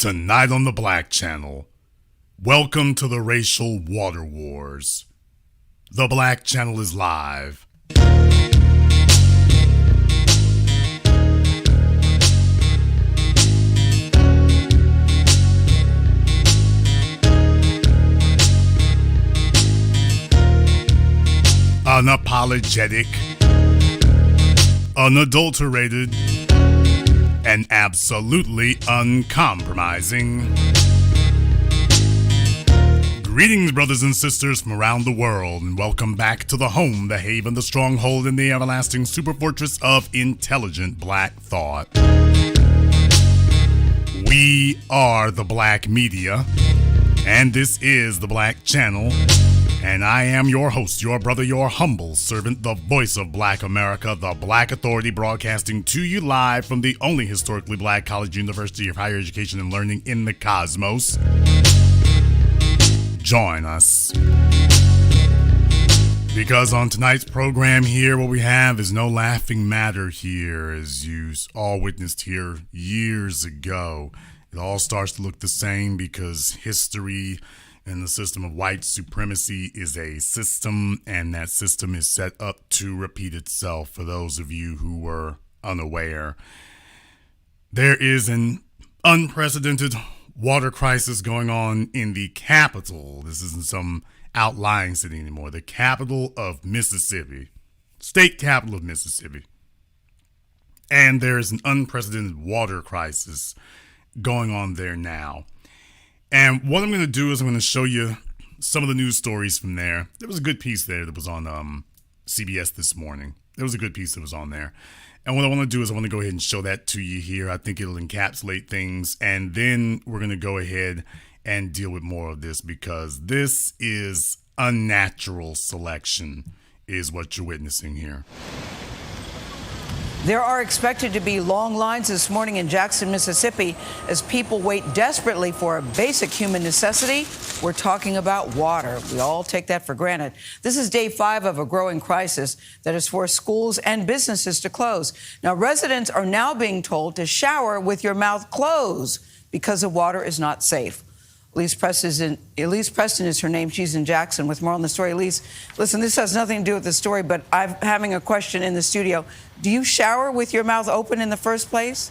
Tonight on the Black Channel, welcome to the racial water wars. The Black Channel is live. Unapologetic, unadulterated, and absolutely uncompromising. Greetings, brothers and sisters from around the world, and welcome back to the home, the haven, the stronghold, and the everlasting superfortress of intelligent black thought. We are the Black Media, and this is the Black Channel. And I am your host, your brother, your humble servant, the voice of Black America, the Black Authority, broadcasting to you live from the only historically black college university of higher education and learning in the cosmos. Join us. Because on tonight's program here, what we have is no laughing matter here, as you all witnessed here years ago. It all starts to look the same because history and the system of white supremacy is a system, and that system is set up to repeat itself. For those of you who were unaware, there is an unprecedented water crisis going on in the capital. This isn't some outlying city anymore. The capital of Mississippi, state capital of Mississippi. And there is an unprecedented water crisis going on there now. And what I'm going to do is I'm going to show you some of the news stories from there. There was a good piece there that was on CBS this morning. There was a good piece that was on there. And what I want to do is I want to go ahead and show that to you here. I think it'll encapsulate things. And then we're going to go ahead and deal with more of this, because this is unnatural selection is what you're witnessing here. There are expected to be long lines this morning in Jackson, Mississippi, as people wait desperately for a basic human necessity. We're talking about water. We all take that for granted. This is day 5 of a growing crisis that has forced schools and businesses to close. Now, residents are now being told to shower with your mouth closed because the water is not safe. Elise Preston is her name. She's in Jackson with more on the story. Elise, listen, this has nothing to do with the story, but I'm having a question in the studio. Do you shower with your mouth open in the first place?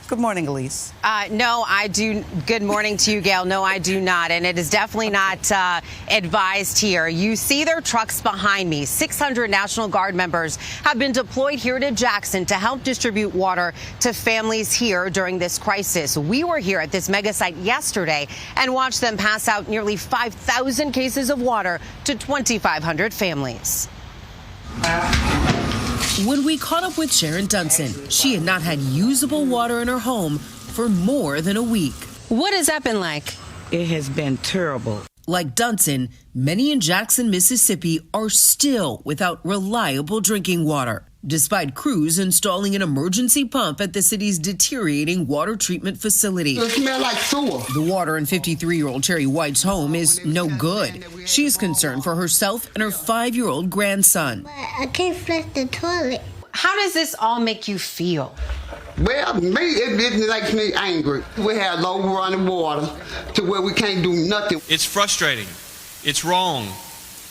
Good morning, Elise. No, I do. Good morning to you, Gail. No, I do not. And it is definitely not advised here. You see their trucks behind me. 600 National Guard members have been deployed here to Jackson to help distribute water to families here during this crisis. We were here at this mega site yesterday and watched them pass out nearly 5,000 cases of water to 2,500 families. When we caught up with Sharon Dunson, she had not had usable water in her home for more than a week. What has that been like? It has been terrible. Like Dunson, many in Jackson, Mississippi are still without reliable drinking water, despite crews installing an emergency pump at the city's deteriorating water treatment facility. It smells like sewer. The water in 53-year-old Terry White's home is no good. She's concerned for herself and her 5-year-old grandson. I can't flush the toilet. How does this all make you feel? Well, me, it makes me angry. We have low running water to where we can't do nothing. It's frustrating. It's wrong.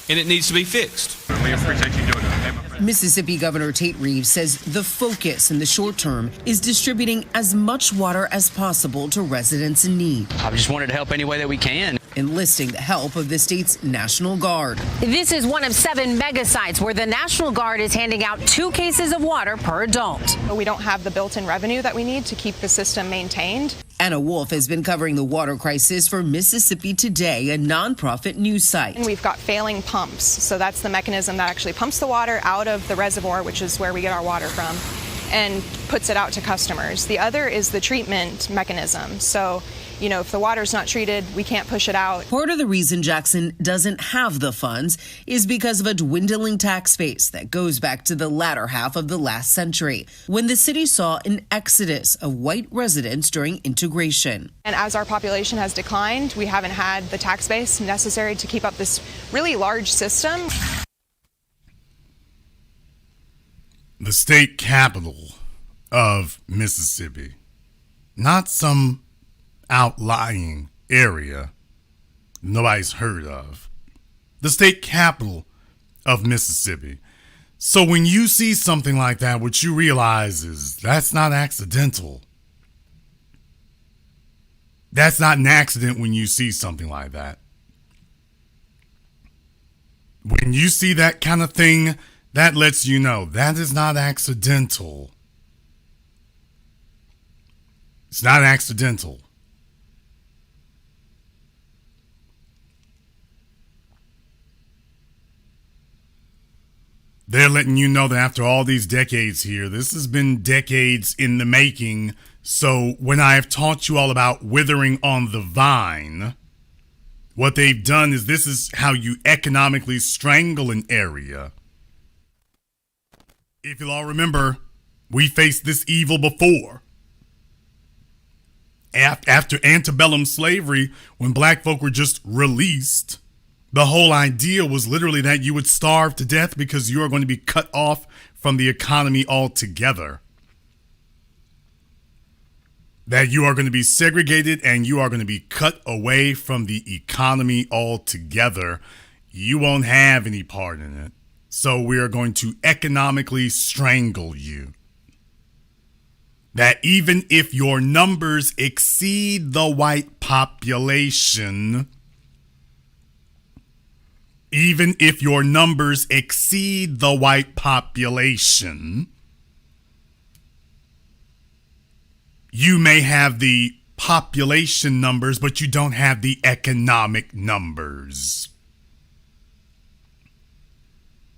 And it needs to be fixed. We appreciate you doing it. Mississippi Governor Tate Reeves says the focus in the short term is distributing as much water as possible to residents in need. I just wanted to help any way that we can. Enlisting the help of the state's National Guard. This is one of 7 mega sites where the National Guard is handing out 2 cases of water per adult. We don't have the built-in revenue that we need to keep the system maintained. Anna Wolf has been covering the water crisis for Mississippi Today, a nonprofit news site. And we've got failing pumps, so that's the mechanism that actually pumps the water out of the reservoir, which is where we get our water from, and puts it out to customers. The other is the treatment mechanism. So, if the water's not treated, we can't push it out. Part of the reason Jackson doesn't have the funds is because of a dwindling tax base that goes back to the latter half of the last century, when the city saw an exodus of white residents during integration. And as our population has declined, we haven't had the tax base necessary to keep up this really large system. The state capital of Mississippi. Not some outlying area nobody's heard of. The state capital of Mississippi. So when you see something like that, what you realize is that's not accidental. That's not an accident when you see something like that. When you see that kind of thing, that lets you know that is not accidental. It's not accidental. They're letting you know that after all these decades here, this has been decades in the making. So when I have taught you all about withering on the vine, what they've done is this is how you economically strangle an area. If you'll all remember, we faced this evil before. After antebellum slavery, when black folk were just released, the whole idea was literally that you would starve to death because you are going to be cut off from the economy altogether. That you are going to be segregated and you are going to be cut away from the economy altogether. You won't have any part in it. So we are going to economically strangle you. That even if your numbers exceed the white population, even if your numbers exceed the white population, you may have the population numbers, but you don't have the economic numbers.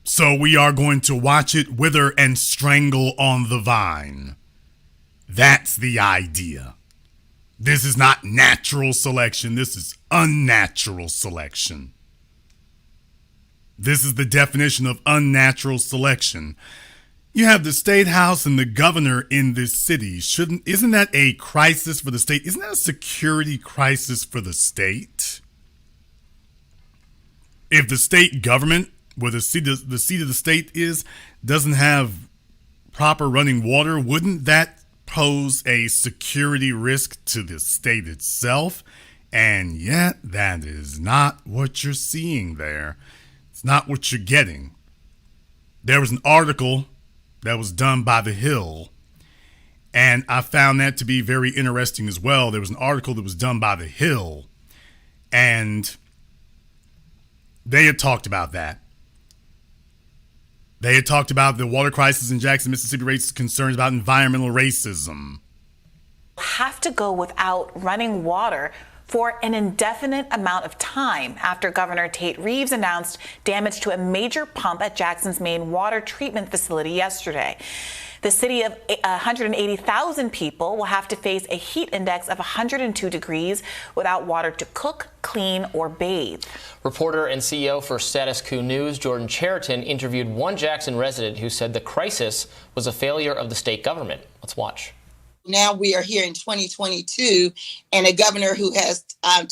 So we are going to watch it wither and strangle on the vine. That's the idea. This is not natural selection. This is unnatural selection. This is the definition of unnatural selection. You have the state house and the governor in this city. Isn't that a crisis for the state? Isn't that a security crisis for the state? If the state government, where the seat of the state is, doesn't have proper running water, wouldn't that pose a security risk to the state itself? And yet, that is not what you're seeing there. It's not what you're getting. There was an article that was done by The Hill, and I found that to be very interesting as well. There was an article that was done by The Hill, and they had talked about that. They had talked about the water crisis in Jackson, Mississippi, raises concerns about environmental racism. Have to go without running water for an indefinite amount of time after Governor Tate Reeves announced damage to a major pump at Jackson's main water treatment facility yesterday. The city of 180,000 people will have to face a heat index of 102 degrees without water to cook, clean, or bathe. Reporter and CEO for Status Quo News, Jordan Cheriton, interviewed one Jackson resident who said the crisis was a failure of the state government. Let's watch. Now we are here in 2022 and a governor who has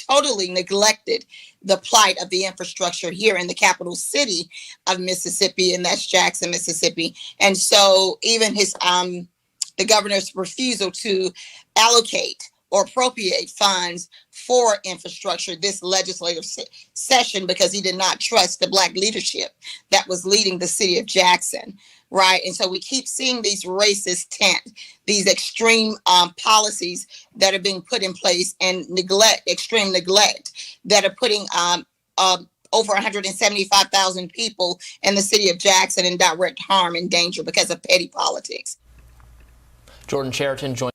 totally neglected the plight of the infrastructure here in the capital city of Mississippi, and that's Jackson, Mississippi. And so even the governor's refusal to allocate or appropriate funds for infrastructure this legislative session because he did not trust the Black leadership that was leading the city of Jackson. Right. And so we keep seeing these racist these extreme policies that are being put in place, and extreme neglect that are putting over 175,000 people in the city of Jackson in direct harm and danger because of petty politics. Jordan Cheriton joined.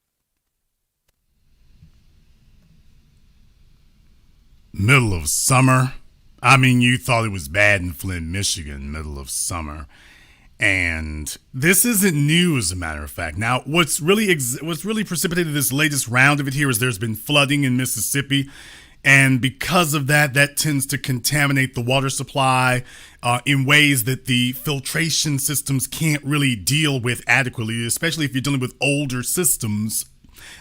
Middle of summer. I mean, you thought it was bad in Flint, Michigan, middle of summer. And this isn't new, as a matter of fact. Now, what's really precipitated this latest round of it here is there's been flooding in Mississippi. And because of that, that tends to contaminate the water supply in ways that the filtration systems can't really deal with adequately, especially if you're dealing with older systems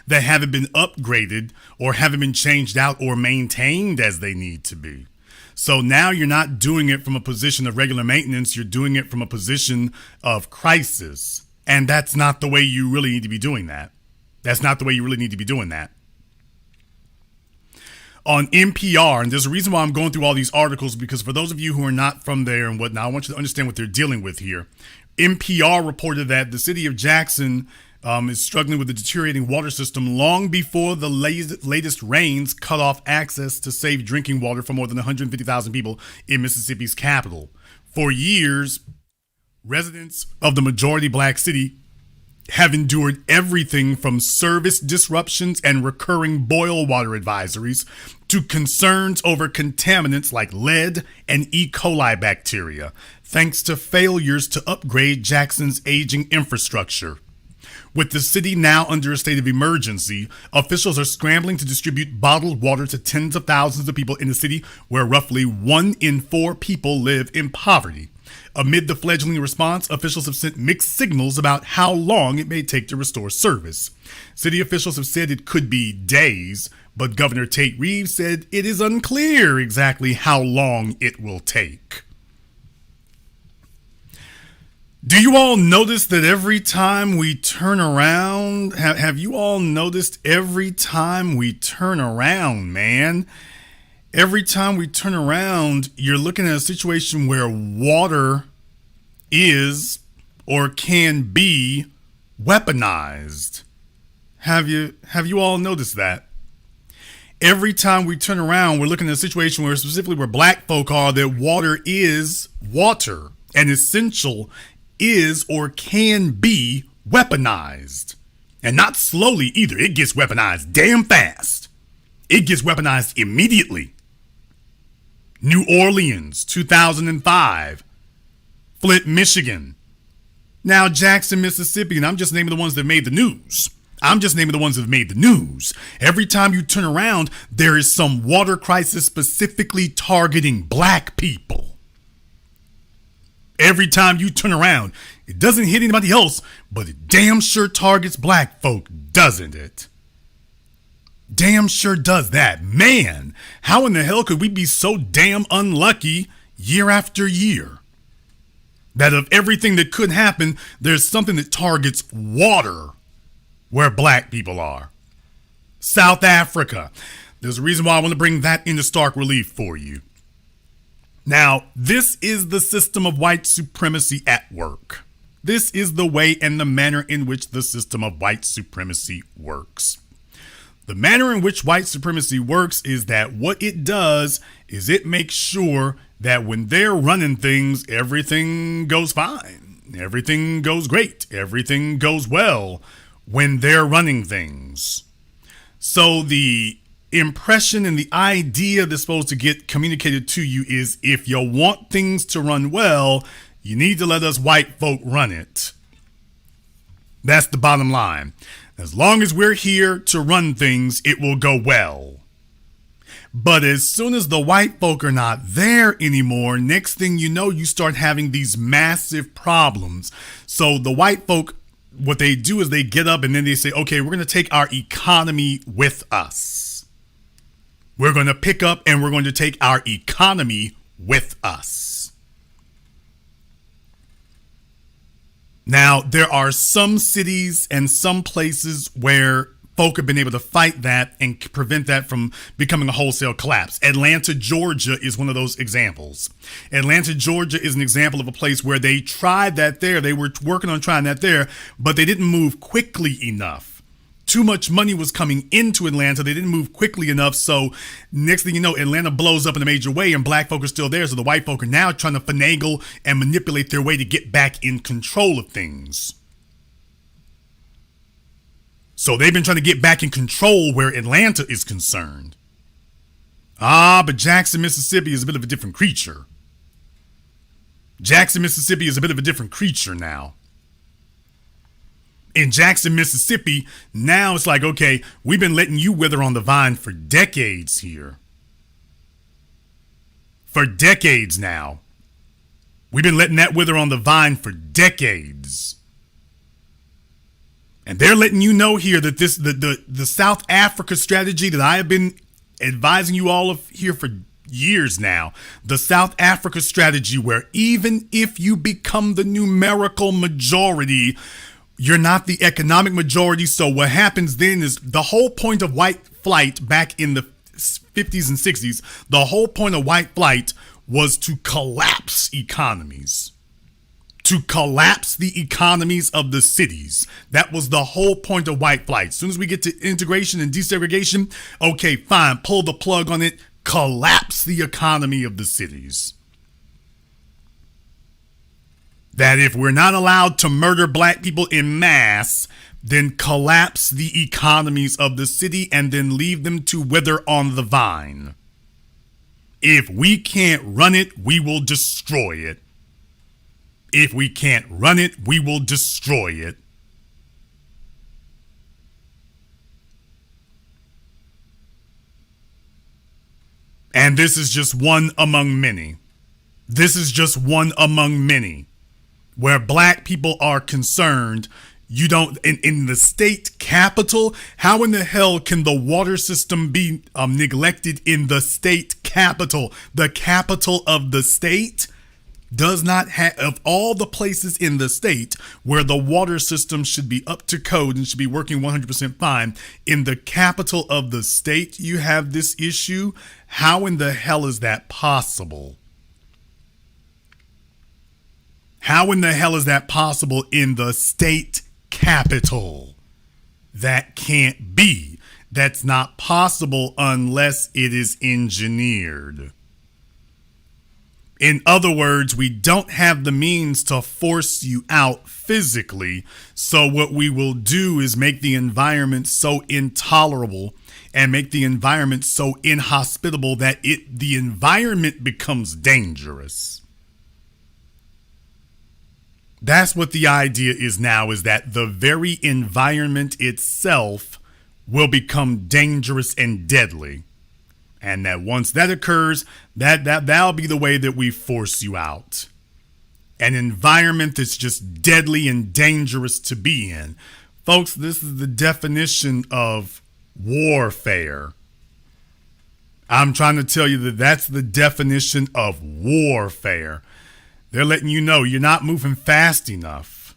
that haven't been upgraded or haven't been changed out or maintained as they need to be. So now you're not doing it from a position of regular maintenance, you're doing it from a position of crisis. And that's not the way you really need to be doing that. That's not the way you really need to be doing that. on NPR, and there's a reason why I'm going through all these articles, because for those of you who are not from there and whatnot, I want you to understand what they're dealing with here. NPR reported that the city of Jackson is struggling with a deteriorating water system long before the latest rains cut off access to safe drinking water for more than 150,000 people in Mississippi's capital. For years, residents of the majority black city have endured everything from service disruptions and recurring boil water advisories to concerns over contaminants like lead and E. coli bacteria, thanks to failures to upgrade Jackson's aging infrastructure. With the city now under a state of emergency, officials are scrambling to distribute bottled water to tens of thousands of people in a city where roughly 1 in 4 people live in poverty. Amid the fledgling response, officials have sent mixed signals about how long it may take to restore service. City officials have said it could be days, but Governor Tate Reeves said it is unclear exactly how long it will take. Do you all notice that every time we turn around, have you all noticed every time we turn around, man? Every time we turn around, you're looking at a situation where water is or can be weaponized. Have you all noticed that? Every time we turn around, we're looking at a situation where specifically where black folk are, that water is water and essential is or can be weaponized. And not slowly either. It gets weaponized damn fast. It gets weaponized immediately. New Orleans, 2005. Flint, Michigan. Now Jackson, Mississippi, and I'm just naming the ones that made the news. Every time you turn around, there is some water crisis specifically targeting black people. Every time you turn around, it doesn't hit anybody else, but it damn sure targets black folk, doesn't it? Damn sure does that. Man, how in the hell could we be so damn unlucky year after year that of everything that could happen, there's something that targets water where black people are? South Africa. There's a reason why I want to bring that into stark relief for you. Now, this is the system of white supremacy at work. This is the way and the manner in which the system of white supremacy works. The manner in which white supremacy works is that what it does is it makes sure that when they're running things, everything goes fine. Everything goes great. Everything goes well when they're running things. So the impression and the idea that's supposed to get communicated to you is, if you want things to run well, you need to let us white folk run it. That's the bottom line. As long as we're here to run things, it will go well. But as soon as the white folk are not there anymore, next thing you know, you start having these massive problems. So the white folk, what they do is they get up and then they say, okay, we're going to take our economy with us. We're going to pick up and we're going to take our economy with us. Now, there are some cities and some places where folk have been able to fight that and prevent that from becoming a wholesale collapse. Atlanta, Georgia is one of those examples. Atlanta, Georgia is an example of a place where they tried that there. They were working on trying that there, but they didn't move quickly enough. Too much money was coming into Atlanta. They didn't move quickly enough. So next thing you know, Atlanta blows up in a major way and black folk are still there. So the white folk are now trying to finagle and manipulate their way to get back in control of things. So they've been trying to get back in control where Atlanta is concerned. But Jackson, Mississippi is a bit of a different creature. Jackson, Mississippi is a bit of a different creature now. In Jackson, Mississippi, now it's like, okay, we've been letting you wither on the vine for decades here. For decades now. We've been letting that wither on the vine for decades. And they're letting you know here that this the South Africa strategy that I have been advising you all of here for years now, the South Africa strategy where even if you become the numerical majority, you're not the economic majority. So what happens then is the whole point of white flight back in the 50s and 60s, the whole point of white flight was to collapse economies. To collapse the economies of the cities. That was the whole point of white flight. As soon as we get to integration and desegregation, okay, fine, pull the plug on it, collapse the economy of the cities. That if we're not allowed to murder black people in mass, then collapse the economies of the city and then leave them to wither on the vine. If we can't run it, we will destroy it. If we can't run it, we will destroy it. And this is just one among many. This is just one among many. Where black people are concerned, you don't, in the state capital, how in the hell can the water system be neglected in the state capital? The capital of the state does not have, of all the places in the state where the water system should be up to code and should be working 100% fine, in the capital of the state, you have this issue. How in the hell is that possible? How in the hell is that possible in the state capital? That can't be. That's not possible unless it is engineered. In other words, we don't have the means to force you out physically. So what we will do is make the environment so intolerable and make the environment so inhospitable that the environment becomes dangerous. That's what the idea is now, is that the very environment itself will become dangerous and deadly. And that once that occurs, that'll be the way that we force you out. An environment that's just deadly and dangerous to be in. Folks, this is the definition of warfare. I'm trying to tell you that that's the definition of warfare. They're letting you know you're not moving fast enough.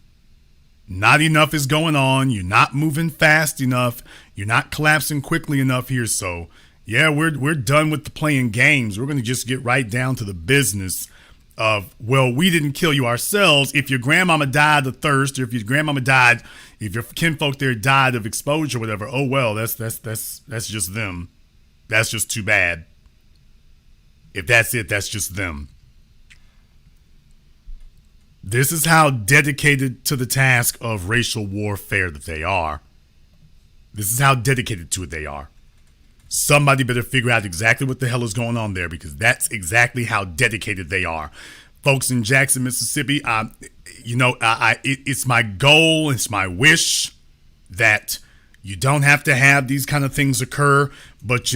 Not enough is going on. You're not moving fast enough. You're not collapsing quickly enough here. So yeah, we're done with the playing games. We're going to just get right down to the business of, well, we didn't kill you ourselves. If your grandmama died of thirst, or if your grandmama died, if your kinfolk there died of exposure, or whatever, oh well, that's just them. That's just too bad. If that's it, that's just them. This is how dedicated to the task of racial warfare that they are. This is how dedicated to it they are. Somebody better figure out exactly what the hell is going on there, because that's exactly how dedicated they are. Folks in Jackson, Mississippi, it's my goal, it's my wish that you don't have to have these kind of things occur. But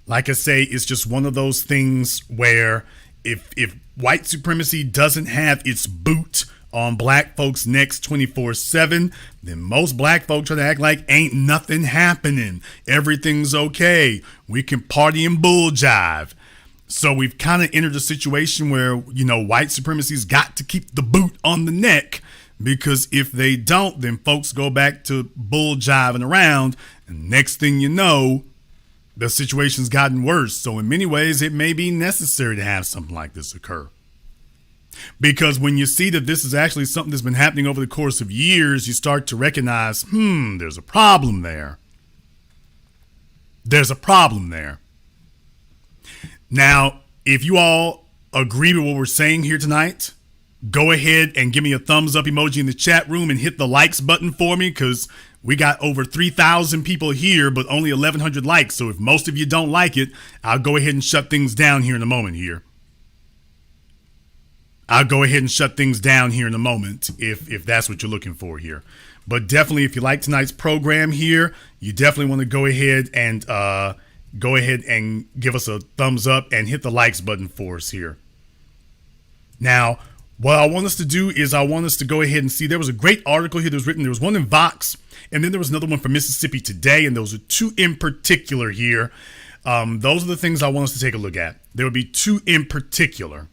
like I say, it's just one of those things where if white supremacy doesn't have its boot on black folks' necks 24/7, then most black folks try to act like ain't nothing happening. Everything's okay. We can party and bull jive. So we've kind of entered a situation where, white supremacy's got to keep the boot on the neck, because if they don't, then folks go back to bull jiving around. And next thing you know, the situation's gotten worse. So in many ways, it may be necessary to have something like this occur. Because when you see that this is actually something that's been happening over the course of years, you start to recognize, there's a problem there. There's a problem there. Now, if you all agree with what we're saying here tonight, go ahead and give me a thumbs up emoji in the chat room and hit the likes button for me, because we got over 3,000 people here, but only 1,100 likes. So if most of you don't like it, I'll go ahead and shut things down here in a moment here. I'll go ahead and shut things down here in a moment if that's what you're looking for here. But definitely, if you like tonight's program here, you definitely want to go ahead and give us a thumbs up and hit the likes button for us here. Now, what I want us to do is I want us to go ahead and see, there was a great article here that was written. There was one in Vox, and then there was another one from Mississippi Today, and those are two in particular here. Those are the things I want us to take a look at. There would be two in particular.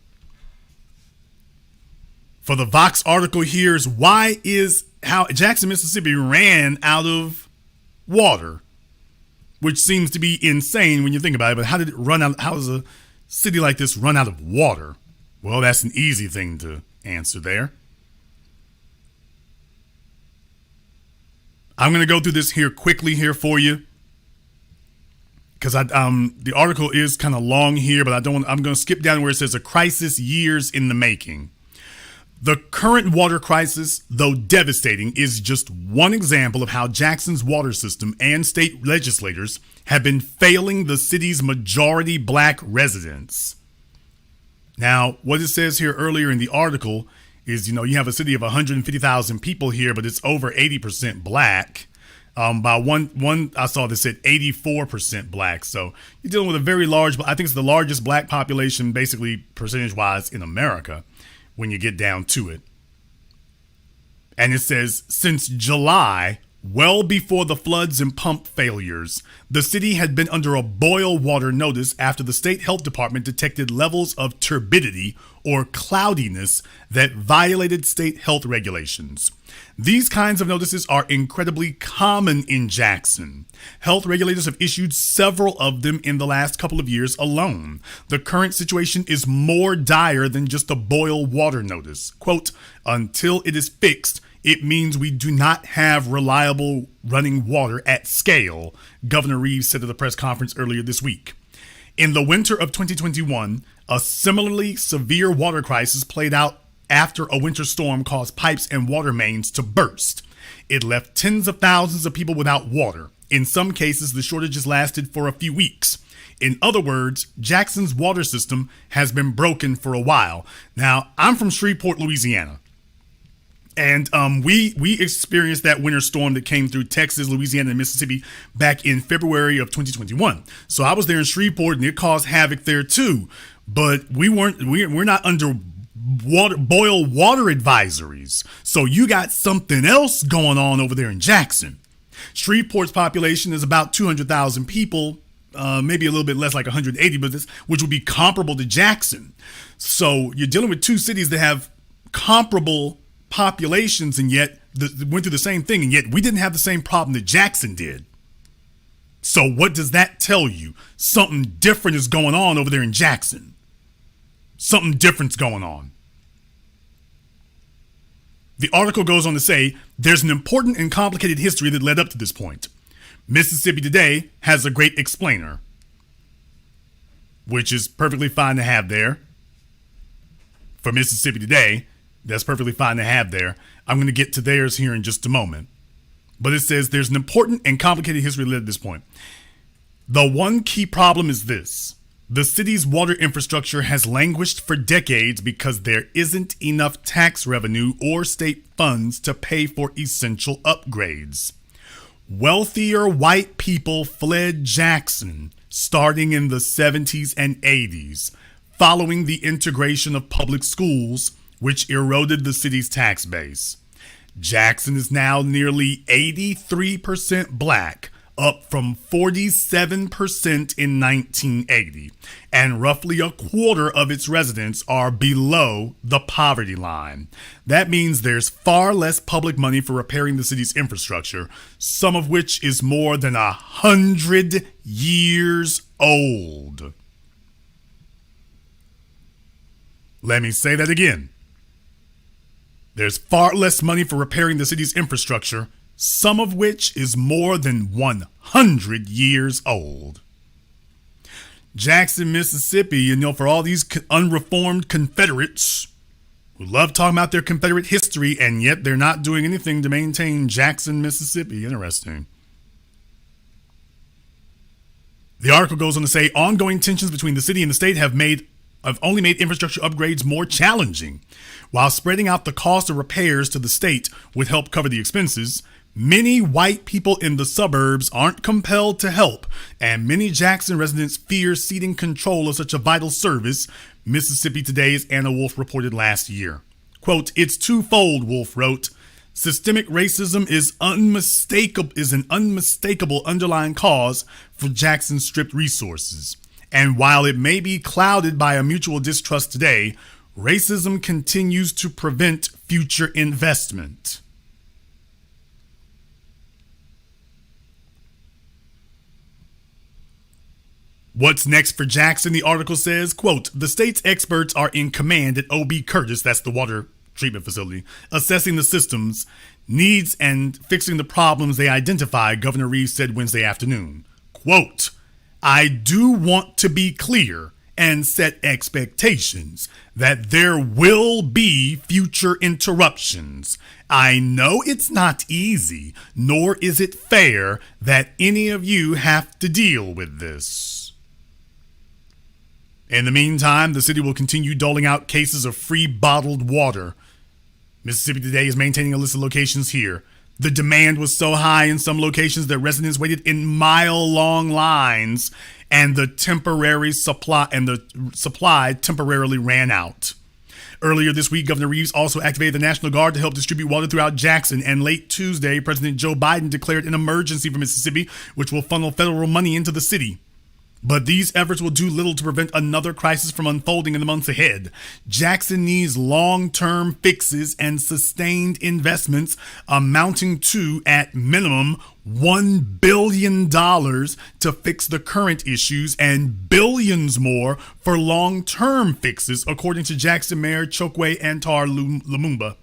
For the Vox article here is how Jackson, Mississippi ran out of water. which seems to be insane when you think about it. But how did it run out? How does a city like this run out of water? Well, that's an easy thing to answer there. I'm going to go through this here quickly here for you, because the article is kind of long here, but I'm going to skip down where it says a crisis years in the making. The current water crisis, though devastating, is just one example of how Jackson's water system and state legislators have been failing the city's majority black residents. Now, what it says here earlier in the article is, you have a city of 150,000 people here, but it's over 80% black. By one I saw that said 84% black. So you're dealing with a very large, I think it's the largest black population, basically percentage-wise, in America when you get down to it. And it says, since July, well before the floods and pump failures, the city had been under a boil water notice after the state health department detected levels of turbidity or cloudiness that violated state health regulations. These kinds of notices are incredibly common in Jackson. Health regulators have issued several of them in the last couple of years alone. The current situation is more dire than just a boil water notice. Quote, until it is fixed, it means we do not have reliable running water at scale, Governor Reeves said at a press conference earlier this week. In the winter of 2021, a similarly severe water crisis played out after a winter storm caused pipes and water mains to burst. It left tens of thousands of people without water. In some cases, the shortages lasted for a few weeks. In other words, Jackson's water system has been broken for a while. Now, I'm from Shreveport, Louisiana. And we experienced that winter storm that came through Texas, Louisiana, and Mississippi back in February of 2021. So I was there in Shreveport, and it caused havoc there too. But we're not under boil water advisories. So you got something else going on over there in Jackson. Shreveport's population is about 200,000 people, maybe a little bit less, like 180, which would be comparable to Jackson. So you're dealing with two cities that have comparable populations, and yet went through the same thing, and yet we didn't have the same problem that Jackson did. So what does that tell you? Something different is going on over there in Jackson. Something different's going on. The article goes on to say, there's an important and complicated history that led up to this point. Mississippi Today has a great explainer, which is perfectly fine to have there. For Mississippi Today, that's perfectly fine to have there. I'm going to get to theirs here in just a moment. But it says there's an important and complicated history that led to this point. The one key problem is this. The city's water infrastructure has languished for decades because there isn't enough tax revenue or state funds to pay for essential upgrades. Wealthier white people fled Jackson starting in the 70s and 80s, following the integration of public schools, which eroded the city's tax base. Jackson is now nearly 83% black, up from 47% in 1980, and roughly a quarter of its residents are below the poverty line. That means there's far less public money for repairing the city's infrastructure, some of which is more than 100 years old. Let me say that again. There's far less money for repairing the city's infrastructure, some of which is more than 100 years old. Jackson, Mississippi, for all these unreformed Confederates who love talking about their Confederate history, and yet they're not doing anything to maintain Jackson, Mississippi. Interesting. The article goes on to say, ongoing tensions between the city and the state have only made infrastructure upgrades more challenging. While spreading out the cost of repairs to the state would help cover the expenses, many white people in the suburbs aren't compelled to help, and many Jackson residents fear ceding control of such a vital service, Mississippi Today's Anna Wolf reported last year. Quote, it's twofold, Wolf wrote. Systemic racism is an unmistakable underlying cause for Jackson's stripped resources. And while it may be clouded by a mutual distrust today, racism continues to prevent future investment. What's next for Jackson? The article says, quote, the state's experts are in command at OB Curtis, that's the water treatment facility, assessing the system's needs and fixing the problems they identify, Governor Reeves said Wednesday afternoon. Quote, I do want to be clear and set expectations that there will be future interruptions. I know it's not easy, nor is it fair that any of you have to deal with this. In the meantime, the city will continue doling out cases of free bottled water. Mississippi Today is maintaining a list of locations here. The demand was so high in some locations that residents waited in mile-long lines, and the supply temporarily ran out. Earlier this week, Governor Reeves also activated the National Guard to help distribute water throughout Jackson, and late Tuesday, President Joe Biden declared an emergency for Mississippi, which will funnel federal money into the city. But these efforts will do little to prevent another crisis from unfolding in the months ahead. Jackson needs long-term fixes and sustained investments amounting to, at minimum, $1 billion to fix the current issues and billions more for long-term fixes, according to Jackson Mayor Chokwe Antar Lumumba.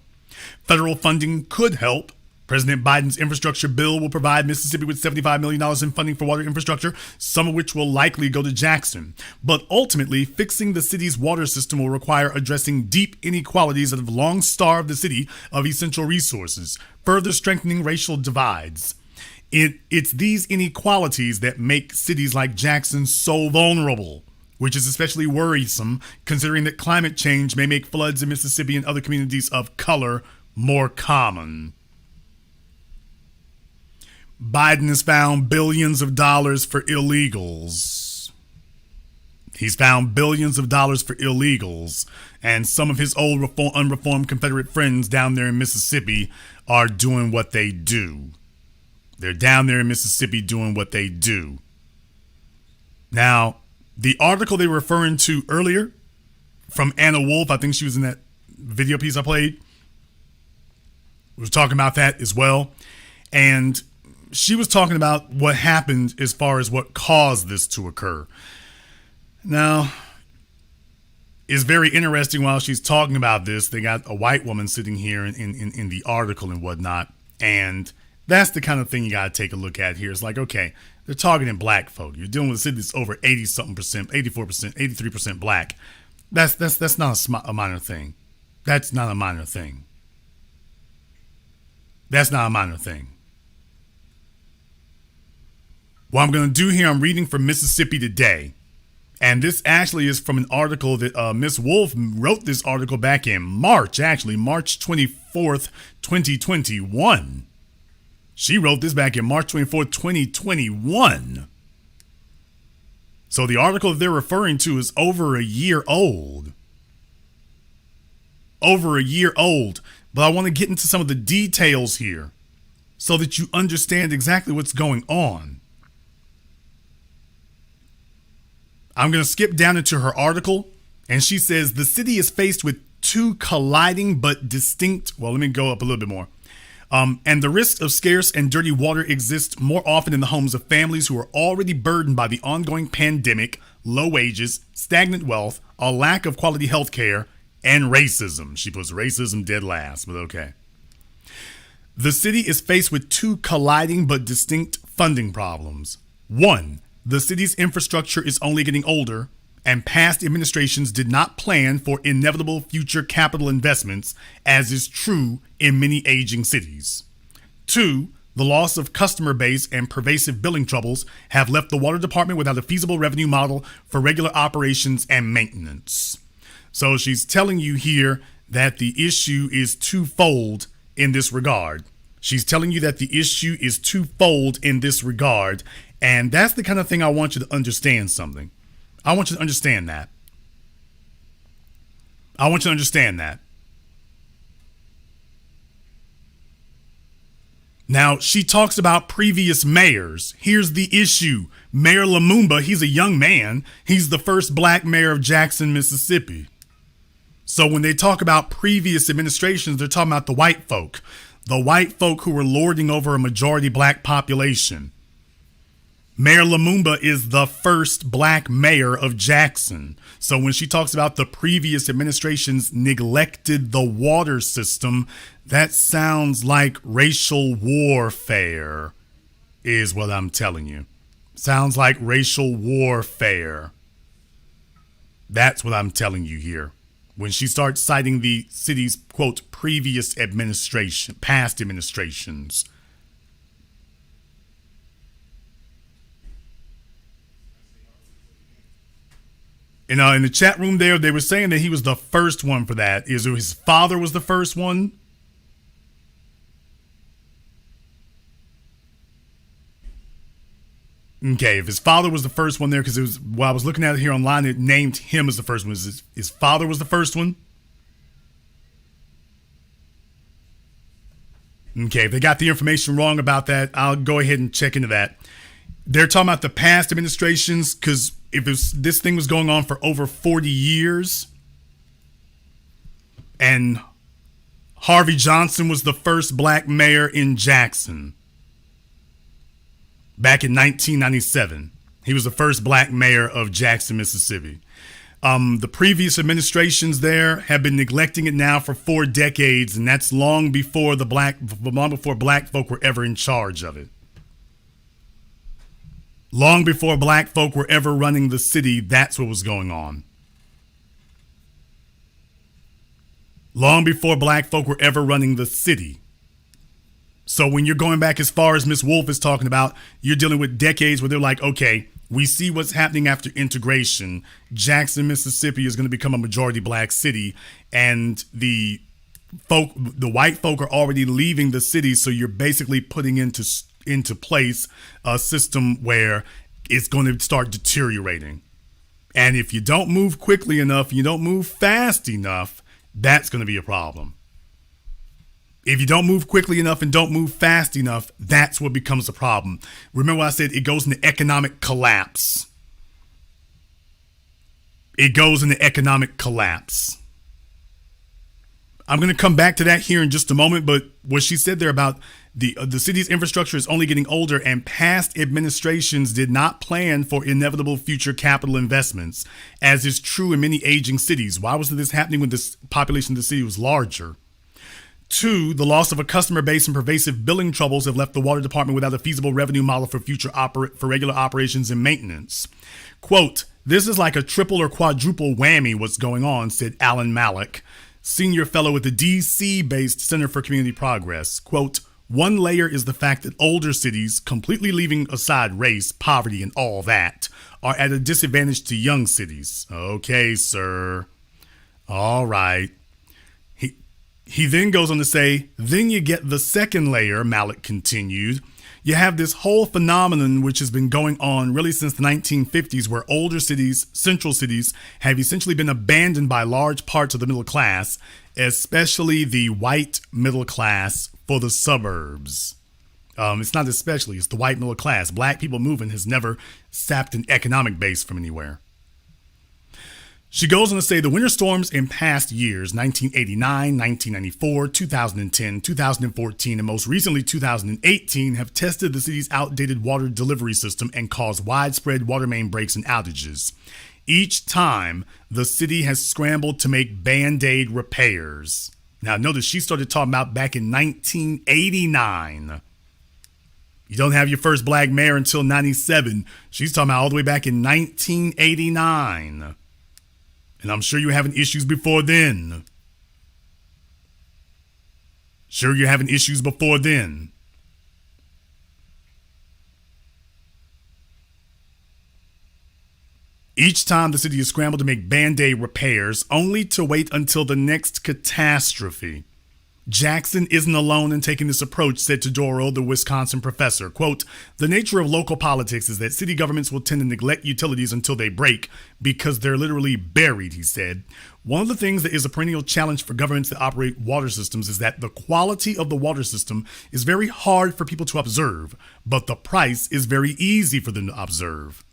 Federal funding could help. President Biden's infrastructure bill will provide Mississippi with $75 million in funding for water infrastructure, some of which will likely go to Jackson. But ultimately, fixing the city's water system will require addressing deep inequalities that have long starved the city of essential resources, further strengthening racial divides. It's these inequalities that make cities like Jackson so vulnerable, which is especially worrisome considering that climate change may make floods in Mississippi and other communities of color more common. Biden has found billions of dollars for illegals. He's found billions of dollars for illegals, and some of his old unreformed Confederate friends down there in Mississippi are doing what they do. They're down there in Mississippi doing what they do. Now, the article they were referring to earlier from Anna Wolf, I think she was in that video piece I played, we were talking about that as well. And she was talking about what happened as far as what caused this to occur. Now, it's very interesting while she's talking about this. They got a white woman sitting here in the article and whatnot. And that's the kind of thing you got to take a look at here. It's like, okay, they're targeting black folk. You're dealing with a city that's over 80-something%, 84%, 83% black. That's not a minor thing. That's not a minor thing. That's not a minor thing. What I'm going to do here, I'm reading from Mississippi Today. And this actually is from an article that Miss Wolf wrote this article back in March, actually, March 24th, 2021. She wrote this back in March 24th, 2021. So the article that they're referring to is over a year old. Over a year old. But I want to get into some of the details here so that you understand exactly what's going on. I'm going to skip down into her article, and she says the city is faced with two colliding but distinct, well, let me go up a little bit more. And the risk of scarce and dirty water exists more often in the homes of families who are already burdened by the ongoing pandemic, low wages, stagnant wealth, a lack of quality health care, and racism. She puts racism dead last, but okay. The city is faced with two colliding but distinct funding problems. One, the city's infrastructure is only getting older, and past administrations did not plan for inevitable future capital investments, as is true in many aging cities. Two, the loss of customer base and pervasive billing troubles have left the water department without a feasible revenue model for regular operations and maintenance. So she's telling you here that the issue is twofold in this regard. She's telling you that the issue is twofold in this regard. And that's the kind of thing I want you to understand something. I want you to understand that. I want you to understand that. Now, she talks about previous mayors. Here's the issue. Mayor Lumumba, he's a young man. He's the first black mayor of Jackson, Mississippi. So when they talk about previous administrations, they're talking about the white folk who were lording over a majority black population. Mayor Lumumba is the first black mayor of Jackson. So when she talks about the previous administrations neglected the water system, that sounds like racial warfare, is what I'm telling you. Sounds like racial warfare. That's what I'm telling you here. When she starts citing the city's, quote, previous administration, past administrations. You know, in the chat room there, they were saying that he was the first one for that. Is his father was the first one? Okay, if his father was the first one there, because it was, while I was looking at it here online, it named him as the first one. His father was the first one? Okay, if they got the information wrong about that, I'll go ahead and check into that. They're talking about the past administrations, because if this thing was going on for over 40 years, and Harvey Johnson was the first black mayor in Jackson back in 1997. He was the first black mayor of Jackson, Mississippi. The previous administrations there have been neglecting it now for 4 decades, and that's long before black folk were ever in charge of it. Long before black folk were ever running the city, that's what was going on. Long before black folk were ever running the city. So when you're going back as far as Miss Wolf is talking about, you're dealing with decades where they're like, okay, we see what's happening after integration. Jackson, Mississippi is going to become a majority black city, and the white folk are already leaving the city. So you're basically putting into place a system where it's going to start deteriorating. And if you don't move quickly enough, you don't move fast enough, that's going to be a problem. If you don't move quickly enough and don't move fast enough, that's what becomes a problem. Remember what I said, it goes into economic collapse. It goes into economic collapse. I'm going to come back to that here in just a moment, but what she said there about the city's infrastructure is only getting older, and past administrations did not plan for inevitable future capital investments, as is true in many aging cities. Why was this happening when this population of the city was larger? 2, the loss of a customer base and pervasive billing troubles have left the water department without a feasible revenue model for for regular operations and maintenance. Quote, "This is like a triple or quadruple whammy what's going on," said Alan Malik, senior fellow at the DC-based Center for Community Progress. Quote, "One layer is the fact that older cities, completely leaving aside race, poverty, and all that, are at a disadvantage to young cities." Okay, sir. All right. He then goes on to say, then you get the second layer, Malik continued. You have this whole phenomenon which has been going on really since the 1950s, where older cities, central cities, have essentially been abandoned by large parts of the middle class, especially the white middle class for the suburbs. It's not especially, it's the white middle class. Black people moving has never sapped an economic base from anywhere. She goes on to say the winter storms in past years, 1989, 1994, 2010, 2014, and most recently 2018, have tested the city's outdated water delivery system and caused widespread water main breaks and outages. Each time, the city has scrambled to make Band-Aid repairs. Now, notice she started talking about back in 1989. You don't have your first black mayor until 97. She's talking about all the way back in 1989. And I'm sure you're having issues before then. Sure, you're having issues before then. Each time the city has scrambled to make Band-Aid repairs, only to wait until the next catastrophe. Jackson isn't alone in taking this approach, said Todoro, the Wisconsin professor. Quote, "The nature of local politics is that city governments will tend to neglect utilities until they break because they're literally buried," he said. "One of the things that is a perennial challenge for governments that operate water systems is that the quality of the water system is very hard for people to observe, but the price is very easy for them to observe.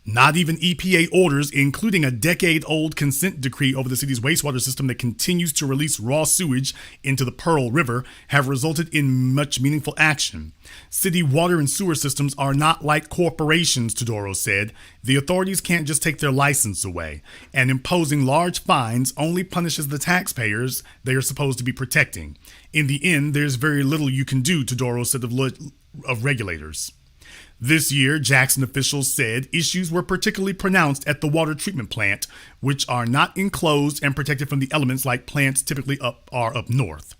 Not even EPA orders, including a decade-old consent decree over the city's wastewater system that continues to release raw sewage into the Pearl River, have resulted in much meaningful action. City water and sewer systems are not like corporations, Todoro said. The authorities can't just take their license away, and imposing large fines only punishes the taxpayers they are supposed to be protecting. In the end, there's very little you can do, Todoro said of regulators. This year, Jackson officials said issues were particularly pronounced at the water treatment plant, which are not enclosed and protected from the elements like plants typically are up north.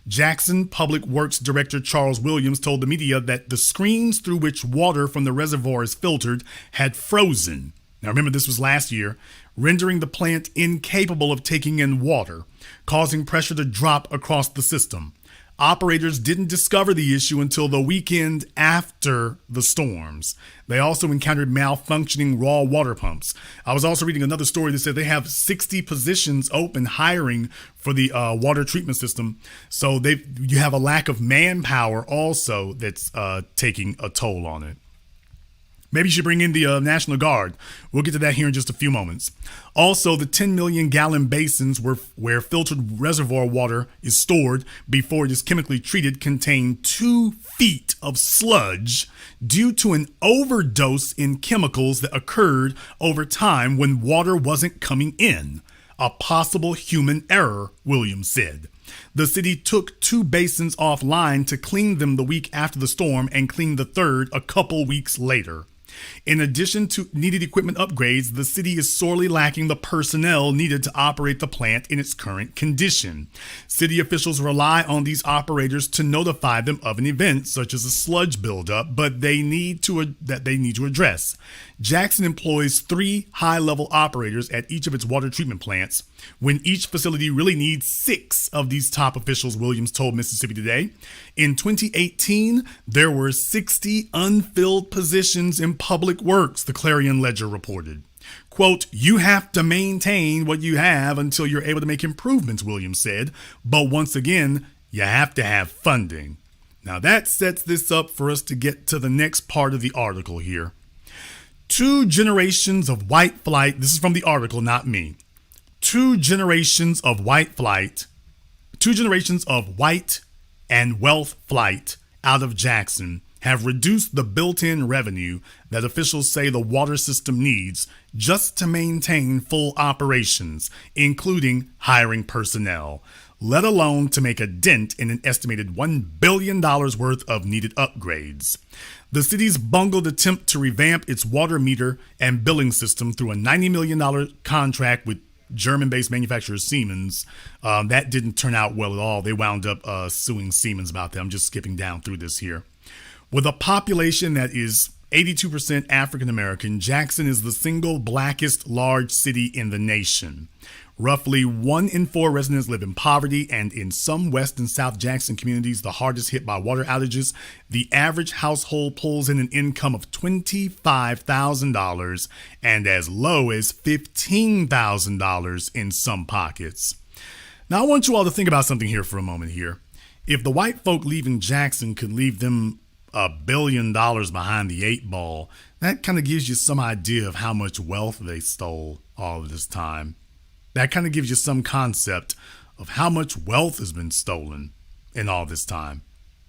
Jackson Public Works Director Charles Williams told the media that the screens through which water from the reservoir is filtered had frozen. Now remember, this was last year, rendering the plant incapable of taking in water, causing pressure to drop across the system. Operators didn't discover the issue until the weekend after the storms. They also encountered malfunctioning raw water pumps. I was also reading another story that said they have 60 positions open hiring for the water treatment system. So you have a lack of manpower also that's taking a toll on it. Maybe you should bring in the National Guard. We'll get to that here in just a few moments. Also, the 10 million gallon basins where filtered reservoir water is stored before it is chemically treated contain 2 feet of sludge due to an overdose in chemicals that occurred over time when water wasn't coming in. A possible human error, Williams said. The city took 2 basins offline to clean them the week after the storm and cleaned the third a couple weeks later. In addition to needed equipment upgrades, the city is sorely lacking the personnel needed to operate the plant in its current condition. City officials rely on these operators to notify them of an event, such as a sludge buildup, but they need to address. Jackson employs 3 high-level operators at each of its water treatment plants, when each facility really needs 6 of these top officials, Williams told Mississippi Today. In 2018, there were 60 unfilled positions in public works, the Clarion Ledger reported. Quote, "You have to maintain what you have until you're able to make improvements," Williams said. But once again, you have to have funding. Now that sets this up for us to get to the next part of the article here. 2 generations of white flight. This is from the article, not me. 2 generations of white flight. 2 generations of white and wealth flight out of Jackson have reduced the built-in revenue that officials say the water system needs just to maintain full operations, including hiring personnel, let alone to make a dent in an estimated $1 billion worth of needed upgrades. The city's bungled attempt to revamp its water meter and billing system through a $90 million contract with German-based manufacturer Siemens, that didn't turn out well at all. They wound up suing Siemens about that. I'm just skipping down through this here. With a population that is 82% African American, Jackson is the single blackest large city in the nation. Roughly 1 in 4 residents live in poverty, and in some West and South Jackson communities, the hardest hit by water outages, the average household pulls in an income of $25,000 and as low as $15,000 in some pockets. Now, I want you all to think about something here for a moment here. If the white folk leaving Jackson could leave them $1 billion behind the 8 ball, that kind of gives you some idea of how much wealth they stole all of this time. That kind of gives you some concept of how much wealth has been stolen in all this time.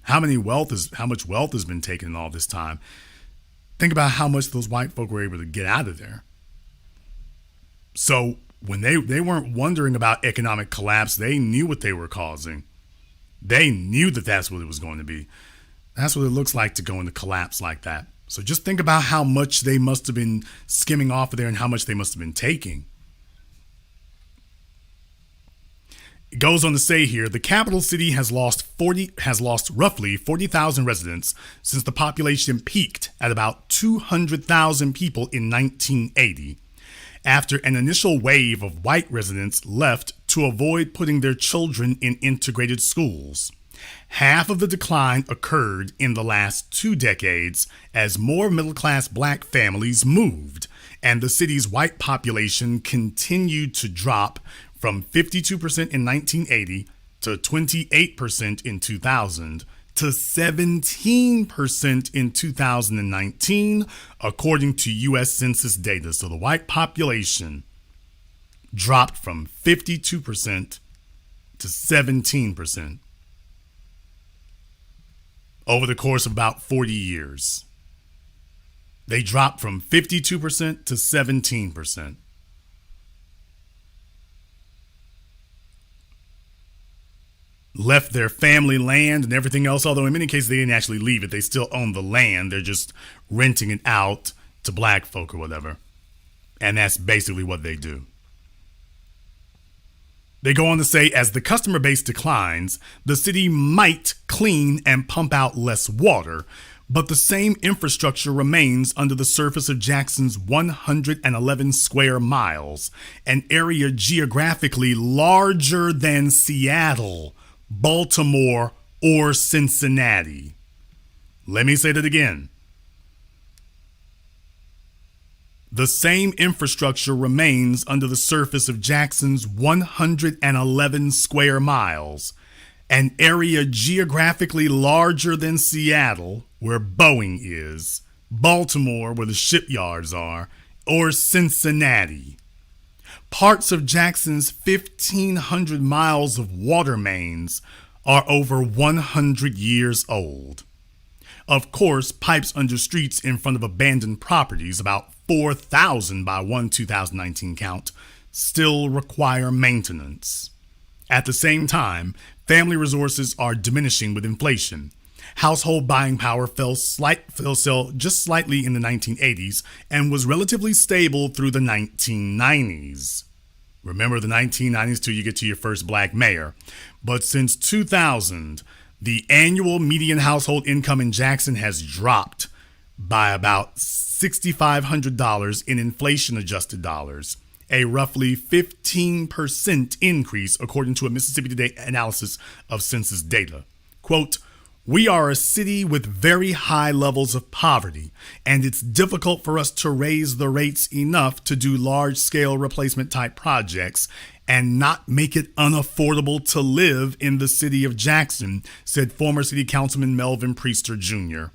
How much wealth has been taken in all this time. Think about how much those white folk were able to get out of there. So when they weren't wondering about economic collapse, they knew what they were causing. They knew that that's what it was going to be. That's what it looks like to go into collapse like that. So just think about how much they must have been skimming off of there and how much they must have been taking. It goes on to say here, the capital city has lost roughly 40,000 residents since the population peaked at about 200,000 people in 1980, after an initial wave of white residents left to avoid putting their children in integrated schools. Half of the decline occurred in the last 2 decades as more middle-class black families moved, and the city's white population continued to drop from 52% in 1980 to 28% in 2000 to 17% in 2019, according to U.S. Census data. So the white population dropped from 52% to 17% over the course of about 40 years. They dropped from 52% to 17%. Left their family land and everything else, although in many cases they didn't actually leave it. They still own the land. They're just renting it out to black folk or whatever. And that's basically what they do. They go on to say, as the customer base declines, the city might clean and pump out less water, but the same infrastructure remains under the surface of Jackson's 111 square miles, an area geographically larger than Seattle, Baltimore, or Cincinnati. Let me say that again. The same infrastructure remains under the surface of Jackson's 111 square miles, an area geographically larger than Seattle, where Boeing is, Baltimore, where the shipyards are, or Cincinnati. Parts of Jackson's 1,500 miles of water mains are over 100 years old. Of course, pipes under streets in front of abandoned properties, about 4,000 by one 2019 count, still require maintenance. At the same time, family resources are diminishing with inflation. Household buying power fell just slightly in the 1980s and was relatively stable through the 1990s. Remember the 1990s till you get to your first black mayor. But since 2000, the annual median household income in Jackson has dropped by about $6,500 in inflation-adjusted dollars, a roughly 15% increase according to a Mississippi Today analysis of census data. Quote, "We are a city with very high levels of poverty, and it's difficult for us to raise the rates enough to do large-scale replacement-type projects and not make it unaffordable to live in the city of Jackson," said former City Councilman Melvin Priester Jr.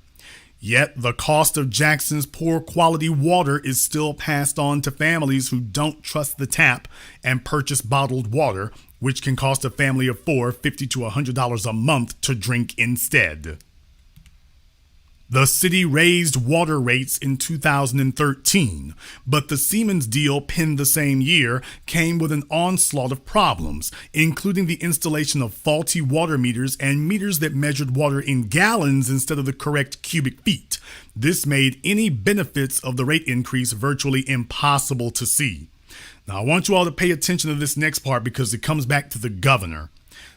Yet the cost of Jackson's poor quality water is still passed on to families who don't trust the tap and purchase bottled water, which can cost a family of four $50 to $100 a month to drink instead. The city raised water rates in 2013, but the Siemens deal penned the same year came with an onslaught of problems, including the installation of faulty water meters and meters that measured water in gallons instead of the correct cubic feet. This made any benefits of the rate increase virtually impossible to see. Now, I want you all to pay attention to this next part because it comes back to the governor.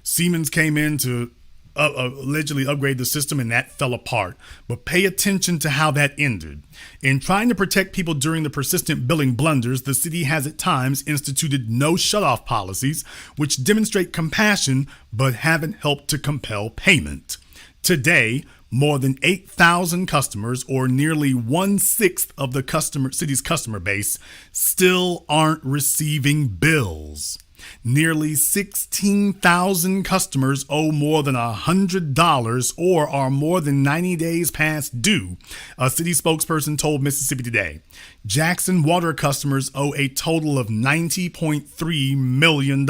Siemens came in to allegedly upgrade the system, and that fell apart. But pay attention to how that ended. In trying to protect people during the persistent billing blunders, the city has at times instituted no shutoff policies, which demonstrate compassion but haven't helped to compel payment. Today, more than 8,000 customers, or nearly 1/6 of the city's customer base, still aren't receiving bills. Nearly 16,000 customers owe more than $100 or are more than 90 days past due, a city spokesperson told Mississippi Today. Jackson water customers owe a total of $90.3 million.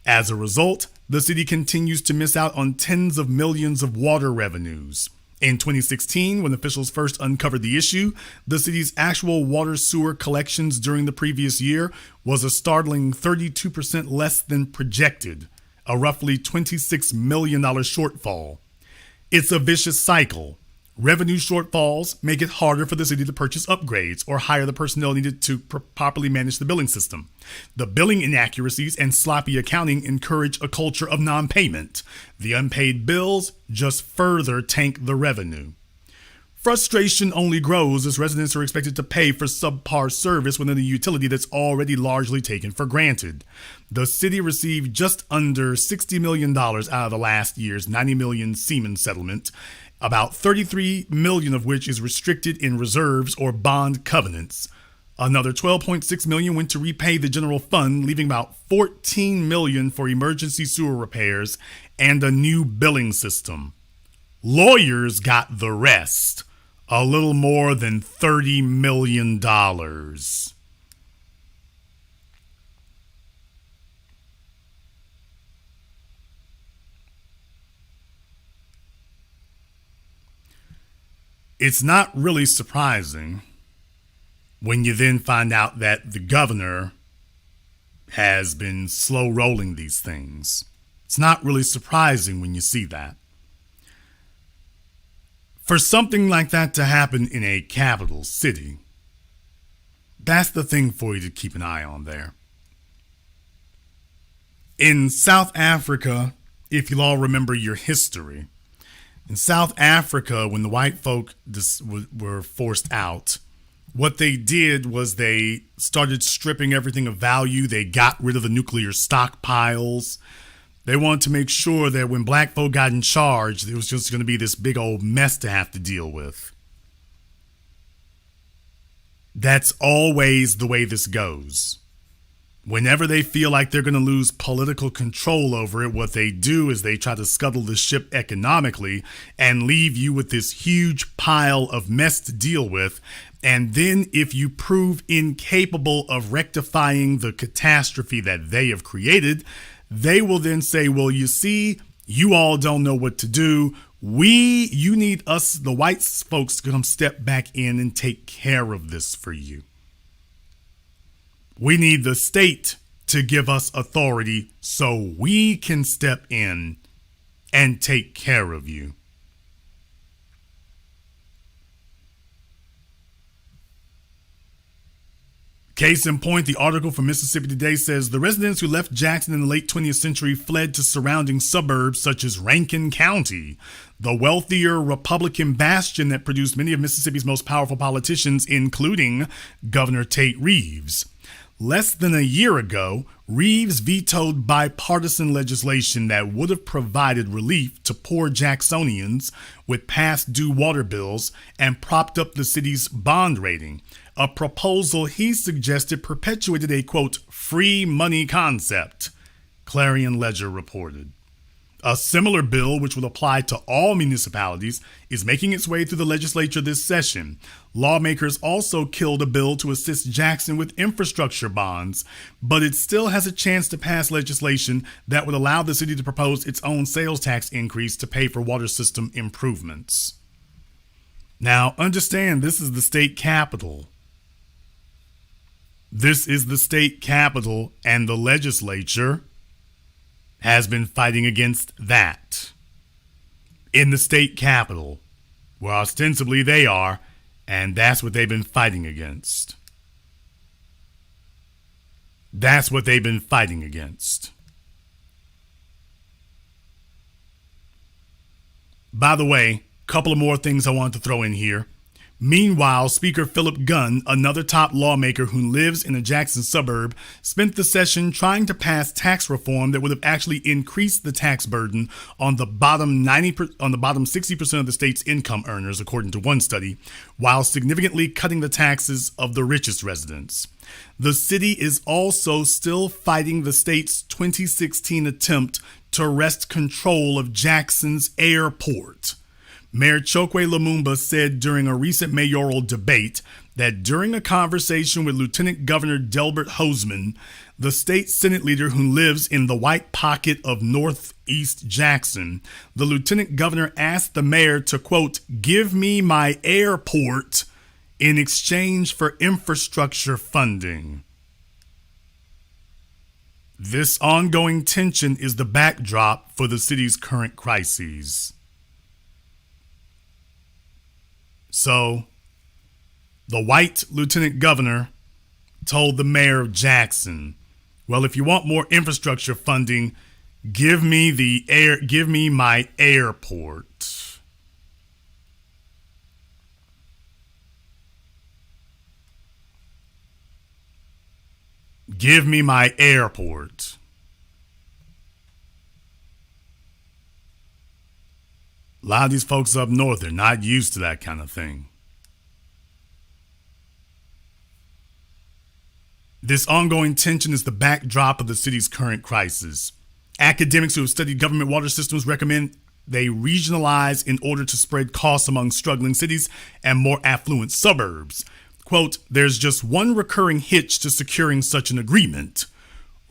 As a result, the city continues to miss out on tens of millions of water revenues. In 2016, when officials first uncovered the issue, the city's actual water sewer collections during the previous year was a startling 32% less than projected, a roughly $26 million shortfall. It's a vicious cycle. Revenue shortfalls make it harder for the city to purchase upgrades or hire the personnel needed to properly manage the billing system. The billing inaccuracies and sloppy accounting encourage a culture of non-payment. The unpaid bills just further tank the revenue. Frustration only grows as residents are expected to pay for subpar service within a utility that's already largely taken for granted. The city received just under $60 million out of the last year's $90 million Siemens settlement, about $33 million of which is restricted in reserves or bond covenants. Another $12.6 million went to repay the general fund, leaving about $14 million for emergency sewer repairs and a new billing system. Lawyers got the rest, a little more than $30 million. It's not really surprising when you then find out that the governor has been slow rolling these things. It's not really surprising when you see that. For something like that to happen in a capital city, that's the thing for you to keep an eye on there. In South Africa, if you'll all remember your history, in South Africa, when the white folk were forced out, what they did was they started stripping everything of value. They got rid of the nuclear stockpiles. They wanted to make sure that when black folk got in charge, it was just going to be this big old mess to have to deal with. That's always the way this goes. Whenever they feel like they're going to lose political control over it, what they do is they try to scuttle the ship economically and leave you with this huge pile of mess to deal with. And then if you prove incapable of rectifying the catastrophe that they have created, they will then say, well, you see, you all don't know what to do. You need us, the white folks, to come step back in and take care of this for you. We need the state to give us authority so we can step in and take care of you. Case in point, the article from Mississippi Today says the residents who left Jackson in the late 20th century fled to surrounding suburbs such as Rankin County, the wealthier Republican bastion that produced many of Mississippi's most powerful politicians, including Governor Tate Reeves. Less than a year ago, Reeves vetoed bipartisan legislation that would have provided relief to poor Jacksonians with past due water bills and propped up the city's bond rating, a proposal he suggested perpetuated a, quote, free money concept, Clarion Ledger reported. A similar bill, which would apply to all municipalities, is making its way through the legislature this session. Lawmakers also killed a bill to assist Jackson with infrastructure bonds, but it still has a chance to pass legislation that would allow the city to propose its own sales tax increase to pay for water system improvements. Now, understand, this is the state capital. This is the state capital, and the legislature has been fighting against that. In the state capital, where ostensibly they are, and that's what they've been fighting against. That's what they've been fighting against. By the way, a couple of more things I want to throw in here. Meanwhile, Speaker Philip Gunn, another top lawmaker who lives in a Jackson suburb, spent the session trying to pass tax reform that would have actually increased the tax burden on the bottom 60% of the state's income earners, according to one study, while significantly cutting the taxes of the richest residents. The city is also still fighting the state's 2016 attempt to wrest control of Jackson's airport. Mayor Chokwe Lumumba said during a recent mayoral debate that during a conversation with Lieutenant Governor Delbert Hosemann, the state Senate leader who lives in the white pocket of Northeast Jackson, the lieutenant governor asked the mayor to, quote, give me my airport in exchange for infrastructure funding. This ongoing tension is the backdrop for the city's current crises. So, the white lieutenant governor told the mayor of Jackson, well, if you want more infrastructure funding, give me my airport. Give me my airport. A lot of these folks up north, they're not used to that kind of thing. This ongoing tension is the backdrop of the city's current crisis. Academics who have studied government water systems recommend they regionalize in order to spread costs among struggling cities and more affluent suburbs. Quote, there's just one recurring hitch to securing such an agreement.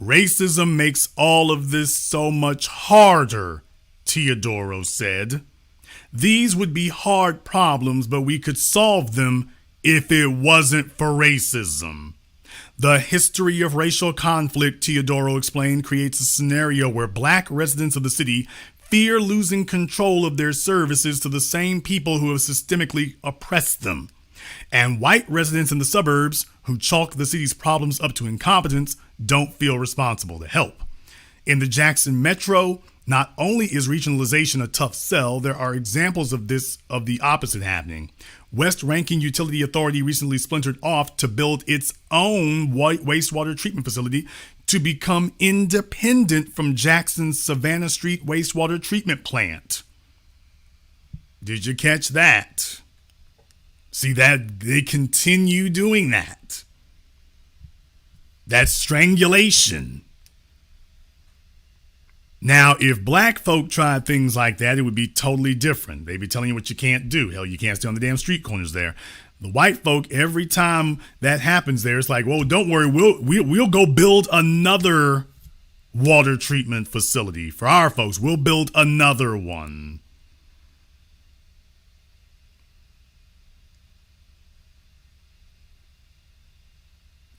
Racism makes all of this so much harder, Teodoro said. These would be hard problems, but we could solve them if it wasn't for racism. The history of racial conflict, Teodoro explained, creates a scenario where black residents of the city fear losing control of their services to the same people who have systemically oppressed them. And white residents in the suburbs who chalk the city's problems up to incompetence don't feel responsible to help. In the Jackson Metro, not only is regionalization a tough sell, there are examples of the opposite happening. West Rankin Utility Authority recently splintered off to build its own wastewater treatment facility to become independent from Jackson's Savannah Street wastewater treatment plant. Did you catch that? See that they continue doing that. That's strangulation. Now, if black folk tried things like that, it would be totally different. They'd be telling you what you can't do. Hell, you can't stay on the damn street corners there. The white folk, every time that happens there, it's like, well, don't worry, we'll go build another water treatment facility for our folks. We'll build another one.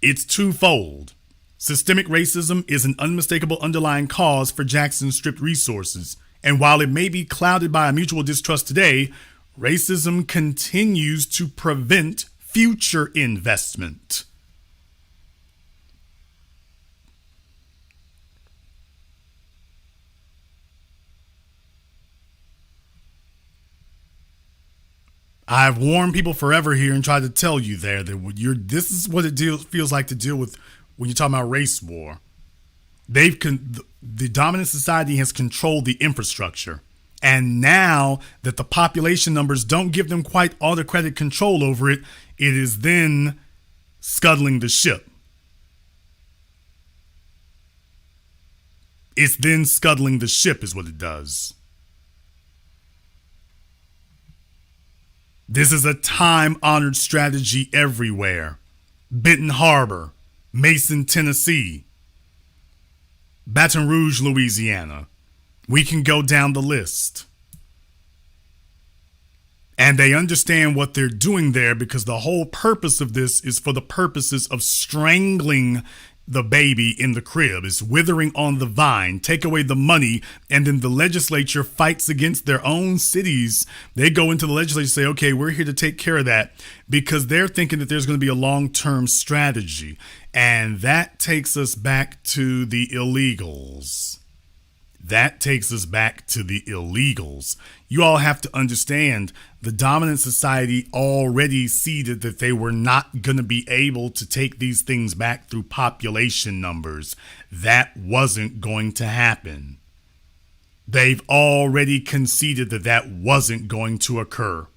It's twofold. Systemic racism is an unmistakable underlying cause for Jackson's stripped resources. And while it may be clouded by a mutual distrust today, racism continues to prevent future investment. I've warned people forever here and tried to tell you there that this is what it feels like to deal with when you're talking about race war. The dominant society has controlled the infrastructure. And now that the population numbers don't give them quite autocratic control over it, it is then scuttling the ship. It's then scuttling the ship is what it does. This is a time-honored strategy everywhere. Benton Harbor, Mason, Tennessee, Baton Rouge, Louisiana. We can go down the list. And they understand what they're doing there because the whole purpose of this is for the purposes of strangling the baby in the crib. It's withering on the vine, take away the money, and then the legislature fights against their own cities. They go into the legislature and say, okay, we're here to take care of that because they're thinking that there's going to be a long-term strategy. And that takes us back to the illegals. You all have to understand the dominant society already seeded that they were not going to be able to take these things back through population numbers. That wasn't going to happen. They've already conceded that that wasn't going to occur.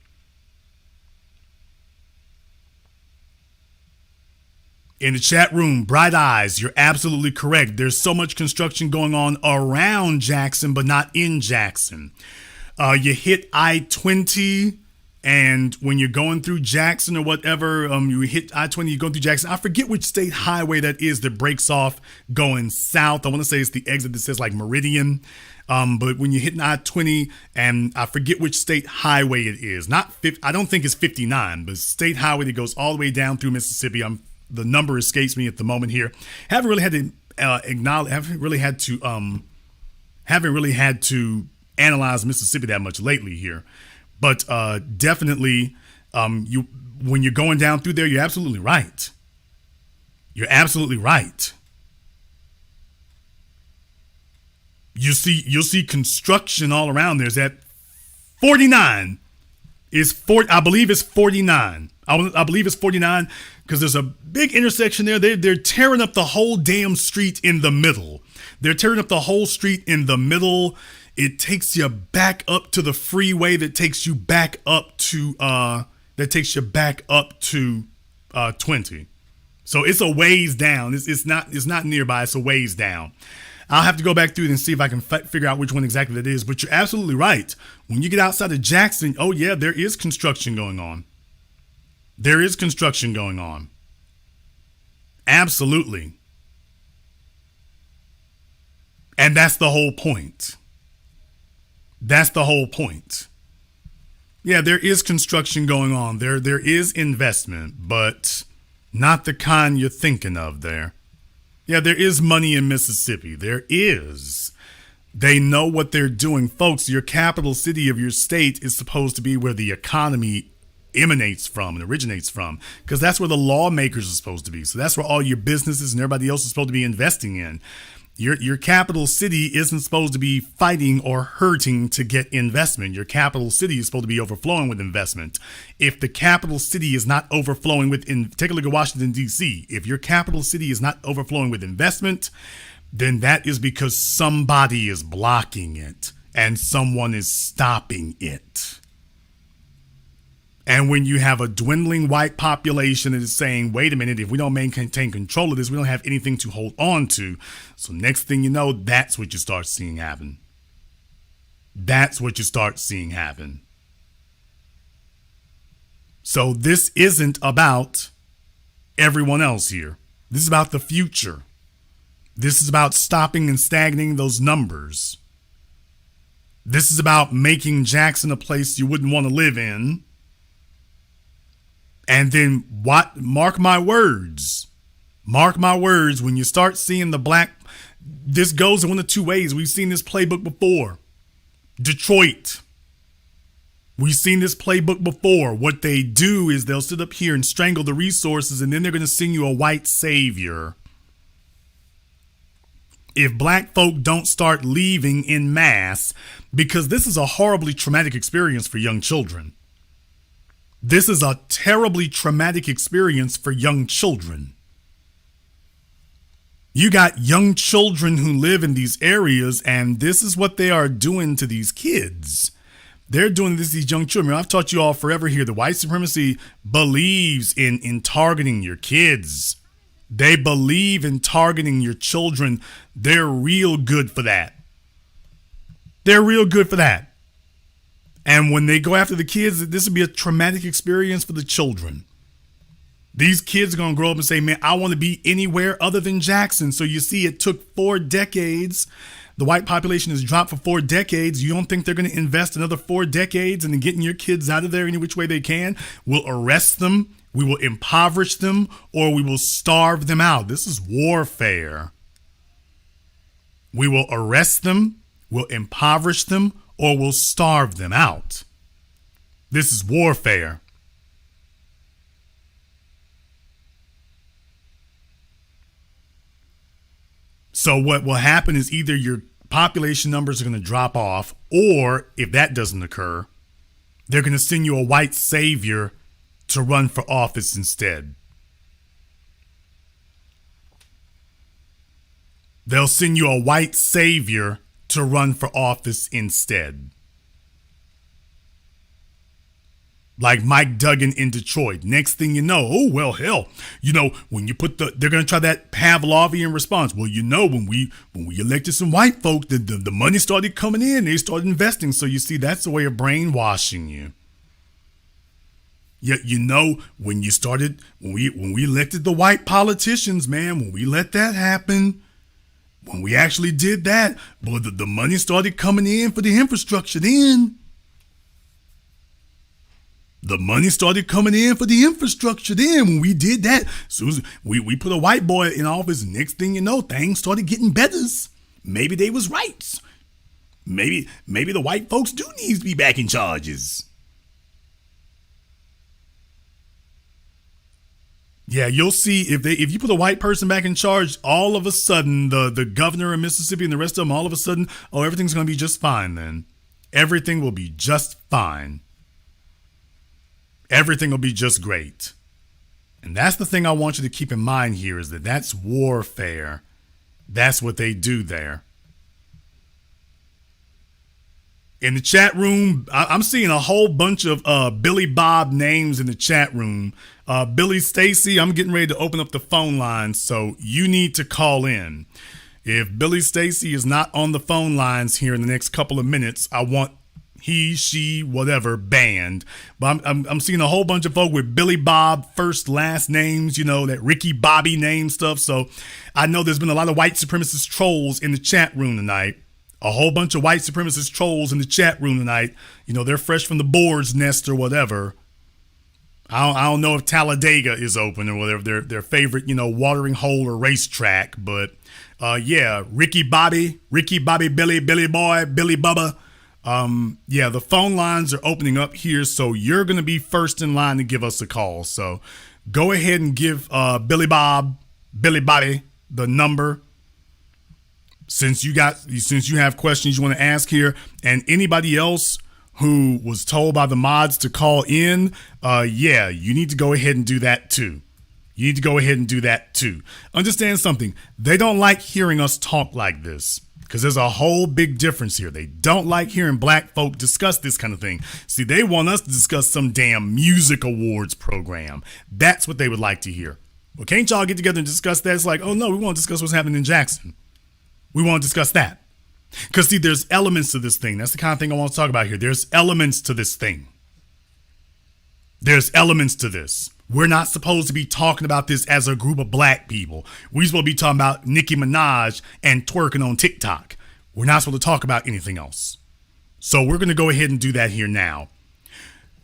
In the chat room, Bright Eyes, you're absolutely correct. There's so much construction going on around Jackson, but not in Jackson. You hit I-20, and when you're going through Jackson or whatever, you hit I-20, you're going through Jackson. I forget which state highway that is that breaks off going south. I want to say it's the exit that says like Meridian. But when you hit I-20, and I forget which state highway it is. I don't think it's 59, but state highway that goes all the way down through Mississippi. The number escapes me at the moment here. Haven't really had to analyze Mississippi that much lately here, but definitely, when you're going down through there, you're absolutely right. You'll see construction all around. There's that 49 I believe it's 49. I believe it's 49 because there's a big intersection there. They're tearing up the whole damn street in the middle. It takes you back up to the freeway that takes you back up to 20. So So it's a ways down. It's not nearby. It's a ways down. I'll have to go back through it and see if I can figure out which one exactly that is. But you're absolutely right. When you get outside of Jackson, oh yeah, there is construction going on. There is construction going on. Absolutely. And that's the whole point. That's the whole point. Yeah, there is construction going on. There is investment, but not the kind you're thinking of there. Yeah, there is money in Mississippi. There is. They know what they're doing. Folks, your capital city of your state is supposed to be where the economy emanates from and originates from, because that's where the lawmakers are supposed to be. So that's where all your businesses and everybody else is supposed to be investing in. Your capital city isn't supposed to be fighting or hurting to get investment. Your capital city is supposed to be overflowing with investment. If the capital city is not overflowing with, take a look at Washington, D.C. If your capital city is not overflowing with investment, then that is because somebody is blocking it and someone is stopping it. And when you have a dwindling white population that is saying, wait a minute, if we don't maintain control of this, we don't have anything to hold on to. So next thing you know, that's what you start seeing happen. That's what you start seeing happen. So this isn't about everyone else here. This is about the future. This is about stopping and stagnating those numbers. This is about making Jackson a place you wouldn't want to live in. And then mark my words, when you start seeing this goes in one of two ways. We've seen this playbook before. Detroit. We've seen this playbook before. What they do is they'll sit up here and strangle the resources, and then they're going to sing you a white savior. If black folk don't start leaving en masse, because this is a horribly traumatic experience for young children. This is a terribly traumatic experience for young children. You got young children who live in these areas, and this is what they are doing to these kids. They're doing this to these young children. I've taught you all forever here. The white supremacy believes in targeting your kids. They believe in targeting your children. They're real good for that. They're real good for that. And when they go after the kids, this will be a traumatic experience for the children. These kids are going to grow up and say, man, I want to be anywhere other than Jackson. So you see, it took 4 decades. The white population has dropped for 4 decades. You don't think they're going to invest another 4 decades in getting your kids out of there any which way they can? We'll arrest them, we will impoverish them, or we will starve them out. This is warfare. We will arrest them, we'll impoverish them, or we'll starve them out. This is warfare. So what will happen is either your population numbers are going to drop off, or if that doesn't occur, they're going to send you a white savior to run for office instead. They'll send you a white savior to run for office instead. Like Mike Duggan in Detroit. Next thing you know, oh, well, hell, when you put they're going to try that Pavlovian response. Well, when we elected some white folk, the money started coming in. They started investing. So you see, that's a way of brainwashing you. Yet, when we elected the white politicians, man, when we let that happen, when we actually did that, boy, the money started coming in for the infrastructure then. The money started coming in for the infrastructure then when we did that. So we put a white boy in office, and next thing you know, things started getting better. Maybe they was right. Maybe the white folks do need to be back in charges. Yeah, you'll see if you put a white person back in charge, all of a sudden the governor of Mississippi and the rest of them, all of a sudden, everything's going to be just fine then. Everything will be just fine. Everything will be just great. And that's the thing I want you to keep in mind here, is that's warfare. That's what they do there. In the chat room, I'm seeing a whole bunch of Billy Bob names in the chat room. Billy Stacy, I'm getting ready to open up the phone lines, so you need to call in. If Billy Stacy is not on the phone lines here in the next couple of minutes, I want he, she, whatever, banned. But I'm seeing a whole bunch of folk with Billy Bob first, last names, you know, that Ricky Bobby name stuff. So I know there's been a lot of white supremacist trolls in the chat room tonight. A whole bunch of white supremacist trolls in the chat room tonight. You know, they're fresh from the board's nest or whatever. I don't know if Talladega is open or whatever, their favorite, you know, watering hole or racetrack. But yeah, Ricky Bobby, Billy Boy, Billy Bubba. Yeah, the phone lines are opening up here, so you're going to be first in line to give us a call. So go ahead and give Billy Bobby the number. Since you have questions you want to ask here, and anybody else who was told by the mods to call in, yeah, you need to go ahead and do that too. Understand something. They don't like hearing us talk like this because there's a whole big difference here. They don't like hearing black folk discuss this kind of thing. See, they want us to discuss some damn music awards program. That's what they would like to hear. Well, can't y'all get together and discuss that? It's like, oh no, we want to discuss what's happening in Jackson. We want to discuss that. Because, see, there's elements to this thing. That's the kind of thing I want to talk about here. There's elements to this thing. There's elements to this. We're not supposed to be talking about this as a group of black people. We're supposed to be talking about Nicki Minaj and twerking on TikTok. We're not supposed to talk about anything else. So we're going to go ahead and do that here now.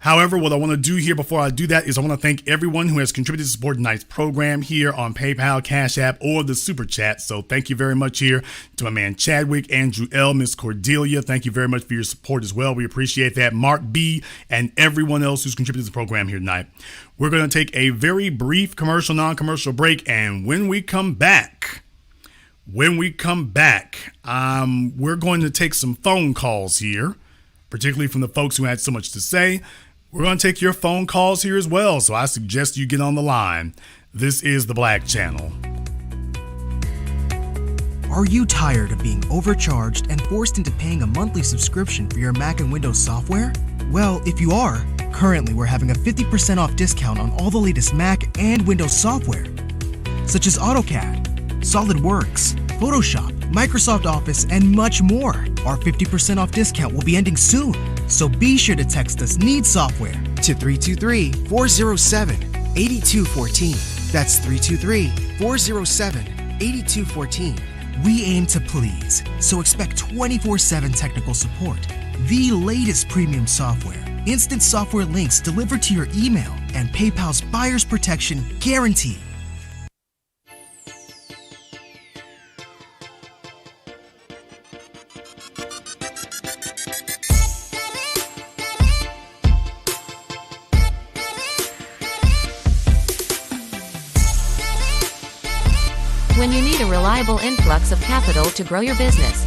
However, what I want to do here before I do that is I want to thank everyone who has contributed to support tonight's program here on PayPal, Cash App, or the Super Chat. So thank you very much here to my man Chadwick, Andrew L., Miss Cordelia. Thank you very much for your support as well. We appreciate that. Mark B., and everyone else who's contributed to the program here tonight. We're going to take a very brief commercial, non-commercial break, and when we come back, we're going to take some phone calls here, particularly from the folks who had so much to say. We're going to take your phone calls here as well, so I suggest you get on the line. This is The Black Channel. Are you tired of being overcharged and forced into paying a monthly subscription for your Mac and Windows software? Well, if you are, currently we're having a 50% off discount on all the latest Mac and Windows software, such as AutoCAD, SolidWorks, Photoshop, Microsoft Office, and much more. Our 50% off discount will be ending soon, so be sure to text us NEED SOFTWARE to 323-407-8214. That's 323-407-8214. We aim to please, so expect 24/7 technical support, the latest premium software, instant software links delivered to your email, and PayPal's buyer's protection guarantee. When you need a reliable influx of capital to grow your business,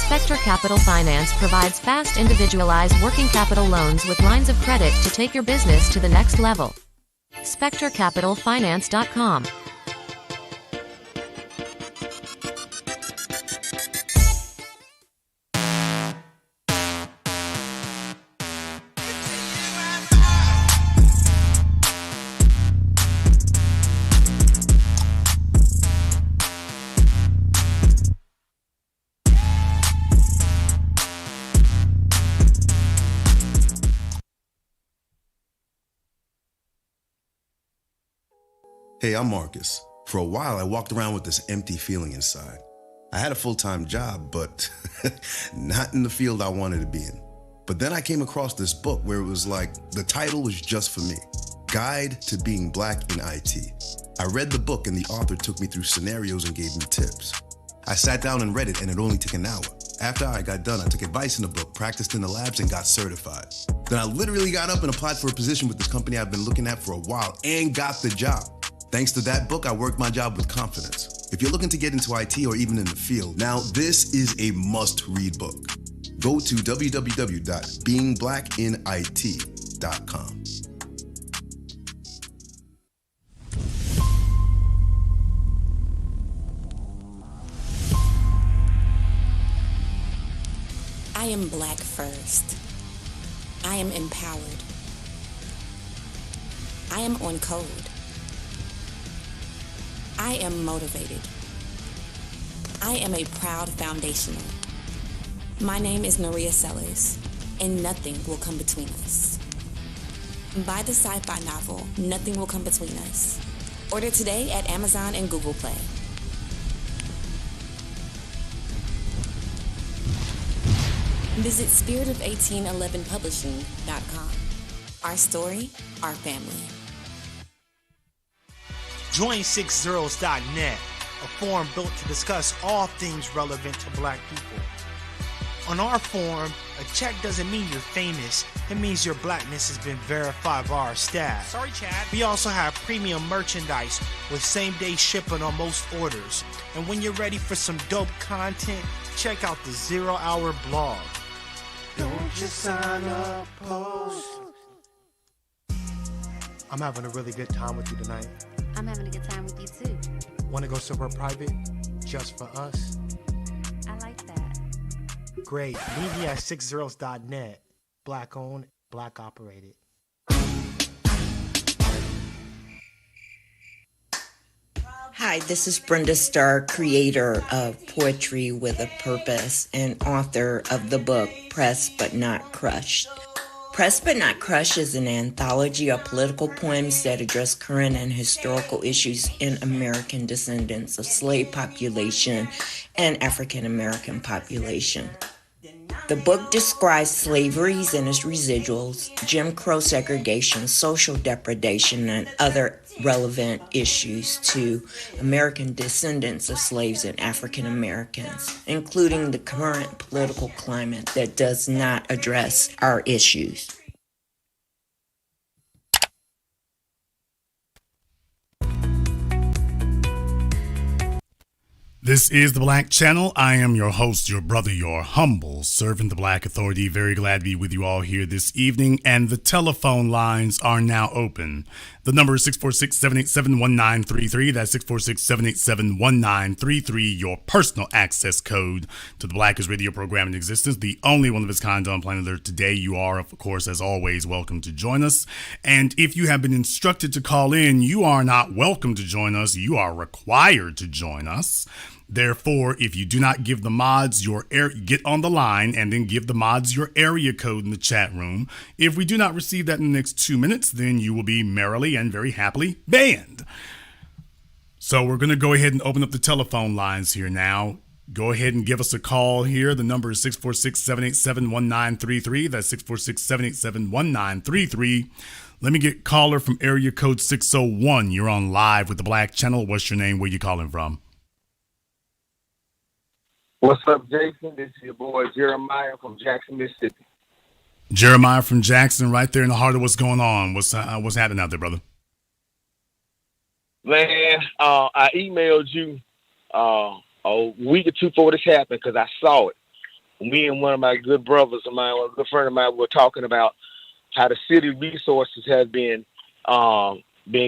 Spectre Capital Finance provides fast, individualized working capital loans with lines of credit to take your business to the next level. SpectreCapitalFinance.com. Hey, I'm Marcus. For a while, I walked around with this empty feeling inside. I had a full-time job, but not in the field I wanted to be in. But then I came across this book where it was like, the title was just for me, Guide to Being Black in IT. I read the book and the author took me through scenarios and gave me tips. I sat down and read it and it only took an hour. After I got done, I took advice in the book, practiced in the labs, and got certified. Then I literally got up and applied for a position with this company I've been looking at for a while and got the job. Thanks to that book, I worked my job with confidence. If you're looking to get into IT or even in the field, now this is a must-read book. Go to www.beingblackinit.com. I am Black first. I am empowered. I am on code. I am motivated. I am a proud foundational. My name is Maria Sellers, and nothing will come between us. Buy the sci-fi novel, Nothing Will Come Between Us. Order today at Amazon and Google Play. Visit spiritofo1811publishing.com. Our story, our family. Join 6zeros.net, a forum built to discuss all things relevant to Black people. On our forum, a check doesn't mean you're famous. It means your Blackness has been verified by our staff. Sorry, Chad. We also have premium merchandise with same-day shipping on most orders. And when you're ready for some dope content, check out the 0 Hour blog. Don't just sign up, post. I'm having a really good time with you tonight. I'm having a good time with you too. Want to go somewhere private? Just for us? I like that. Great. Meet me at 6zeros.net. Black owned, Black operated. Hi, this is Brenda Starr, creator of Poetry with a Purpose and author of the book Pressed But Not Crushed. Pressed But Not Crushed is an anthology of political poems that address current and historical issues in American descendants of slave population and African American population. The book describes slaveries and its residuals, Jim Crow segregation, social depredation, and other relevant issues to American descendants of slaves and African Americans, including the current political climate that does not address our issues. This is The Black Channel. I am your host, your brother, your humble servant, the Black Authority. Very glad to be with you all here this evening, and the telephone lines are now open. The number is 646-787-1933. That's 646-787-1933, your personal access code to the Blackest radio program in existence, the only one of its kind on planet Earth today. You are, of course, as always, welcome to join us. And if you have been instructed to call in, you are not welcome to join us. You are required to join us. Therefore, if you do not give the mods get on the line and then give the mods your area code in the chat room. If we do not receive that in the next 2 minutes, then you will be merrily and very happily banned. So we're going to go ahead and open up the telephone lines here now. Go ahead and give us a call here. The number is 646-787-1933. That's 646-787-1933. Let me get caller from area code 601. You're on live with the Black Channel. What's your name? Where you calling from? What's up, Jason? This is your boy Jeremiah from Jackson, Mississippi. Jeremiah from Jackson, right there in the heart of what's going on. What's happening out there, brother? Man, I emailed you a week or two before this happened because I saw it. Me and one of my good brothers of mine, a good friend of mine, were talking about how the city resources have been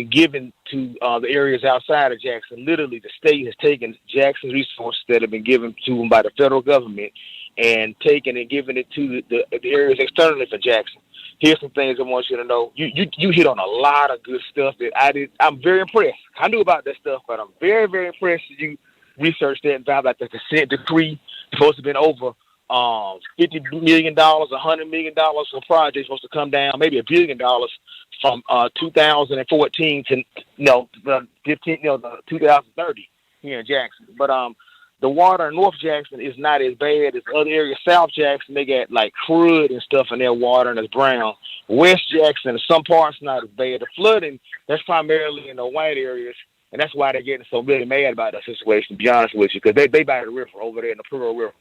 given to the areas outside of Jackson. Literally, the state has taken Jackson's resources that have been given to them by the federal government and taken and given it to the areas externally for Jackson. Here's some things I want you to know. You hit on a lot of good stuff that I'm very impressed. I knew about that stuff, but I'm very, very impressed that you researched that and found out the consent decree supposed to have been over $50 million, $100 million for projects supposed to come down, maybe $1 billion from 2014 to 2030 here in Jackson. But the water in North Jackson is not as bad as other areas. South Jackson, they got like crud and stuff in their water and it's brown. West Jackson, some parts not as bad. The flooding, that's primarily in the white areas. And that's why they're getting so really mad about that situation, to be honest with you, because they by the river over there in the Pearl River.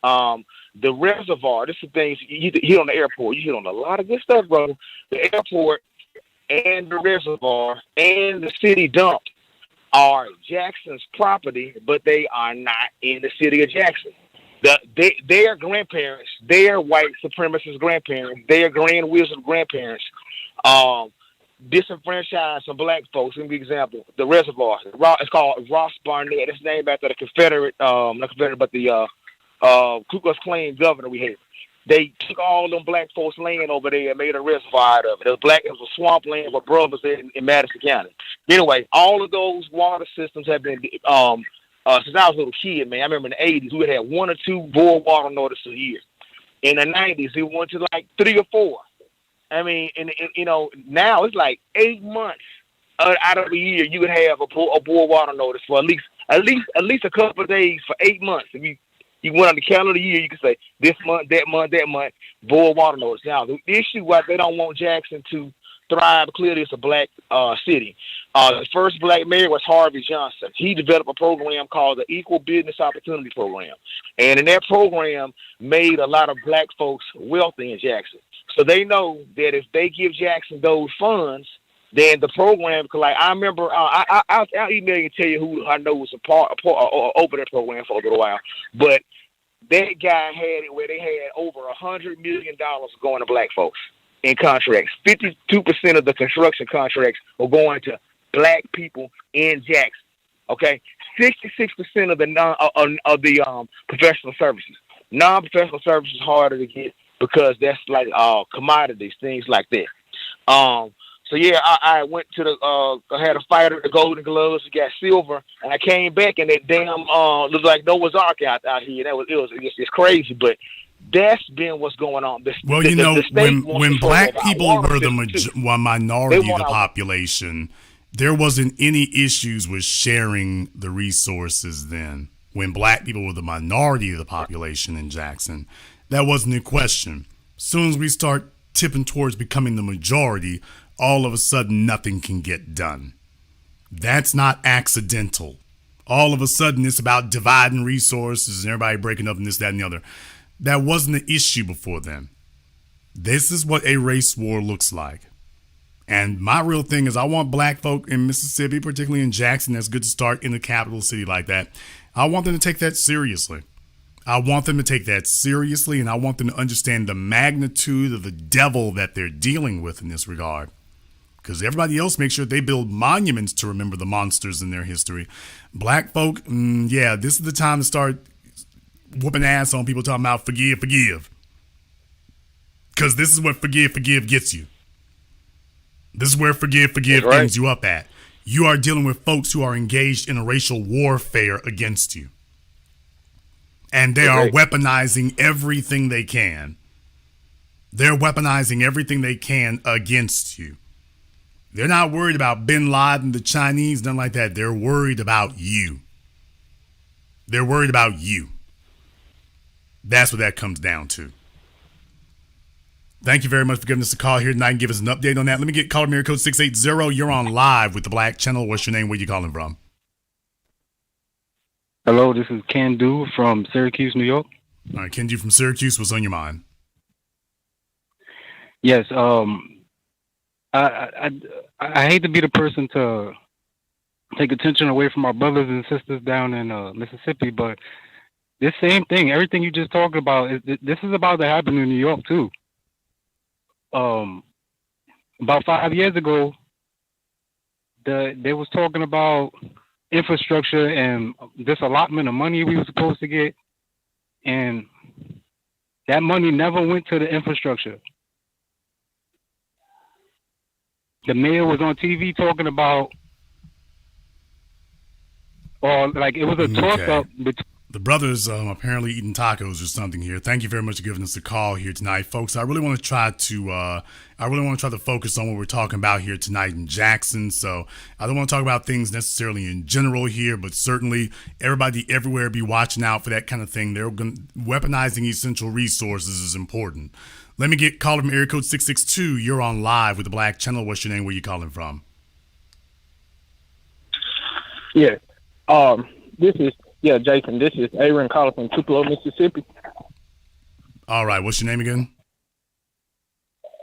The reservoir, this is things you hit on the airport. You hit on a lot of good stuff, brother. The airport and the reservoir and the city dump are Jackson's property, but they are not in the city of Jackson. Their grandparents, their white supremacist grandparents, their grand wizard grandparents, disenfranchised some black folks. Give me an example. The reservoir, it's called Ross Barnett. It's named after the Confederate, not Confederate, but the Ku Klux Klan governor we had. they took all them black folks' land over there and made a reservoir out of it. It was a swamp land for brothers in Madison County. Anyway, all of those water systems have been since I was a little kid, man. I remember in the 80s, we would have 1 or 2 boil water notices a year. In the 90s, it went to like 3 or 4. I mean, and now it's like 8 months out of the year you would have a boil water notice for at least a couple of days for 8 months. If you went on the calendar of the year, you can say this month, that month, boil water notice. Now, the issue why they don't want Jackson to thrive, clearly it's a black city. The first black mayor was Harvey Johnson. He developed a program called the Equal Business Opportunity Program. And in that program made a lot of black folks wealthy in Jackson. So they know that if they give Jackson those funds, then the program, like I remember, I'll email you and tell you who I know was over that program for a little while. But that guy had it where they had over $100 million going to black folks in contracts. 52% of the construction contracts were going to black people in Jackson. Okay, 66% of the professional services. Non-professional services harder to get because that's like commodities, things like that. So yeah, I went to I had a fighter at the Golden Gloves, got silver, and I came back and that damn looked like Noah's Ark out here. It's crazy, but that's been what's going on. When black people were the minority of the population, there wasn't any issues with sharing the resources then. When black people were the minority of the population in Jackson, that wasn't a question. As soon as we start tipping towards becoming the majority, all of a sudden nothing can get done. That's not accidental. All of a sudden it's about dividing resources and everybody breaking up and this, that, and the other. That wasn't an issue before then. This is what a race war looks like. And my real thing is I want black folk in Mississippi, particularly in Jackson, that's good to start in a capital city like that. I want them to take that seriously. I want them to take that seriously, and I want them to understand the magnitude of the devil that they're dealing with in this regard. Because everybody else makes sure they build monuments to remember the monsters in their history. Black folk, this is the time to start whooping ass on people talking about forgive. Because this is what forgive gets you. This is where forgive ends you up at. You are dealing with folks who are engaged in a racial warfare against you. And they are weaponizing everything they can. They're weaponizing everything they can against you. They're not worried about Bin Laden, the Chinese, nothing like that. They're worried about you. They're worried about you. That's what that comes down to. Thank you very much for giving us a call here tonight and give us an update on that. Let me get caller area code 680. You're on live with the Black Channel. What's your name? Where you calling from? Hello, this is Ken Du from Syracuse, New York. All right, Ken Du from Syracuse. What's on your mind? Yes, I hate to be the person to take attention away from our brothers and sisters down in Mississippi, but this same thing, everything you just talked about, this is about to happen in New York too. About 5 years ago, they was talking about infrastructure and this allotment of money we were supposed to get, and that money never went to the infrastructure. The mayor was on TV talking about, or like it was a toss-up between. The brothers apparently eating tacos or something here. Thank you very much for giving us a call here tonight, folks. I really want to try to focus on what we're talking about here tonight in Jackson. So I don't want to talk about things necessarily in general here, but certainly everybody everywhere be watching out for that kind of thing. Weaponizing essential resources is important. Let me get caller from area code 662. You're on live with the Black Channel. What's your name? Where you calling from? Yeah. Jason, this is Aaron calling from Tupelo, Mississippi. All right, what's your name again?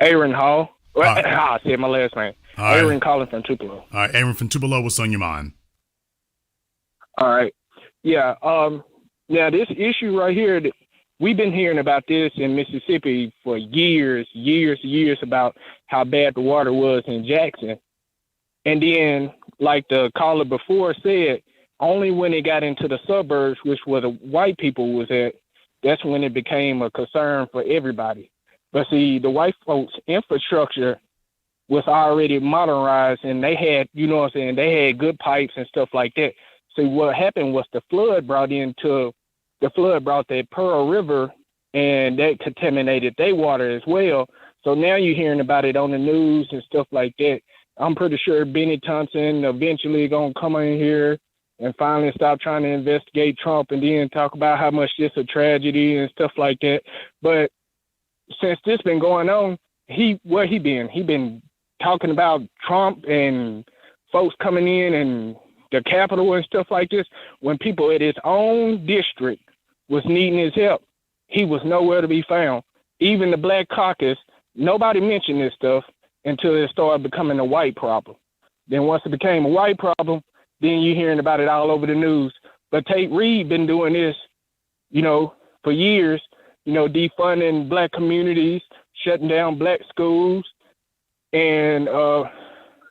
Aaron Hall. I said my last name. Aaron calling from Tupelo. All right, Aaron from Tupelo, what's on your mind? All right. Yeah, this issue right here, we've been hearing about this in Mississippi for years about how bad the water was in Jackson. And then, like the caller before said, only when it got into the suburbs, which where the white people was at, that's when it became a concern for everybody. But see, the white folks' infrastructure was already modernized, and they had, you know what I'm saying, they had good pipes and stuff like that. See, what happened was the flood brought that Pearl River, and that contaminated their water as well. So now you're hearing about it on the news and stuff like that. I'm pretty sure Benny Thompson eventually going to come in here and finally stop trying to investigate Trump and then talk about how much this a tragedy and stuff like that. But since this been going on, where he been? He been talking about Trump and folks coming in and the Capitol and stuff like this. When people at his own district was needing his help, he was nowhere to be found. Even the Black Caucus, nobody mentioned this stuff until it started becoming a white problem. Then once it became a white problem, then you're hearing about it all over the news. But Tate Reed been doing this, for years, defunding Black communities, shutting down Black schools. And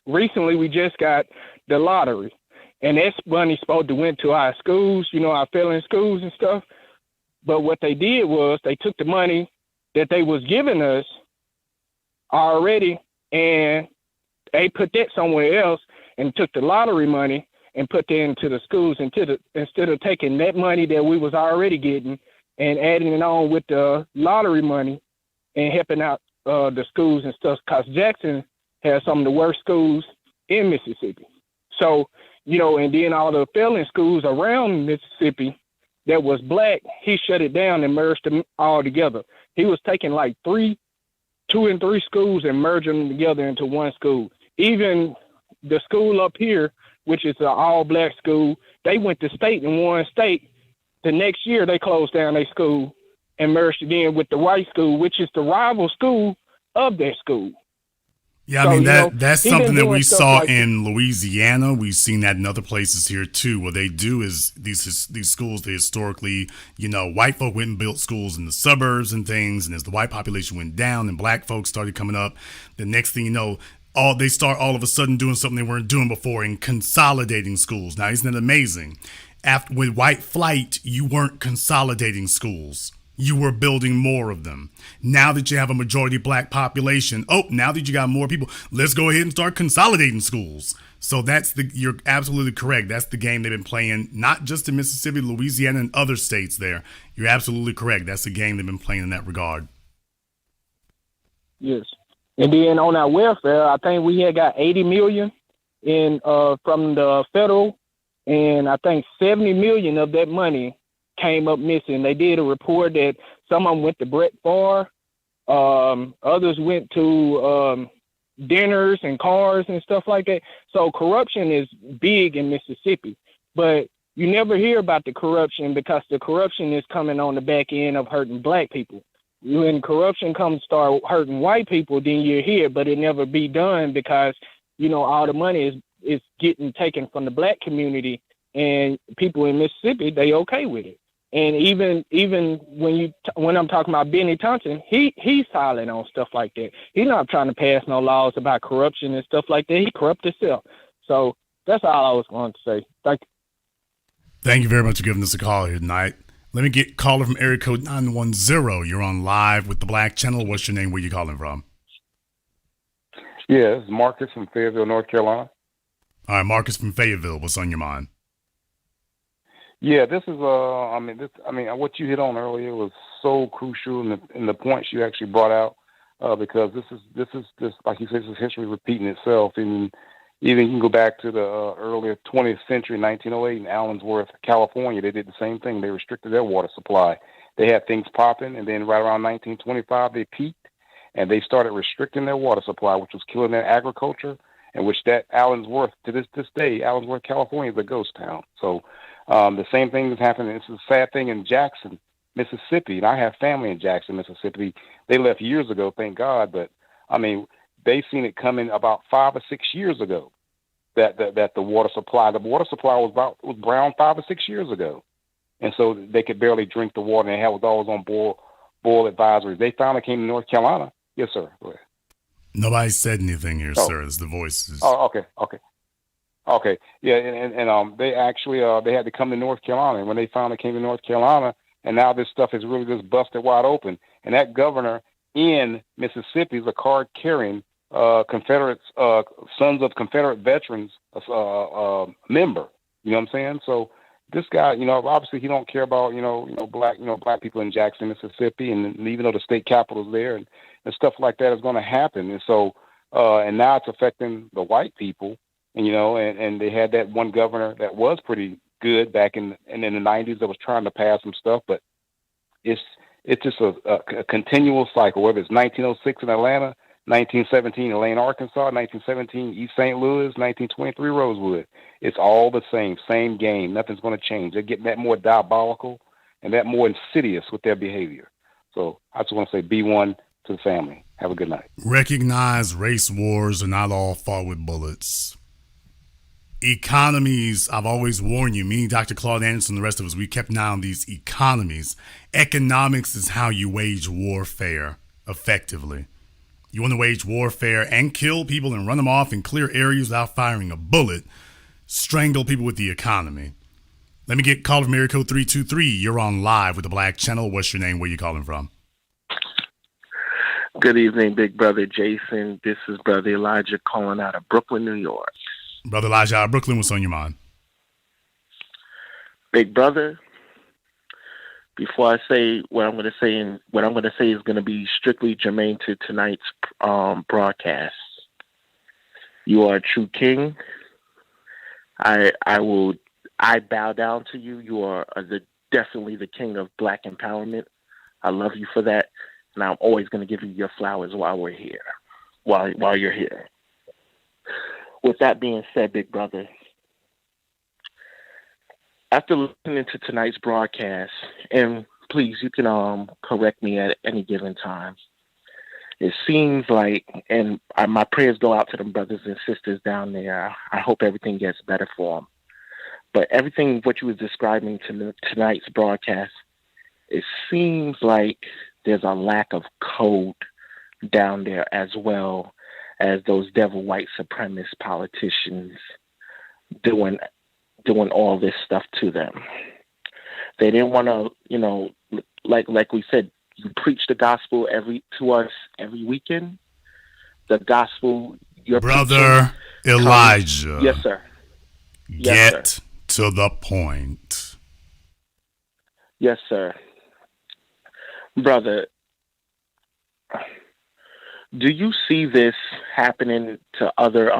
recently we just got the lottery. And that money supposed to went to our schools, our failing schools and stuff. But what they did was they took the money that they was giving us already and they put that somewhere else and took the lottery money and put that into the schools instead of taking that money that we was already getting and adding it on with the lottery money and helping out the schools and stuff, because Jackson has some of the worst schools in Mississippi. So, and then all the failing schools around Mississippi that was Black, he shut it down and merged them all together. He was taking like 2 and 3 schools and merging them together into one school. Even the school up here, which is an all-Black school, they went to state in one state. The next year, they closed down their school and merged it in with the white school, which is the rival school of that school. Yeah, So, I mean, that's something that we saw like in Louisiana. We've seen that in other places here, too. What they do is these schools, they historically, white folk went and built schools in the suburbs and things. And as the white population went down and Black folks started coming up, the next thing you know, they start all of a sudden doing something they weren't doing before and consolidating schools. Now, isn't it amazing? With white flight, you weren't consolidating schools. You were building more of them. Now that you have a majority Black population, now that you got more people, let's go ahead and start consolidating schools. So you're absolutely correct. That's the game they've been playing, not just in Mississippi, Louisiana, and other states there. You're absolutely correct. That's the game they've been playing in that regard. Yes. And then on our welfare, I think we had got $80 million from the federal, and I think $70 million of that money came up missing. They did a report that some of them went to Brett Favre, others went to dinners and cars and stuff like that. So corruption is big in Mississippi, but you never hear about the corruption because the corruption is coming on the back end of hurting Black people. When corruption comes start hurting white people, then you're here, but it never be done because, all the money is getting taken from the Black community, and people in Mississippi, they okay with it. And even when I'm talking about Benny Thompson, he's silent on stuff like that. He's not trying to pass no laws about corruption and stuff like that. He corrupt himself. So that's all I was going to say. Thank you. Thank you very much for giving us a call here tonight. Let me get caller from area code 910. You're on live with the Black Channel. What's your name? Where you calling from? Yeah, this is Marcus from Fayetteville, North Carolina. All right, Marcus from Fayetteville. What's on your mind? Yeah, this is what you hit on earlier was so crucial in the points you actually brought out, because this is like you said, this is history repeating itself. And even you can go back to the earlier 20th century, 1908, in Allensworth, California, they did the same thing. They restricted their water supply. They had things popping, and then right around 1925, they peaked, and they started restricting their water supply, which was killing their agriculture, and which that Allensworth, to this day, Allensworth, California, is a ghost town. So the same thing is happening. This is a sad thing in Jackson, Mississippi, and I have family in Jackson, Mississippi. They left years ago, thank God, but they seen it coming about 5 or 6 years ago. That the water supply was brown 5 or 6 years ago, and so they could barely drink the water. And was always on boil advisories. They finally came to North Carolina. Yes, sir. Go ahead. Nobody said anything here, sir. It's the voices. Oh, okay. Yeah, and they actually they had to come to North Carolina. And when they finally came to North Carolina, and now this stuff is really just busted wide open. And that governor in Mississippi is a card-carrying Confederate Sons of Confederate Veterans member. You know what I'm saying? So this guy, obviously he don't care about black people in Jackson, Mississippi, and even though the state capital is there and stuff like that is going to happen. And so and now it's affecting the white people. And they had that one governor that was pretty good back in the 90s that was trying to pass some stuff, but it's just a continual cycle. Whether it's 1906 in Atlanta, 1917 in Lane, Arkansas, 1917 East St. Louis, 1923 Rosewood. It's all the same game. Nothing's going to change. They're getting that more diabolical and that more insidious with their behavior. So I just want to say be one to the family. Have a good night. Recognize race wars are not all fought with bullets. Economies, I've always warned you, me, Dr. Claude Anderson, the rest of us, we kept an eye on these economies. Economics is how you wage warfare effectively. You want to wage warfare and kill people and run them off in clear areas without firing a bullet. Strangle people with the economy. Let me get called from area code 323. You're on live with the Black Channel. What's your name? Where you calling from? Good evening, Big Brother Jason. This is Brother Elijah calling out of Brooklyn, New York. Brother Elijah out of Brooklyn, what's on your mind? Big Brother, before I say what I'm going to say, and what I'm going to say is going to be strictly germane to tonight's broadcast. You are a true king. I bow down to you. You are definitely the king of Black empowerment. I love you for that, and I'm always going to give you your flowers while we're here, while you're here. With that being said, Big Brother, after listening to tonight's broadcast, and please, you can correct me at any given time, it seems like, and my prayers go out to them brothers and sisters down there. I hope everything gets better for them. But everything what you was describing to tonight's broadcast, it seems like there's a lack of code down there as well as those devil white supremacist politicians doing all this stuff to them. They didn't want to, like we said, you preach the gospel to us every weekend. The gospel, your brother Elijah. Yes, sir. Get to the point. Yes, sir. Brother, do you see this happening to other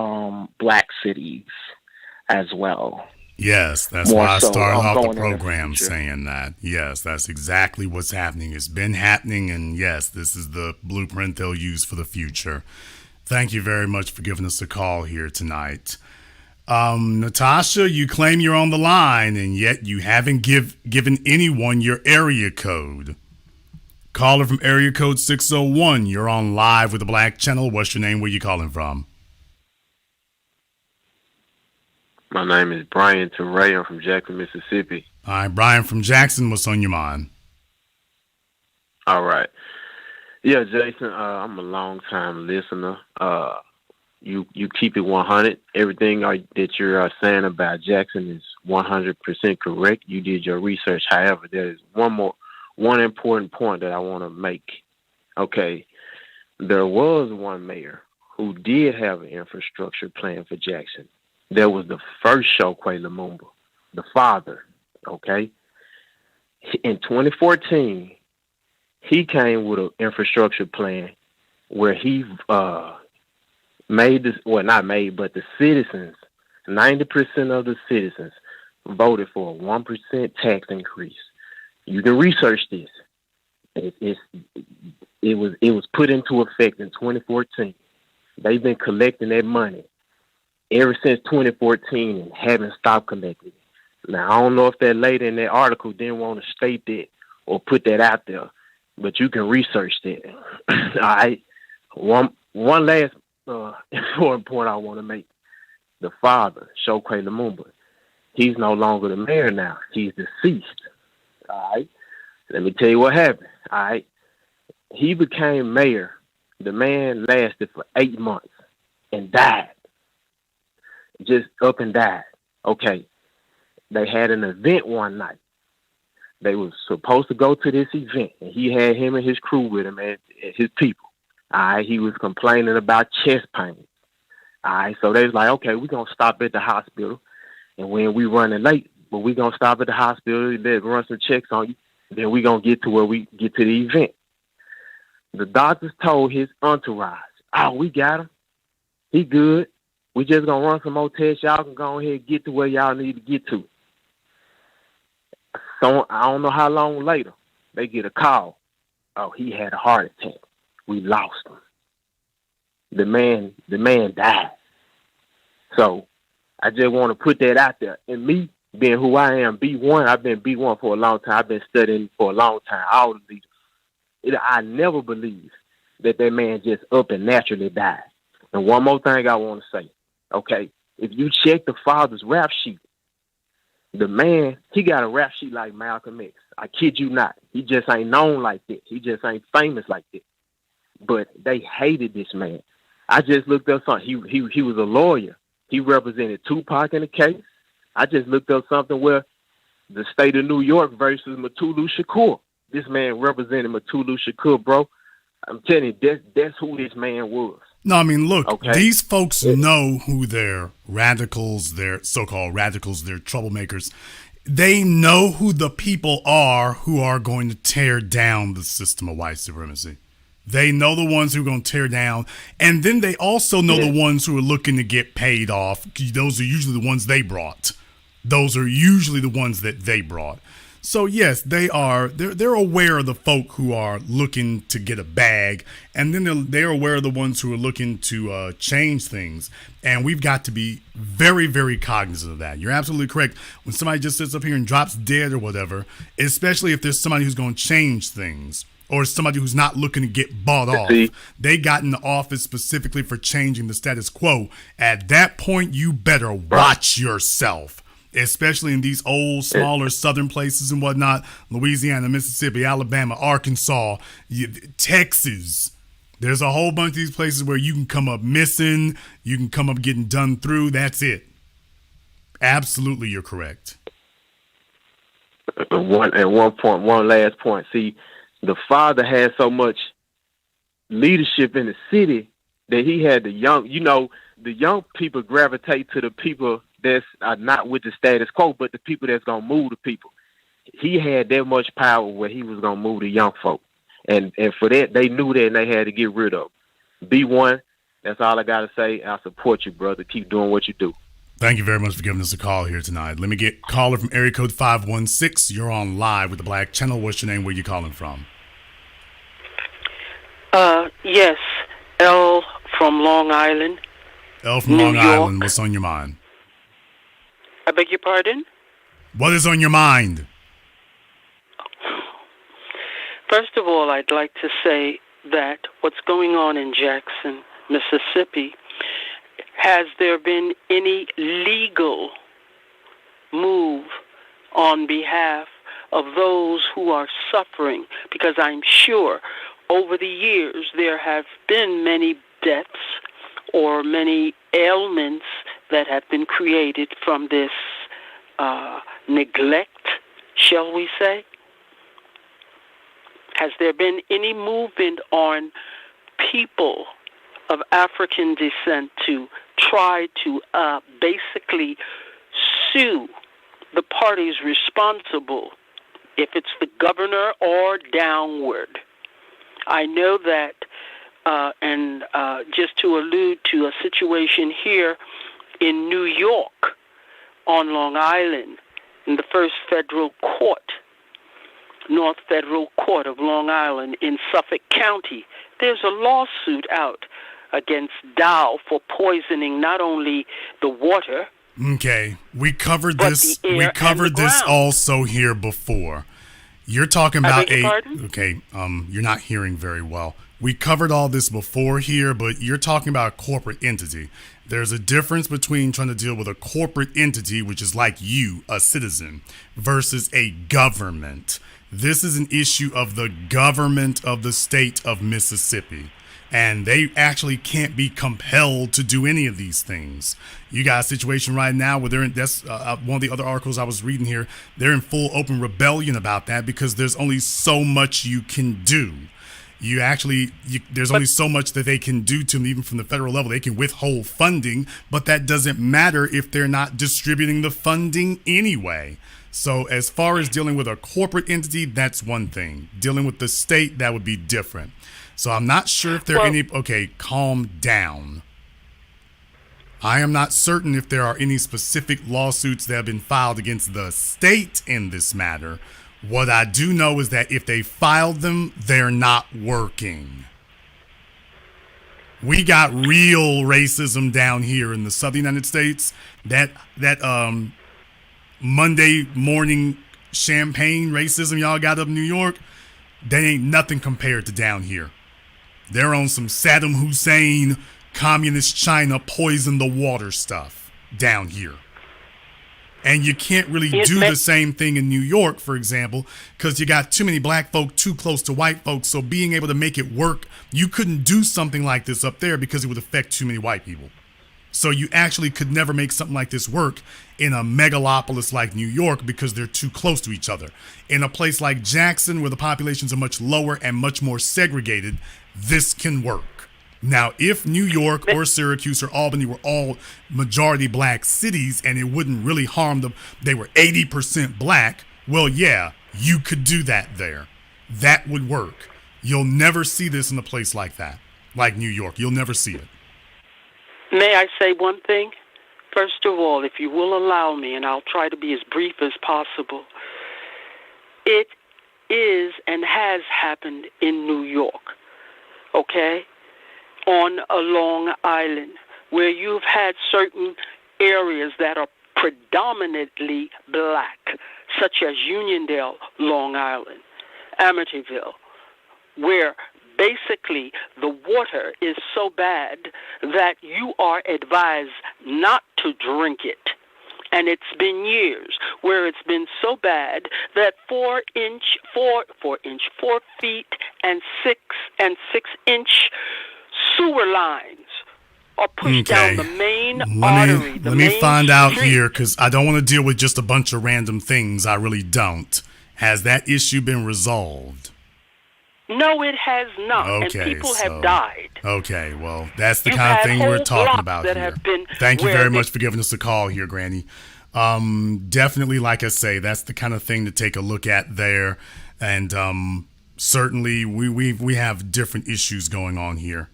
Black cities as well? Yes, that's why I started off the program saying that. Yes, that's exactly what's happening. It's been happening, and yes, this is the blueprint they'll use for the future. Thank you very much for giving us a call here tonight. Natasha, you claim you're on the line, and yet you haven't given anyone your area code. Caller from area code 601, you're on live with the Black Channel. What's your name? Where you calling from? My name is Brian Teray. I'm from Jackson, Mississippi. All right, Brian from Jackson, what's on your mind? All right. Yeah, Jason, I'm a long-time listener. You keep it 100. Everything that you're saying about Jackson is 100% correct. You did your research. However, there is one important point that I want to make. Okay, there was one mayor who did have an infrastructure plan for Jackson. There was the first Chokwe Lumumba, the father, okay? In 2014, he came with an infrastructure plan where he made this, well, not made, but the citizens, 90% of the citizens voted for a 1% tax increase. You can research this. It was put into effect in 2014. They've been collecting that money ever since 2014 and haven't stopped collecting it. Now, I don't know if that lady in that article didn't want to state that or put that out there, but you can research that. All right. One last important point I want to make. The father, Chokwe Lumumba, he's no longer the mayor now. He's deceased. All right. Let me tell you what happened. All right. He became mayor. The man lasted for 8 months and died. Just up and died. Okay. They had an event one night. They was supposed to go to this event, and he had him and his crew with him and his people. All right, he was complaining about chest pain. All right, so they was like, okay, we're going to stop at the hospital, and when we running late, but we're going to stop at the hospital, they'll run some checks on you, then we're going to get to where we get to the event. The doctors told his entourage, oh, we got him. He good. We just going to run some more tests. Y'all can go ahead and get to where y'all need to get to. So I don't know how long later, they get a call. Oh, he had a heart attack. We lost him. The man died. So I just want to put that out there. And me being who I am, B1, I've been B1 for a long time. I've been studying for a long time. All of these. I never believed that man just up and naturally died. And one more thing I want to say. Okay, if you check the father's rap sheet, the man, he got a rap sheet like Malcolm X. I kid you not. He just ain't known like that. He just ain't famous like that. But they hated this man. I just looked up something. He was a lawyer. He represented Tupac in the case. I just looked up something where the state of New York versus Mutulu Shakur. This man represented Mutulu Shakur, bro. I'm telling you, that's who this man was. No, I mean, look, okay. These folks know who their radicals, their so-called radicals, their troublemakers. They know who the people are who are going to tear down the system of white supremacy. They know the ones who are going to tear down. And then they also know the ones who are looking to get paid off. Those are usually the ones they brought. Those are usually the ones that they brought. So yes, they're aware of the folk who are looking to get a bag, and then they're aware of the ones who are looking to change things. And we've got to be very, very cognizant of that. You're absolutely correct. When somebody just sits up here and drops dead or whatever, especially if there's somebody who's going to change things, or somebody who's not looking to get bought off. They got in the office specifically for changing the status quo. At that point, you better watch yourself. Especially in these old, smaller southern places and whatnot, Louisiana, Mississippi, Alabama, Arkansas, Texas. There's a whole bunch of these places where you can come up missing, you can come up getting done through. That's it. Absolutely, you're correct. One last point. See, the father had so much leadership in the city that he had the young people gravitate to the people that's not with the status quo, but the people that's going to move the people. He had that much power where he was going to move the young folk. And for that, they knew that and they had to get rid of him. B1, that's all I got to say. I support you, brother. Keep doing what you do. Thank you very much for giving us a call here tonight. Let me get caller from area code 516. You're on live with the Black Channel. What's your name? Where you calling from? Yes, L from Long Island. L from Long Island. What's on your mind? I beg your pardon? What is on your mind? First of all, I'd like to say that what's going on in Jackson, Mississippi, has there been any legal move on behalf of those who are suffering? Because I'm sure over the years there have been many deaths or many ailments that have been created from this neglect, shall we say? Has there been any movement on people of African descent to try to basically sue the parties responsible, if it's the governor or downward? I know that, and just to allude to a situation here in New York, on Long Island, in the first federal court, North Federal Court of Long Island in Suffolk County, there's a lawsuit out against Dow for poisoning not only the water. Okay, we covered this. We covered this also here before. You're talking about okay. You're not hearing very well. We covered all this before here, but you're talking about a corporate entity. There's a difference between trying to deal with a corporate entity, which is like you, a citizen, versus a government. This is an issue of the government of the state of Mississippi. And they actually can't be compelled to do any of these things. You got a situation right now where that's one of the other articles I was reading here. They're in full open rebellion about that because there's only so much you can do. There's only so much that they can do to them, even from the federal level. They can withhold funding, but that doesn't matter if they're not distributing the funding anyway. So as far as dealing with a corporate entity, that's one thing. Dealing with the state, that would be different. So I'm not sure if there are any. Okay, calm down. I am not certain if there are any specific lawsuits that have been filed against the state in this matter. What I do know is that if they filed them, they're not working. We got real racism down here in the southern United States. That Monday morning champagne racism y'all got up in New York, that ain't nothing compared to down here. They're on some Saddam Hussein, communist China, poison the water stuff down here. And you can't really do the same thing in New York, for example, because you got too many black folk too close to white folks. So being able to make it work, you couldn't do something like this up there because it would affect too many white people. So you actually could never make something like this work in a megalopolis like New York because they're too close to each other. In a place like Jackson, where the populations are much lower and much more segregated, this can work. Now, if New York or Syracuse or Albany were all majority black cities and it wouldn't really harm them, they were 80% black, well, yeah, you could do that there. That would work. You'll never see this in a place like that, like New York. You'll never see it. May I say one thing? First of all, if you will allow me, and I'll try to be as brief as possible, it is and has happened in New York, okay, on a Long Island, where you've had certain areas that are predominantly black, such as Uniondale, Long Island, Amityville, where basically the water is so bad that you are advised not to drink it. And it's been years where it's been so bad that 4 feet and 6-inch sewer lines are pushed down the main artery. Let me find out here, because I don't want to deal with just a bunch of random things. I really don't. Has that issue been resolved? No, it has not, okay, and people have died. Okay, well, that's the kind of thing we're talking about here. Thank you very much for giving us a call here, Granny. Definitely, like I say, that's the kind of thing to take a look at there, and certainly we have different issues going on here.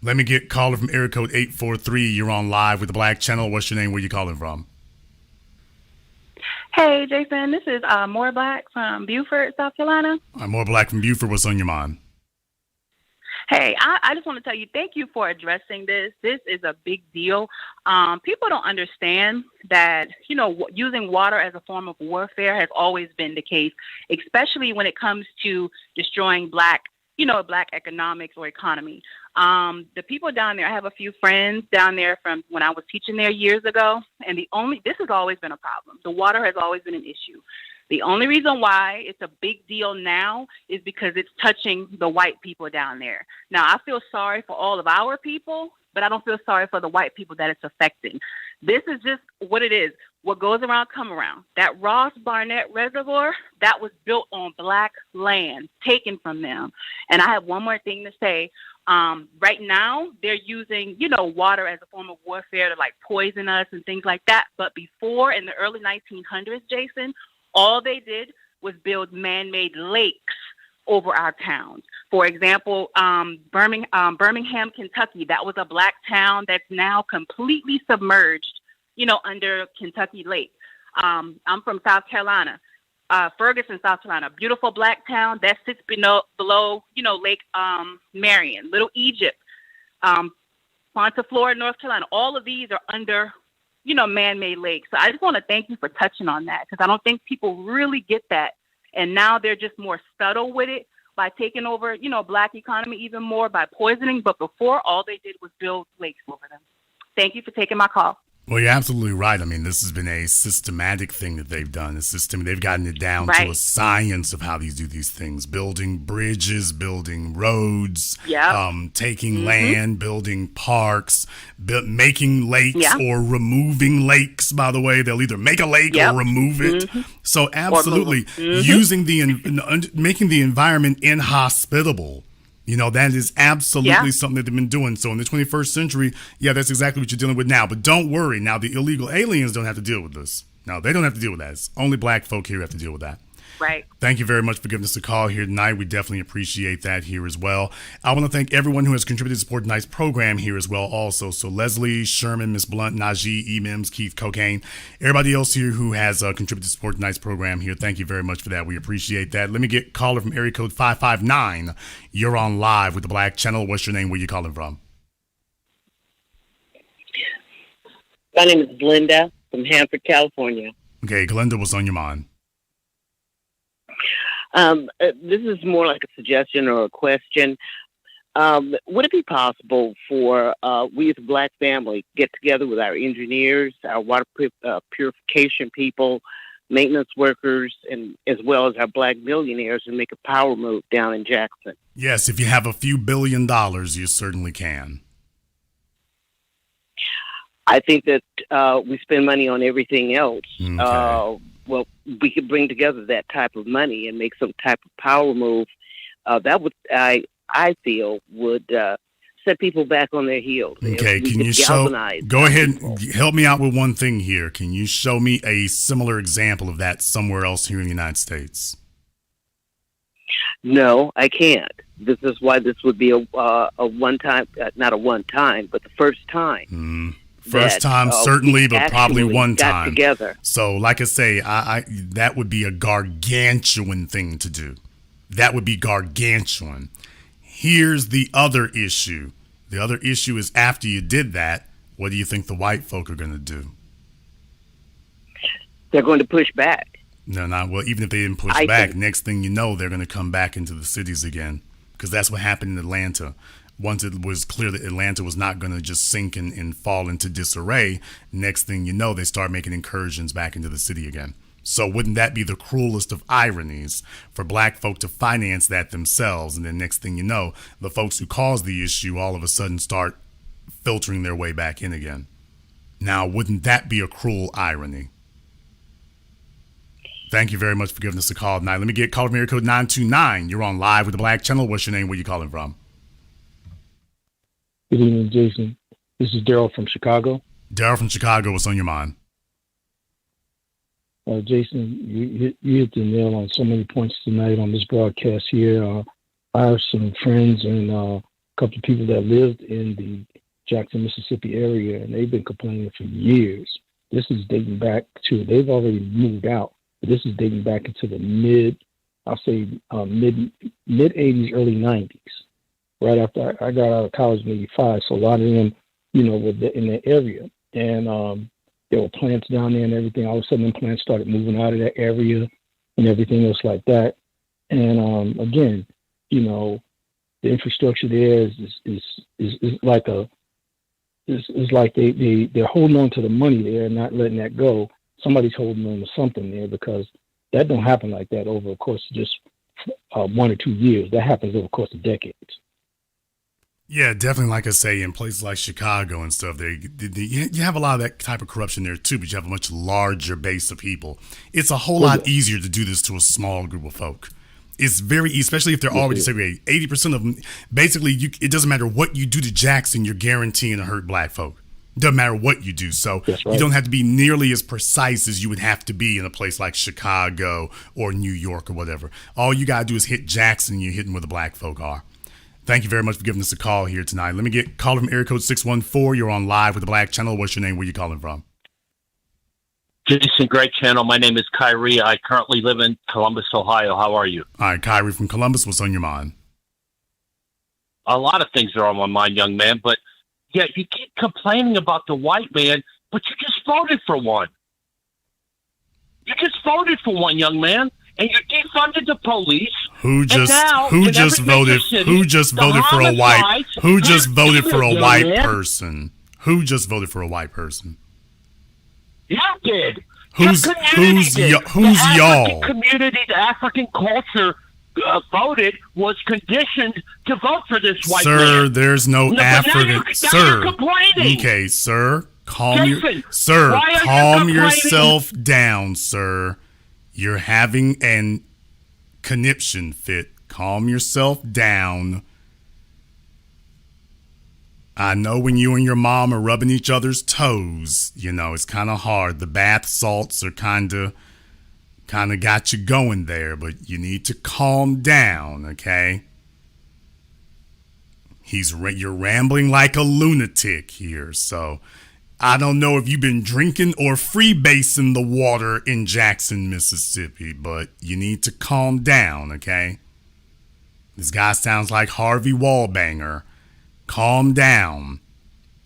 Let me get caller from area code 843. You're on live with the Black Channel. What's your name? Where you calling from? Hey, Jason, this is More Black from Beaufort, South Carolina. I'm More Black from Beaufort. What's on your mind? Hey, I just want to tell you, thank you for addressing this. This is a big deal. People don't understand that, using water as a form of warfare has always been the case, especially when it comes to destroying black economics or economy. The people down there, I have a few friends down there from when I was teaching there years ago, and this has always been a problem. The water has always been an issue. The only reason why it's a big deal now is because it's touching the white people down there. Now, I feel sorry for all of our people, but I don't feel sorry for the white people that it's affecting. This is just what it is. What goes around, come around. That Ross Barnett Reservoir, that was built on black land, taken from them. And I have one more thing to say. Right now, they're using, water as a form of warfare to poison us and things like that. But before, in the early 1900s, Jason, all they did was build man-made lakes over our towns. For example, Birmingham, Kentucky, that was a black town that's now completely submerged, under Kentucky Lake. I'm from South Carolina. Ferguson, South Carolina, beautiful black town that sits below Lake Marion, Little Egypt, Fontaflora, North Carolina. All of these are under, man-made lakes. So I just want to thank you for touching on that, because I don't think people really get that. And now they're just more subtle with it by taking over, black economy even more by poisoning. But before, all they did was build lakes over them. Thank you for taking my call. Well, you're absolutely right. I mean, this has been a systematic thing that they've done. They've gotten it down to a science of how do these things: building bridges, building roads, taking land, building parks, making lakes or removing lakes. By the way, they'll either make a lake or remove it. So, absolutely, using making the environment inhospitable. You know, that is absolutely something that they've been doing. So in the 21st century, that's exactly what you're dealing with now. But don't worry. Now, the illegal aliens don't have to deal with this. No, they don't have to deal with that. It's only black folk here who have to deal with that. Right. Thank you very much for giving us a call here tonight. We definitely appreciate that here as well. I want to thank everyone who has contributed to support tonight's program here as well also. So Leslie, Sherman, Miss Blunt, Najee, E-Mims, Keith, Cocaine, everybody else here who has contributed to support tonight's program here. Thank you very much for that. We appreciate that. Let me get caller from area code 559. You're on live with the Black Channel. What's your name? Where you calling from? My name is Glenda from Hanford, California. Okay, Glenda, what's on your mind? This is more like a suggestion or a question. Would it be possible for we as a black family get together with our engineers, our water purification people, maintenance workers, and as well as our black millionaires and make a power move down in Jackson? Yes, if you have a few $1 billion, you certainly can. I think that we spend money on everything else. Okay. Well, we could bring together that type of money and make some type of power move. That would, I feel, would set people back on their heels. Okay, can you show? Go ahead, help me out with one thing here. Can you show me a similar example of that somewhere else here in the United States? No, I can't. This is why this would be a one-time, not a one-time, but the first time. First time, certainly, but probably one time. Together. So, like I say, I that would be a gargantuan thing to do. That would be gargantuan. Here's the other issue. The other issue is after you did that, what do you think the white folk are going to do? They're going to push back. No, not well. Even if they didn't push back, next thing you know, they're going to come back into the cities again, because that's what happened in Atlanta. Once it was clear that Atlanta was not going to just sink and fall into disarray, next thing you know, they start making incursions back into the city again. So wouldn't that be the cruelest of ironies for black folk to finance that themselves? And then next thing you know, the folks who caused the issue all of a sudden start filtering their way back in again. Now, wouldn't that be a cruel irony? Thank you very much for giving us a call tonight. Let me get caller from area code 929. You're on live with the Black Channel. What's your name? Where you calling from? Good evening, Jason. This is Daryl from Chicago. Daryl from Chicago, what's on your mind? Jason, you hit the nail on so many points tonight on this broadcast here. I have some friends and a couple of people that lived in the Jackson, Mississippi area, and they've been complaining for years. This is dating back to, they've already moved out, but this is dating back into the mid 80s, early 90s. Right after I got out of college in 85. So a lot of them, were in that area. And there were plants down there and everything. All of a sudden, them plants started moving out of that area and everything else like that. And again, the infrastructure there is like they're holding on to the money there and not letting that go. Somebody's holding on to something there, because that don't happen like that over the course of just 1 or 2 years. That happens over the course of decades. Yeah, definitely. Like I say, in places like Chicago and stuff, you have a lot of that type of corruption there too, but you have a much larger base of people. It's a whole lot easier to do this to a small group of folk. It's especially if they're already segregated. 80% of them, basically, it doesn't matter what you do to Jackson, you're guaranteeing to hurt black folk. Doesn't matter what you do. So you don't have to be nearly as precise as you would have to be in a place like Chicago or New York or whatever. All you got to do is hit Jackson, and you're hitting where the black folk are. Thank you very much for giving us a call here tonight. Let me get caller from area code 614. You're on live with the Black Channel. What's your name? Where you calling from? Jason, great channel. My name is Kyrie. I currently live in Columbus, Ohio. How are you? All right, Kyrie from Columbus. What's on your mind? A lot of things are on my mind, young man. But yeah, you keep complaining about the white man, but you just voted for one. You just voted for one, young man. And you defunded the police. Who just voted for a white person? Who just voted for a white person? You did. Who's the community did. who's the y'all? African community, the African culture voted, was conditioned to vote for this white man. Sir, there's no African. Now Sir, you're complaining. okay, sir, Jason, calm yourself down, sir. You're having an conniption fit. Calm yourself down. I know when you and your mom are rubbing each other's toes, it's kind of hard. The bath salts are kind of got you going there, but you need to calm down, okay? You're rambling like a lunatic here, so I don't know if you've been drinking or freebasing the water in Jackson, Mississippi, but you need to calm down, okay? This guy sounds like Harvey Wallbanger. Calm down.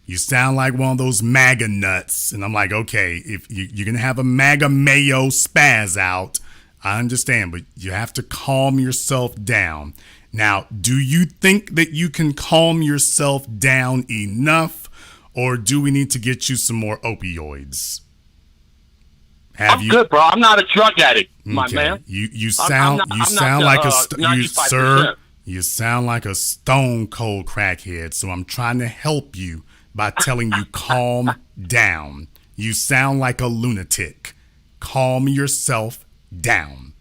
You sound like one of those MAGA nuts. And I'm like, okay, if you're going to have a MAGA mayo spaz out, I understand, but you have to calm yourself down. Now, do you think that you can calm yourself down enough, or do we need to get you some more opioids? I'm good, bro. I'm not a drug addict, my Okay. man. You sound like you sound like a stone cold crackhead. So I'm trying to help you by telling you calm down. You sound like a lunatic. Calm yourself down.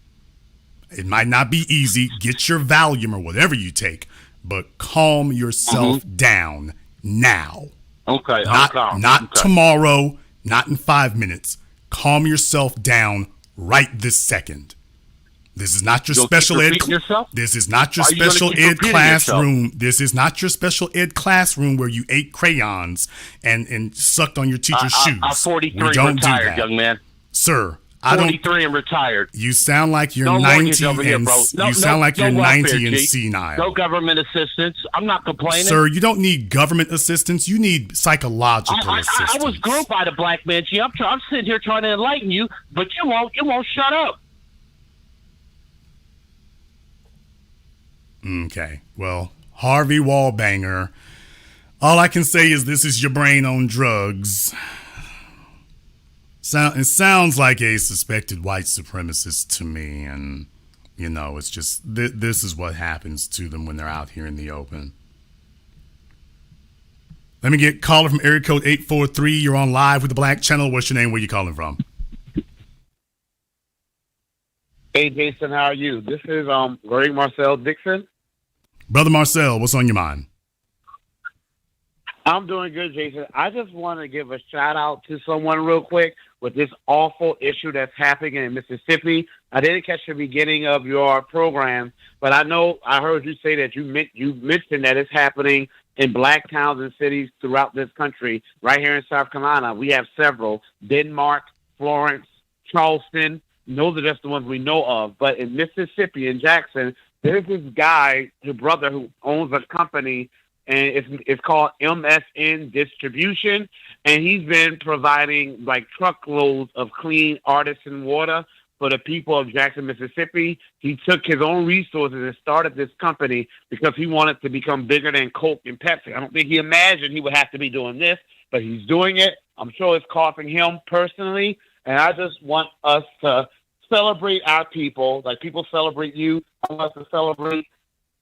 It might not be easy. Get your Valium or whatever you take, but calm yourself down now. Okay, Not tomorrow, not in 5 minutes. Calm yourself down right this second. This is not your special ed. This is not your special ed classroom. This is not your special ed classroom where you ate crayons and sucked on your teacher's shoes. I'm 43 we don't retired, do that. young man. Sir, 43 and retired. You sound like you're no 90 over here, bro. you sound like you're 90 and G. senile. No government assistance. I'm not complaining. Sir, you don't need government assistance. You need psychological assistance. I was groomed by the black man, G. I'm sitting here trying to enlighten you, but you won't shut up. Okay, well, Harvey Wallbanger, all I can say is this is your brain on drugs. It sounds like a suspected white supremacist to me, and, it's just, this is what happens to them when they're out here in the open. Let me get caller from area code 843. You're on live with the Black Channel. What's your name? Where you calling from? Hey, Jason, how are you? This is Greg Marcel Dixon. Brother Marcel, what's on your mind? I'm doing good, Jason. I just want to give a shout out to someone real quick with this awful issue that's happening in Mississippi. I didn't catch the beginning of your program, but I heard you say that you mentioned that it's happening in black towns and cities throughout this country. Right here in South Carolina, we have several: Denmark, Florence, Charleston. Those are just the ones we know of. But in Mississippi, in Jackson, there's this guy, his brother, who owns a company, and it's called MSN Distribution, and he's been providing like truckloads of clean artisan water for the people of Jackson, Mississippi. He took his own resources and started this company because he wanted to become bigger than Coke and Pepsi. I don't think he imagined he would have to be doing this, but he's doing it. I'm sure it's costing him personally, and I just want us to celebrate our people, like people celebrate you. I want us to celebrate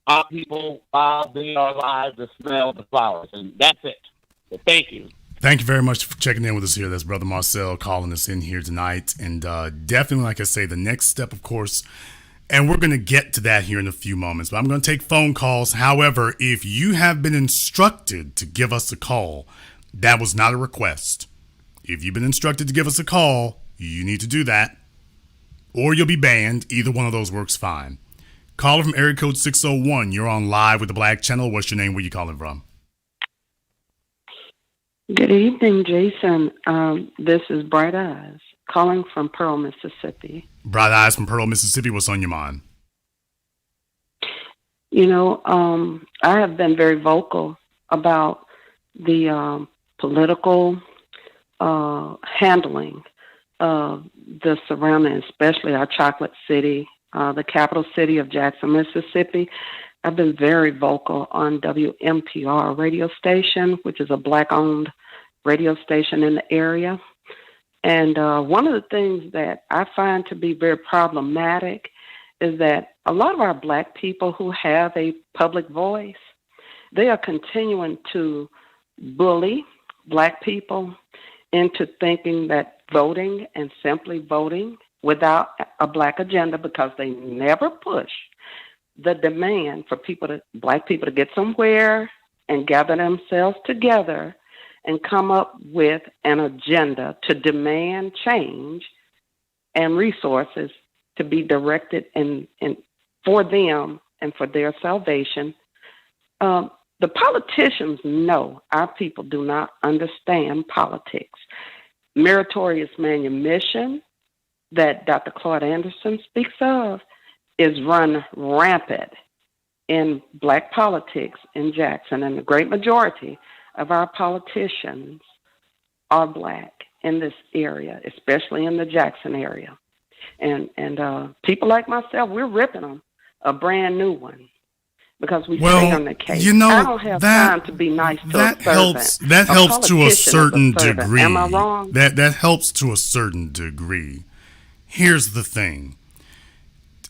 our people while they are alive to smell the flowers. And that's it. So thank you. Thank you very much for checking in with us here. That's Brother Marcel calling us in here tonight. And definitely, like I say, the next step, of course, and we're going to get to that here in a few moments, but I'm going to take phone calls. However, if you have been instructed to give us a call, that was not a request. If you've been instructed to give us a call, you need to do that, or you'll be banned. Either one of those works fine. Caller from area code 601. You're on live with the Black Channel. What's your name? Where you calling from? Good evening, Jason. This is Bright Eyes calling from Pearl, Mississippi. Bright Eyes from Pearl, Mississippi. What's on your mind? I have been very vocal about the political handling of the surrounding, especially our chocolate city, the capital city of Jackson, Mississippi. I've been very vocal on WMPR radio station, which is a black-owned radio station in the area. And one of the things that I find to be very problematic is that a lot of our Black people who have a public voice, they are continuing to bully Black people into thinking that voting and simply voting without a Black agenda, because they never push the demand for Black people to get somewhere and gather themselves together and come up with an agenda to demand change and resources to be directed in for them and for their salvation. The politicians know our people do not understand politics. Meritorious manumission that Dr. Claude Anderson speaks of is run rampant in Black politics in Jackson, and the great majority of our politicians are Black in this area, especially in the Jackson area. And people like myself, we're ripping them a brand new one because we stay on the case. You know, I don't have time to be nice to a servant. That helps to a certain degree. Am I wrong? That helps to a certain degree. Here's the thing.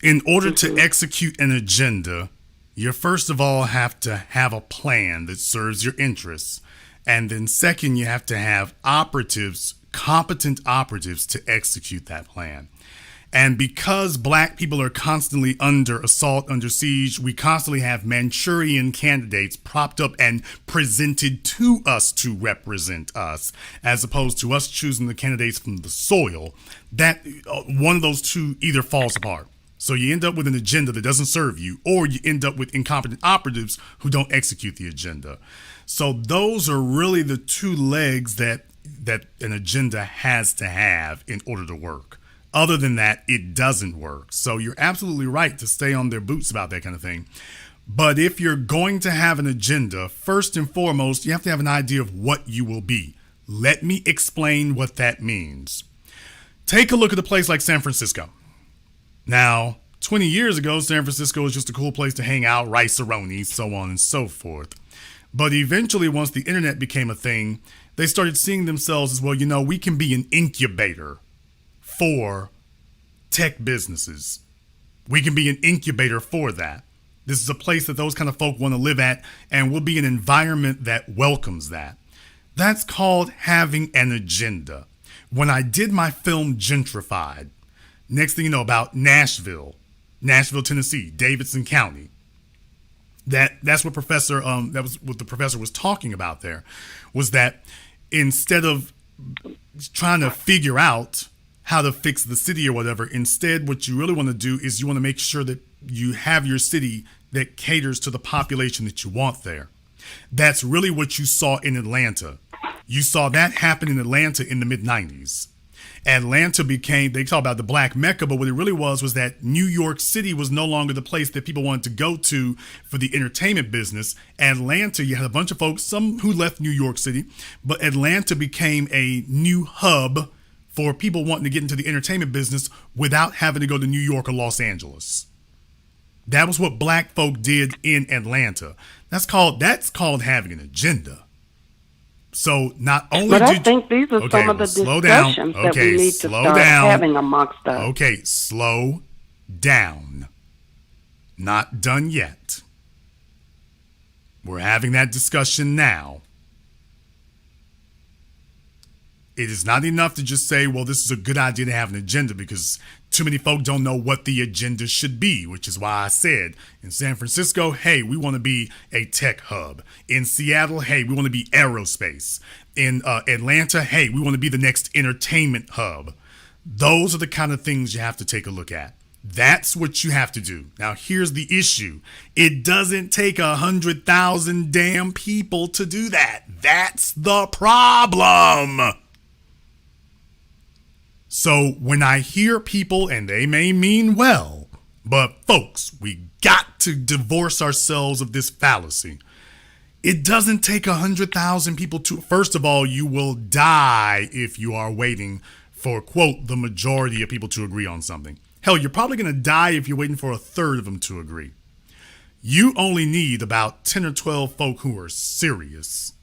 In order to execute an agenda, you first of all have to have a plan that serves your interests. And then second, you have to have operatives, competent operatives to execute that plan. And because Black people are constantly under assault, under siege, we constantly have Manchurian candidates propped up and presented to us to represent us, as opposed to us choosing the candidates from the soil. That one of those two either falls apart. So you end up with an agenda that doesn't serve you, or you end up with incompetent operatives who don't execute the agenda. So those are really the two legs that an agenda has to have in order to work. Other than that, it doesn't work. So you're absolutely right to stay on their boots about that kind of thing. But if you're going to have an agenda, first and foremost, you have to have an idea of what you will be. Let me explain what that means. Take a look at a place like San Francisco. Now, 20 years ago, San Francisco was just a cool place to hang out, rice-a-roni, so on and so forth. But eventually, once the internet became a thing, they started seeing themselves as, well, you know, we can be an incubator for tech businesses. We can be an incubator for that. This is a place that those kind of folk want to live at, and will be an environment that welcomes that. That's called having an agenda. When I did my film Gentrified, next thing you know about Nashville, Tennessee, Davidson County, that's what the professor was talking about there, was that instead of trying to figure out how to fix the city or whatever, instead what you really want to do is you want to make sure that you have your city that caters to the population that you want there. That's really what you saw in Atlanta. You saw that happen in Atlanta in the mid-90s. Atlanta became, they talk about the Black Mecca, but what it really was that New York City was no longer the place that people wanted to go to for the entertainment business. Atlanta, you had a bunch of folks, some who left New York City, but Atlanta became a new hub for people wanting to get into the entertainment business without having to go to New York or Los Angeles. That was what Black folk did in Atlanta. That's called having an agenda. So not only but I think these are some of the discussions that we need to start having amongst us. Okay, slow down. Not done yet. We're having that discussion now. It is not enough to just say, well, this is a good idea to have an agenda, because too many folk don't know what the agenda should be, which is why I said in San Francisco, hey, we want to be a tech hub. In Seattle, hey, we want to be aerospace. In Atlanta, hey, we want to be the next entertainment hub. Those are the kind of things you have to take a look at. That's what you have to do. Now, here's the issue. It doesn't take 100,000 damn people to do that. That's the problem. So when I hear people, and they may mean well, but folks, we got to divorce ourselves of this fallacy. It doesn't take 100,000 people to, first of all, you will die if you are waiting for, quote, the majority of people to agree on something. Hell, you're probably going to die if you're waiting for a third of them to agree. You only need about 10 or 12 folk who are serious.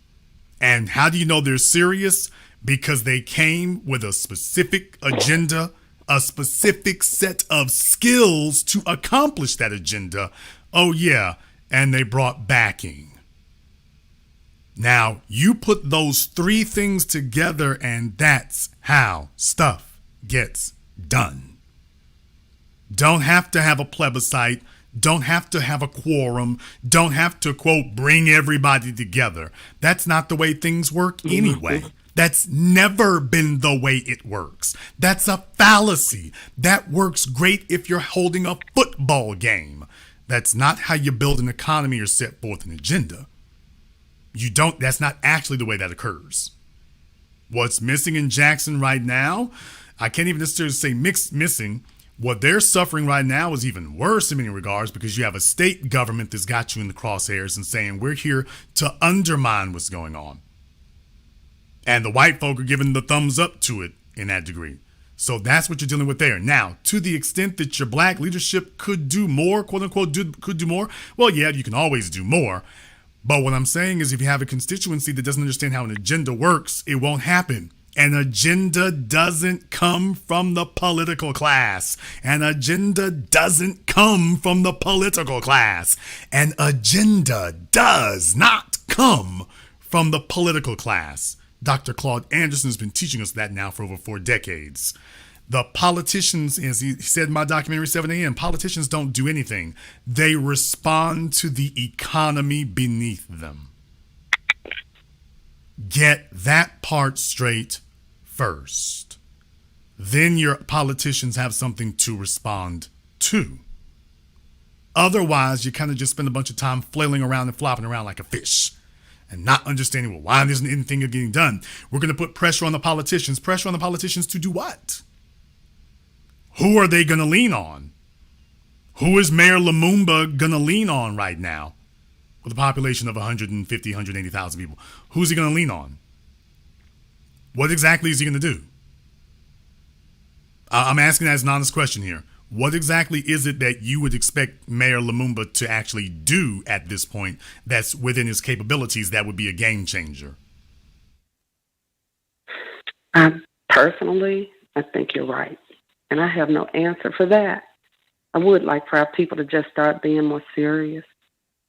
And how do you know they're serious? because they came with a specific agenda, a specific set of skills to accomplish that agenda. Oh, yeah, and they brought backing. Now, you put those three things together, and that's how stuff gets done. Don't have to have a plebiscite. Don't have to have a quorum. Don't have to, quote, bring everybody together. That's not the way things work anyway. That's never been the way it works. That's a fallacy. That works great if you're holding a football game. That's not how you build an economy or set forth an agenda. That's not actually the way that occurs. What's missing in Jackson right now, I can't even necessarily say missing. What they're suffering right now is even worse in many regards, because you have a state government that's got you in the crosshairs and saying, we're here to undermine what's going on. And the white folk are giving the thumbs up to it in that degree. So that's what you're dealing with there. Now, to the extent that your black leadership could do more, quote unquote, could do more, well, yeah, you can always do more. But what I'm saying is, if you have a constituency that doesn't understand how an agenda works, it won't happen. An agenda doesn't come from the political class. An agenda doesn't come from the political class. An agenda does not come from the political class. Dr. Claude Anderson has been teaching us that now for over 4 decades. The politicians, as he said in my documentary 7 a.m., politicians don't do anything. They respond to the economy beneath them. Get that part straight first. Then your politicians have something to respond to. Otherwise, you kind of just spend a bunch of time flailing around and flopping around like a fish and not understanding, well, why isn't anything getting done? We're going to put pressure on the politicians. Pressure on the politicians to do what? Who are they going to lean on? Who is Mayor Lumumba going to lean on right now with a population of 150, 180,000 people? Who's he going to lean on? What exactly is he going to do? I'm asking that as an honest question here. What exactly is it that you would expect Mayor Lumumba to actually do at this point that's within his capabilities that would be a game changer? Personally, I think you're right. And I have no answer for that. I would like for our people to just start being more serious,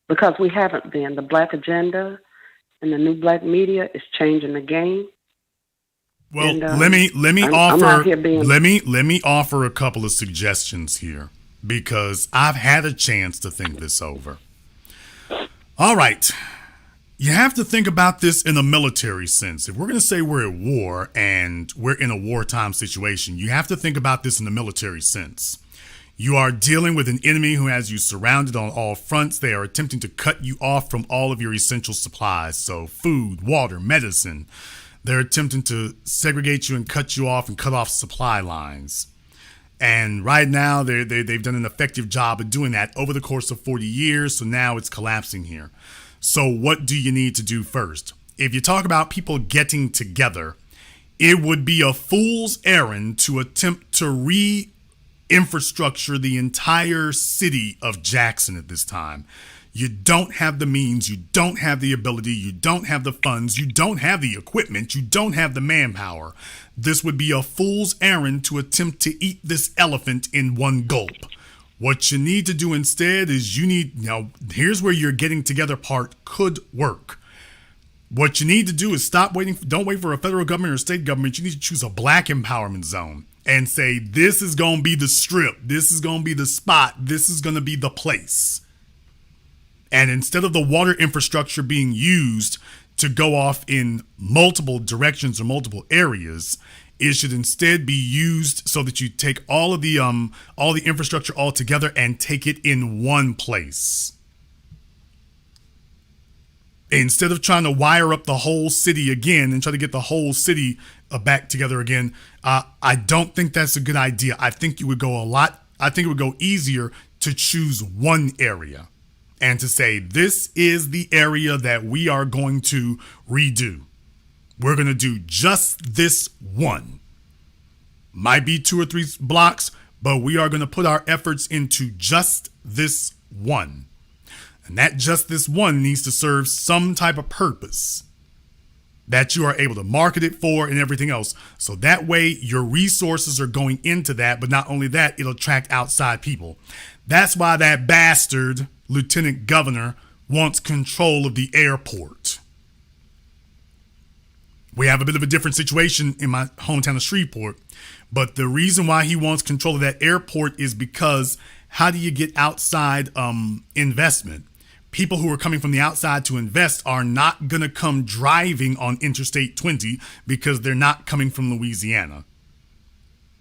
because we haven't been. The black agenda and the new black media is changing the game. Well, and, let me offer a couple of suggestions here, because I've had a chance to think this over. All right. You have to think about this in a military sense. If we're going to say we're at war and we're in a wartime situation, you have to think about this in a military sense. You are dealing with an enemy who has you surrounded on all fronts. They are attempting to cut you off from all of your essential supplies. So food, water, medicine. They're attempting to segregate you and cut you off and cut off supply lines. And right now, they've done an effective job of doing that over the course of 40 years. So now it's collapsing here. So what do you need to do first? If you talk about people getting together, it would be a fool's errand to attempt to re-infrastructure the entire city of Jackson at this time. You don't have the means, you don't have the ability, you don't have the funds, you don't have the equipment, you don't have the manpower. This would be a fool's errand to attempt to eat this elephant in one gulp. What you need to do instead is here's where your getting together part could work. What you need to do is don't wait for a federal government or state government. You need to choose a black empowerment zone and say, this is going to be the strip. This is going to be the spot. This is going to be the place. And instead of the water infrastructure being used to go off in multiple directions or multiple areas, it should instead be used so that you take all the infrastructure all together and take it in one place. Instead of trying to wire up the whole city again and try to get the whole city back together again, I don't think that's a good idea. I think it would go easier to choose one area and to say, this is the area that we are going to redo. We're going to do just this one. Might be 2 or 3 blocks, but we are going to put our efforts into just this one. And that just this one needs to serve some type of purpose. that you are able to market it for and everything else. So that way your resources are going into that, but not only that, it'll attract outside people. That's why that bastard lieutenant governor wants control of the airport. We have a bit of a different situation in my hometown of Shreveport, but the reason why he wants control of that airport is because how do you get outside investment? People who are coming from the outside to invest are not going to come driving on Interstate 20 because they're not coming from Louisiana.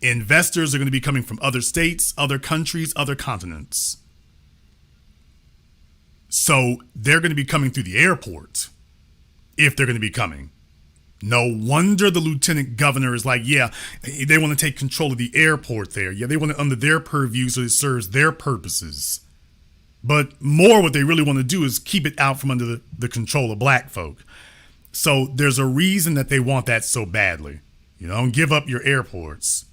Investors are going to be coming from other states, other countries, other continents. So they're going to be coming through the airport if they're going to be coming. No wonder the lieutenant governor is like, yeah, they want to take control of the airport there. Yeah, they want it under their purview so it serves their purposes. But more what they really want to do is keep it out from under the control of black folk. So there's a reason that they want that so badly. You don't give up your airports.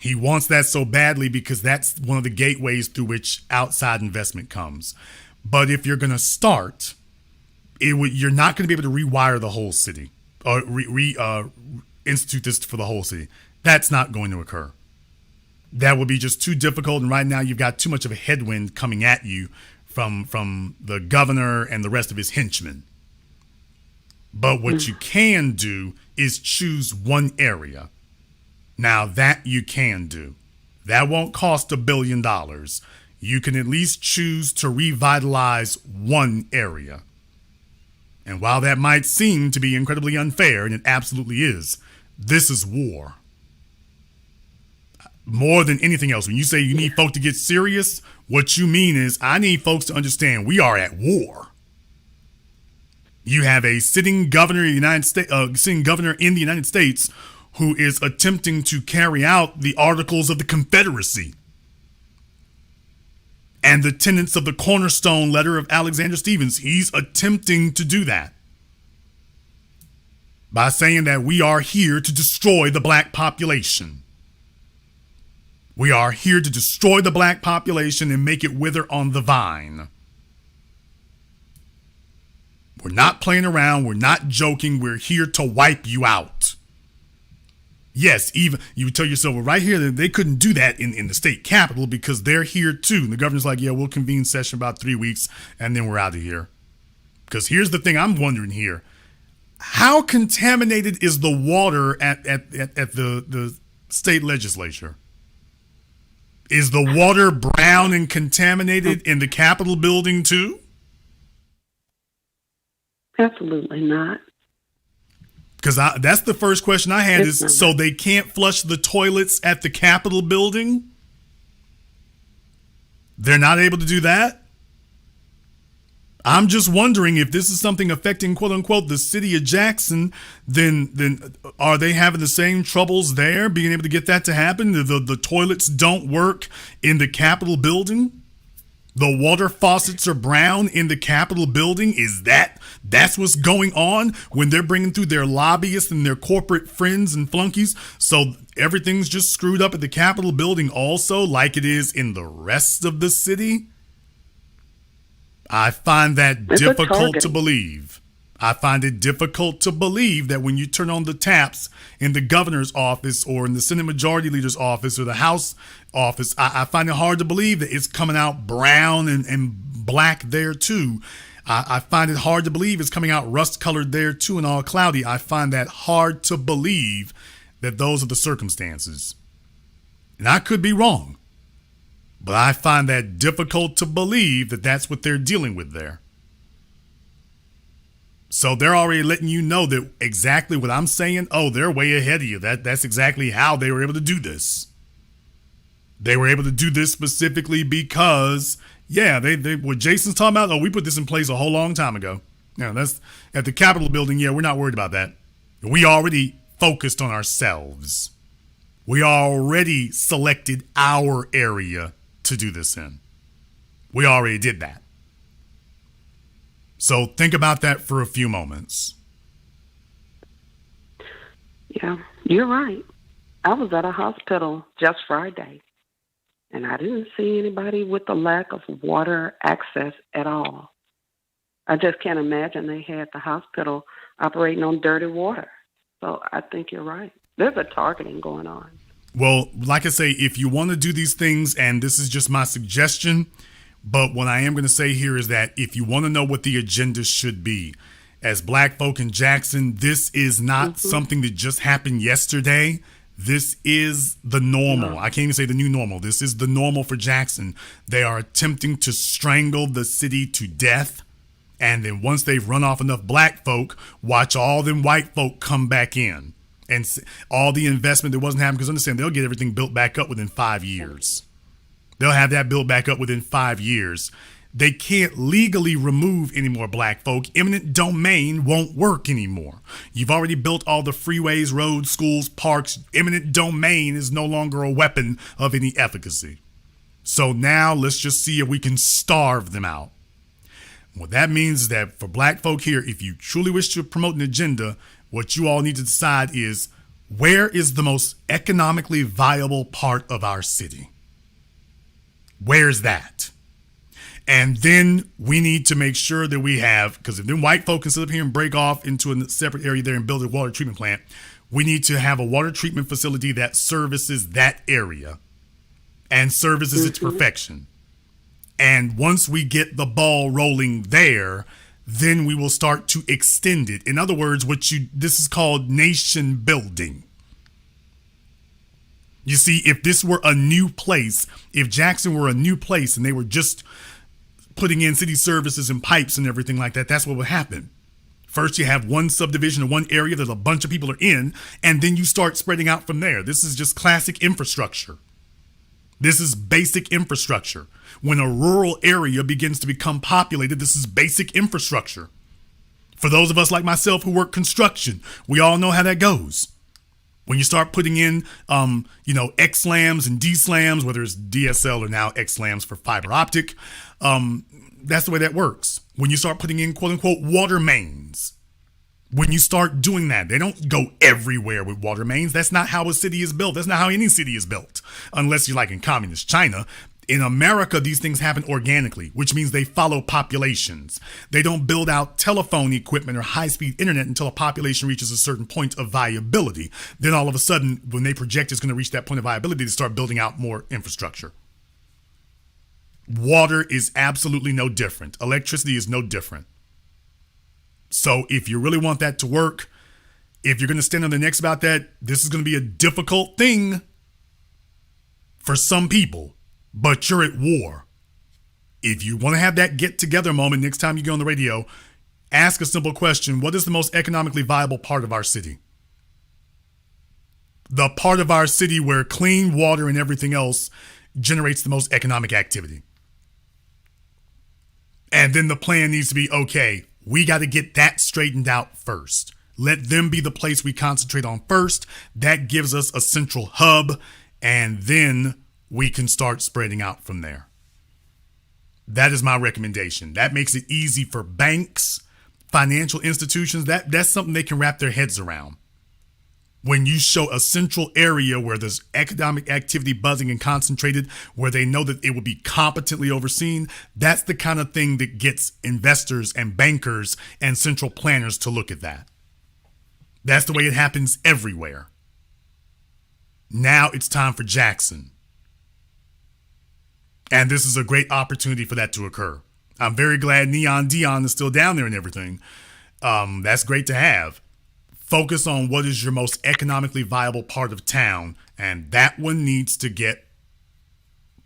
He wants that so badly because that's one of the gateways through which outside investment comes. But if you're going to start, you're not going to be able to rewire the whole city or institute this for the whole city. That's not going to occur. That would be just too difficult. And right now you've got too much of a headwind coming at you from the governor and the rest of his henchmen. But what you can do is choose one area. Now that you can do. That won't cost $1 billion. You can at least choose to revitalize one area. And while that might seem to be incredibly unfair, and it absolutely is, this is war. More than anything else, when you say you need folk to get serious, what you mean is I need folks to understand we are at war. You have a sitting governor in the United States who is attempting to carry out the Articles of the Confederacy and the tenets of the cornerstone letter of Alexander Stephens. He's attempting to do that by saying that we are here to destroy the black population. We are here to destroy the black population and make it wither on the vine. We're not playing around. We're not joking. We're here to wipe you out. Yes, even you tell yourself, well, right here, they couldn't do that in the state capitol because they're here too. And the governor's like, yeah, we'll convene session about 3 weeks and then we're out of here. Because here's the thing I'm wondering here. How contaminated is the water at the state legislature? Is the water brown and contaminated in the Capitol building too? Absolutely not. Because that's the first question I had is, so they can't flush the toilets at the Capitol building? They're not able to do that? I'm just wondering if this is something affecting, quote unquote, the city of Jackson, then are they having the same troubles there, being able to get that to happen? The toilets don't work in the Capitol building? The water faucets are brown in the Capitol building? That's what's going on when they're bringing through their lobbyists and their corporate friends and flunkies? So everything's just screwed up at the Capitol building also, like it is in the rest of the city? I find that difficult to believe. I find it difficult to believe that when you turn on the taps in the governor's office or in the Senate Majority Leader's office or the House office, I find it hard to believe that it's coming out brown and black there too. I find it hard to believe it's coming out rust-colored there too and all cloudy. I find that hard to believe that those are the circumstances. And I could be wrong. But I find that difficult to believe that that's what they're dealing with there. So they're already letting you know that exactly what I'm saying. Oh, they're way ahead of you. That's exactly how they were able to do this. They were able to do this specifically because, yeah, they what Jason's talking about. Oh, we put this in place a whole long time ago. Yeah, that's at the Capitol building. Yeah, we're not worried about that. We already focused on ourselves. We already selected our area to do this in. We already did that. So think about that for a few moments. Yeah, you're right. I was at a hospital just Friday, and I didn't see anybody with the lack of water access at all. I just can't imagine they had the hospital operating on dirty water. So I think you're right. There's a targeting going on. Well, like I say, if you want to do these things, and this is just my suggestion, but what I am going to say here is that if you want to know what the agenda should be, as Black folk in Jackson, this is not something that just happened yesterday. This is the normal. I can't even say the new normal. This is the normal for Jackson. They are attempting to strangle the city to death. And then once they've run off enough black folk, watch all them white folk come back in. And all the investment that wasn't happening, because understand, they'll get everything built back up within 5 years. They'll have that built back up within 5 years. They can't legally remove any more black folk. Eminent domain won't work anymore. You've already built all the freeways, roads, schools, parks. Eminent domain is no longer a weapon of any efficacy. So now let's just see if we can starve them out. What that means is that for black folk here, if you truly wish to promote an agenda, what you all need to decide is, where is the most economically viable part of our city? Where's that? And then we need to make sure that we have, because if then white folk can sit up here and break off into a separate area there and build a water treatment plant, we need to have a water treatment facility that services that area and services its perfection. And once we get the ball rolling there, then we will start to extend it. In other words, this is called nation building. You see, if this were a new place, if Jackson were a new place and they were just putting in city services and pipes and everything like that, that's what would happen. First, you have one subdivision or one area that a bunch of people are in, and then you start spreading out from there. This is just classic infrastructure. This is basic infrastructure. When a rural area begins to become populated, this is basic infrastructure. For those of us like myself who work construction, we all know how that goes. When you start putting in, X-slams and D-slams, whether it's DSL or now X-slams for fiber optic, that's the way that works. When you start putting in quote-unquote water mains, when you start doing that, they don't go everywhere with water mains. That's not how a city is built. That's not how any city is built, unless you're like in communist China. In America, these things happen organically, which means they follow populations. They don't build out telephone equipment or high-speed internet until a population reaches a certain point of viability. Then all of a sudden, when they project it's going to reach that point of viability, they start building out more infrastructure. Water is absolutely no different. Electricity is no different. So if you really want that to work, if you're going to stand on the necks about that, this is going to be a difficult thing for some people. But you're at war. If you want to have that get-together moment next time you go on the radio, ask a simple question. What is the most economically viable part of our city? The part of our city where clean water and everything else generates the most economic activity. And then the plan needs to be, okay, we got to get that straightened out first. Let them be the place we concentrate on first. That gives us a central hub, and then we can start spreading out from there. That is my recommendation. That makes it easy for banks, financial institutions. That's something they can wrap their heads around. When you show a central area where there's economic activity buzzing and concentrated, where they know that it will be competently overseen, that's the kind of thing that gets investors and bankers and central planners to look at that. That's the way it happens everywhere. Now it's time for Jackson. And this is a great opportunity for that to occur. I'm very glad Neon Dion is still down there and everything. That's great to have. Focus on what is your most economically viable part of town, and that one needs to get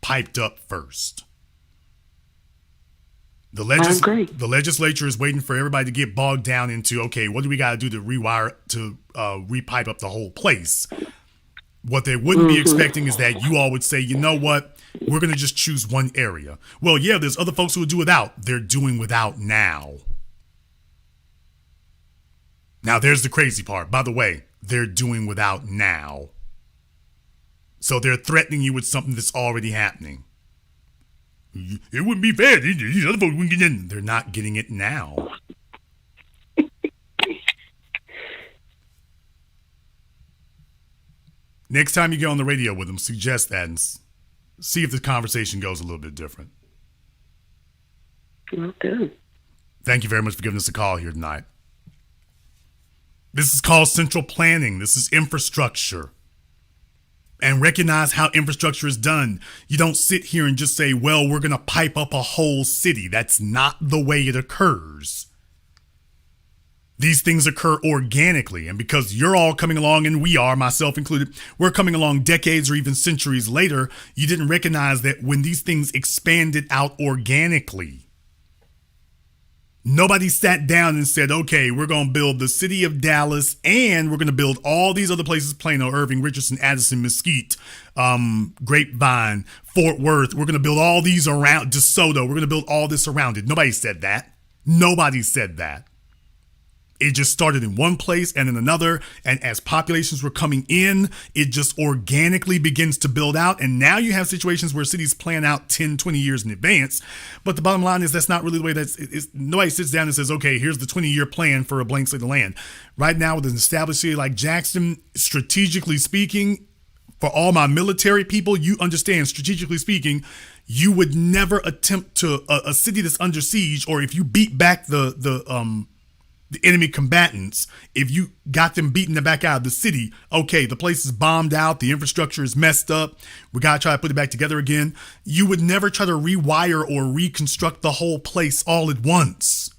piped up first. The legislature is waiting for everybody to get bogged down into, okay, what do we got to do to repipe up the whole place? What they wouldn't be expecting is that you all would say, you know what? We're going to just choose one area. Well, yeah, there's other folks who will do without. They're doing without now. Now, there's the crazy part. By the way, they're doing without now. So they're threatening you with something that's already happening. It wouldn't be fair. These other folks wouldn't get in. They're not getting it now. Next time you get on the radio with them, suggest that and see if the conversation goes a little bit different. Okay. Thank you very much for giving us a call here tonight. This is called central planning. This is infrastructure. And recognize how infrastructure is done. You don't sit here and just say, well, we're going to pipe up a whole city. That's not the way it occurs. These things occur organically. And because you're all coming along, and we are, myself included, we're coming along decades or even centuries later, you didn't recognize that when these things expanded out organically, nobody sat down and said, okay, we're going to build the city of Dallas and we're going to build all these other places, Plano, Irving, Richardson, Addison, Mesquite, Grapevine, Fort Worth. We're going to build all these around DeSoto. We're going to build all this around it. Nobody said that. Nobody said that. It just started in one place and in another. And as populations were coming in, it just organically begins to build out. And now you have situations where cities plan out 10, 20 years in advance. But the bottom line is that's not really the way nobody sits down and says, okay, here's the 20-year plan for a blank slate of land. Right now with an established city like Jackson, strategically speaking, for all my military people, you understand, strategically speaking, you would never attempt to a city that's under siege, or if you beat back the enemy combatants, if you got them beaten the back out of the city, okay, the place is bombed out, the infrastructure is messed up, we got to try to put it back together again. You would never try to rewire or reconstruct the whole place all at once.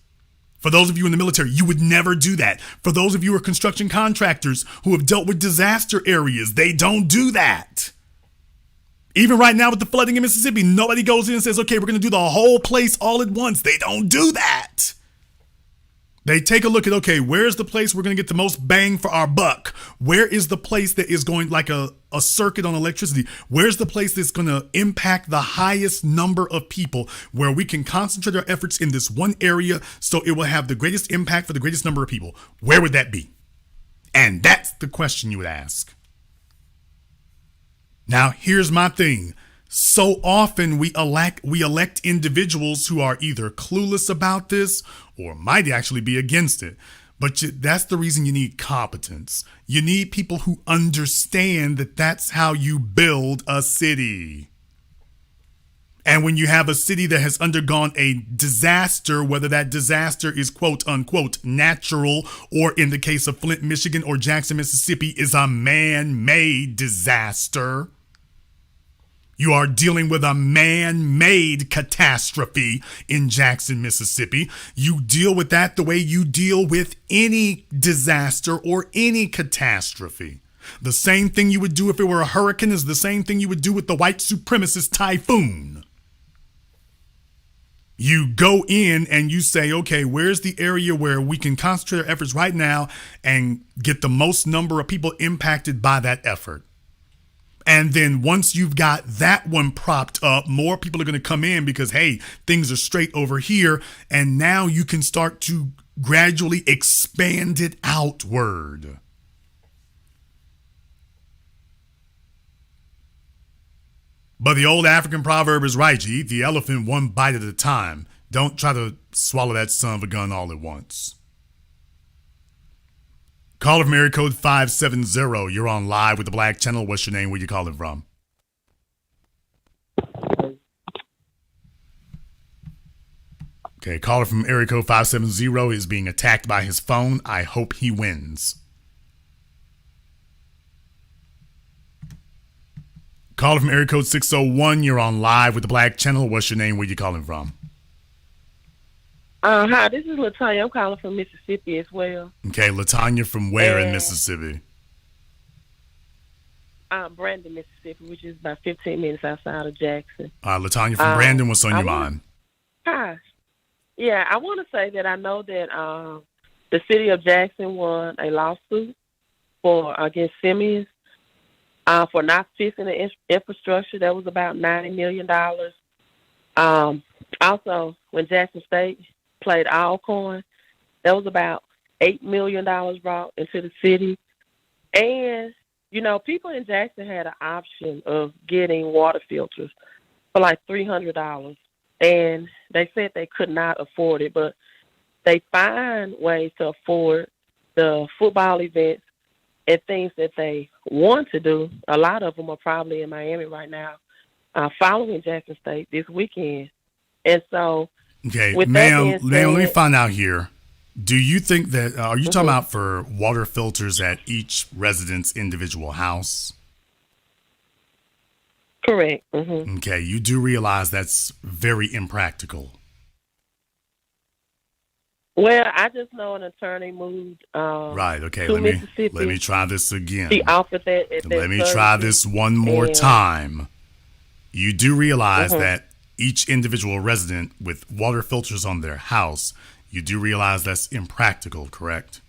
For those of you in the military, you would never do that. For those of you who are construction contractors who have dealt with disaster areas, they don't do that. Even right now with the flooding in Mississippi, nobody goes in and says, okay, we're going to do the whole place all at once. They don't do that. They take a look at, okay, where's the place we're going to get the most bang for our buck? Where is the place that is going like a circuit on electricity? Where's the place that's going to impact the highest number of people, where we can concentrate our efforts in this one area so it will have the greatest impact for the greatest number of people? Where would that be? And that's the question you would ask. Now, here's my thing. So often we elect individuals who are either clueless about this or might actually be against it. But that's the reason you need competence. You need people who understand that that's how you build a city. And when you have a city that has undergone a disaster, whether that disaster is quote unquote natural, or in the case of Flint, Michigan, or Jackson, Mississippi, is a man-made disaster, you are dealing with a man-made catastrophe in Jackson, Mississippi. You deal with that the way you deal with any disaster or any catastrophe. The same thing you would do if it were a hurricane is the same thing you would do with the white supremacist typhoon. You go in and you say, okay, where's the area where we can concentrate our efforts right now and get the most number of people impacted by that effort? And then once you've got that one propped up, more people are going to come in because, hey, things are straight over here. And now you can start to gradually expand it outward. But the old African proverb is right. You eat the elephant one bite at a time. Don't try to swallow that son of a gun all at once. Caller from area code 570. You're on live with the Black Channel. What's your name? Where you calling from? Okay, caller from area code 570 is being attacked by his phone. I hope he wins. Caller from area code 601. You're on live with the Black Channel. What's your name? Where you calling from? Hi, this is LaTanya. I'm calling from Mississippi as well. Okay, LaTanya from where in Mississippi? Brandon, Mississippi, which is about 15 minutes outside of Jackson. LaTanya from Brandon, what's on your mind? Hi. Yeah, I want to say that I know that the city of Jackson won a lawsuit against Simeons for not fixing the infrastructure. That was about $90 million. Also, when Jackson State played Alcorn, that was about $8 million brought into the city. And, you know, people in Jackson had an option of getting water filters for like $300. And they said they could not afford it, but they find ways to afford the football events and things that they want to do. A lot of them are probably in Miami right now, following Jackson State this weekend. And so Okay, With that ma'am, being let me said- find out here. Do you think that, are you talking Mhm. about for water filters at each resident's individual house? Correct. Hmm. Okay, you do realize that's very impractical. Well, I just know an attorney moved Right, okay, to let Mississippi. me try this again. She offered that at that Let me try service, this one more and- time. You do realize Mhm. that each individual resident with water filters on their house, you do realize that's impractical, correct?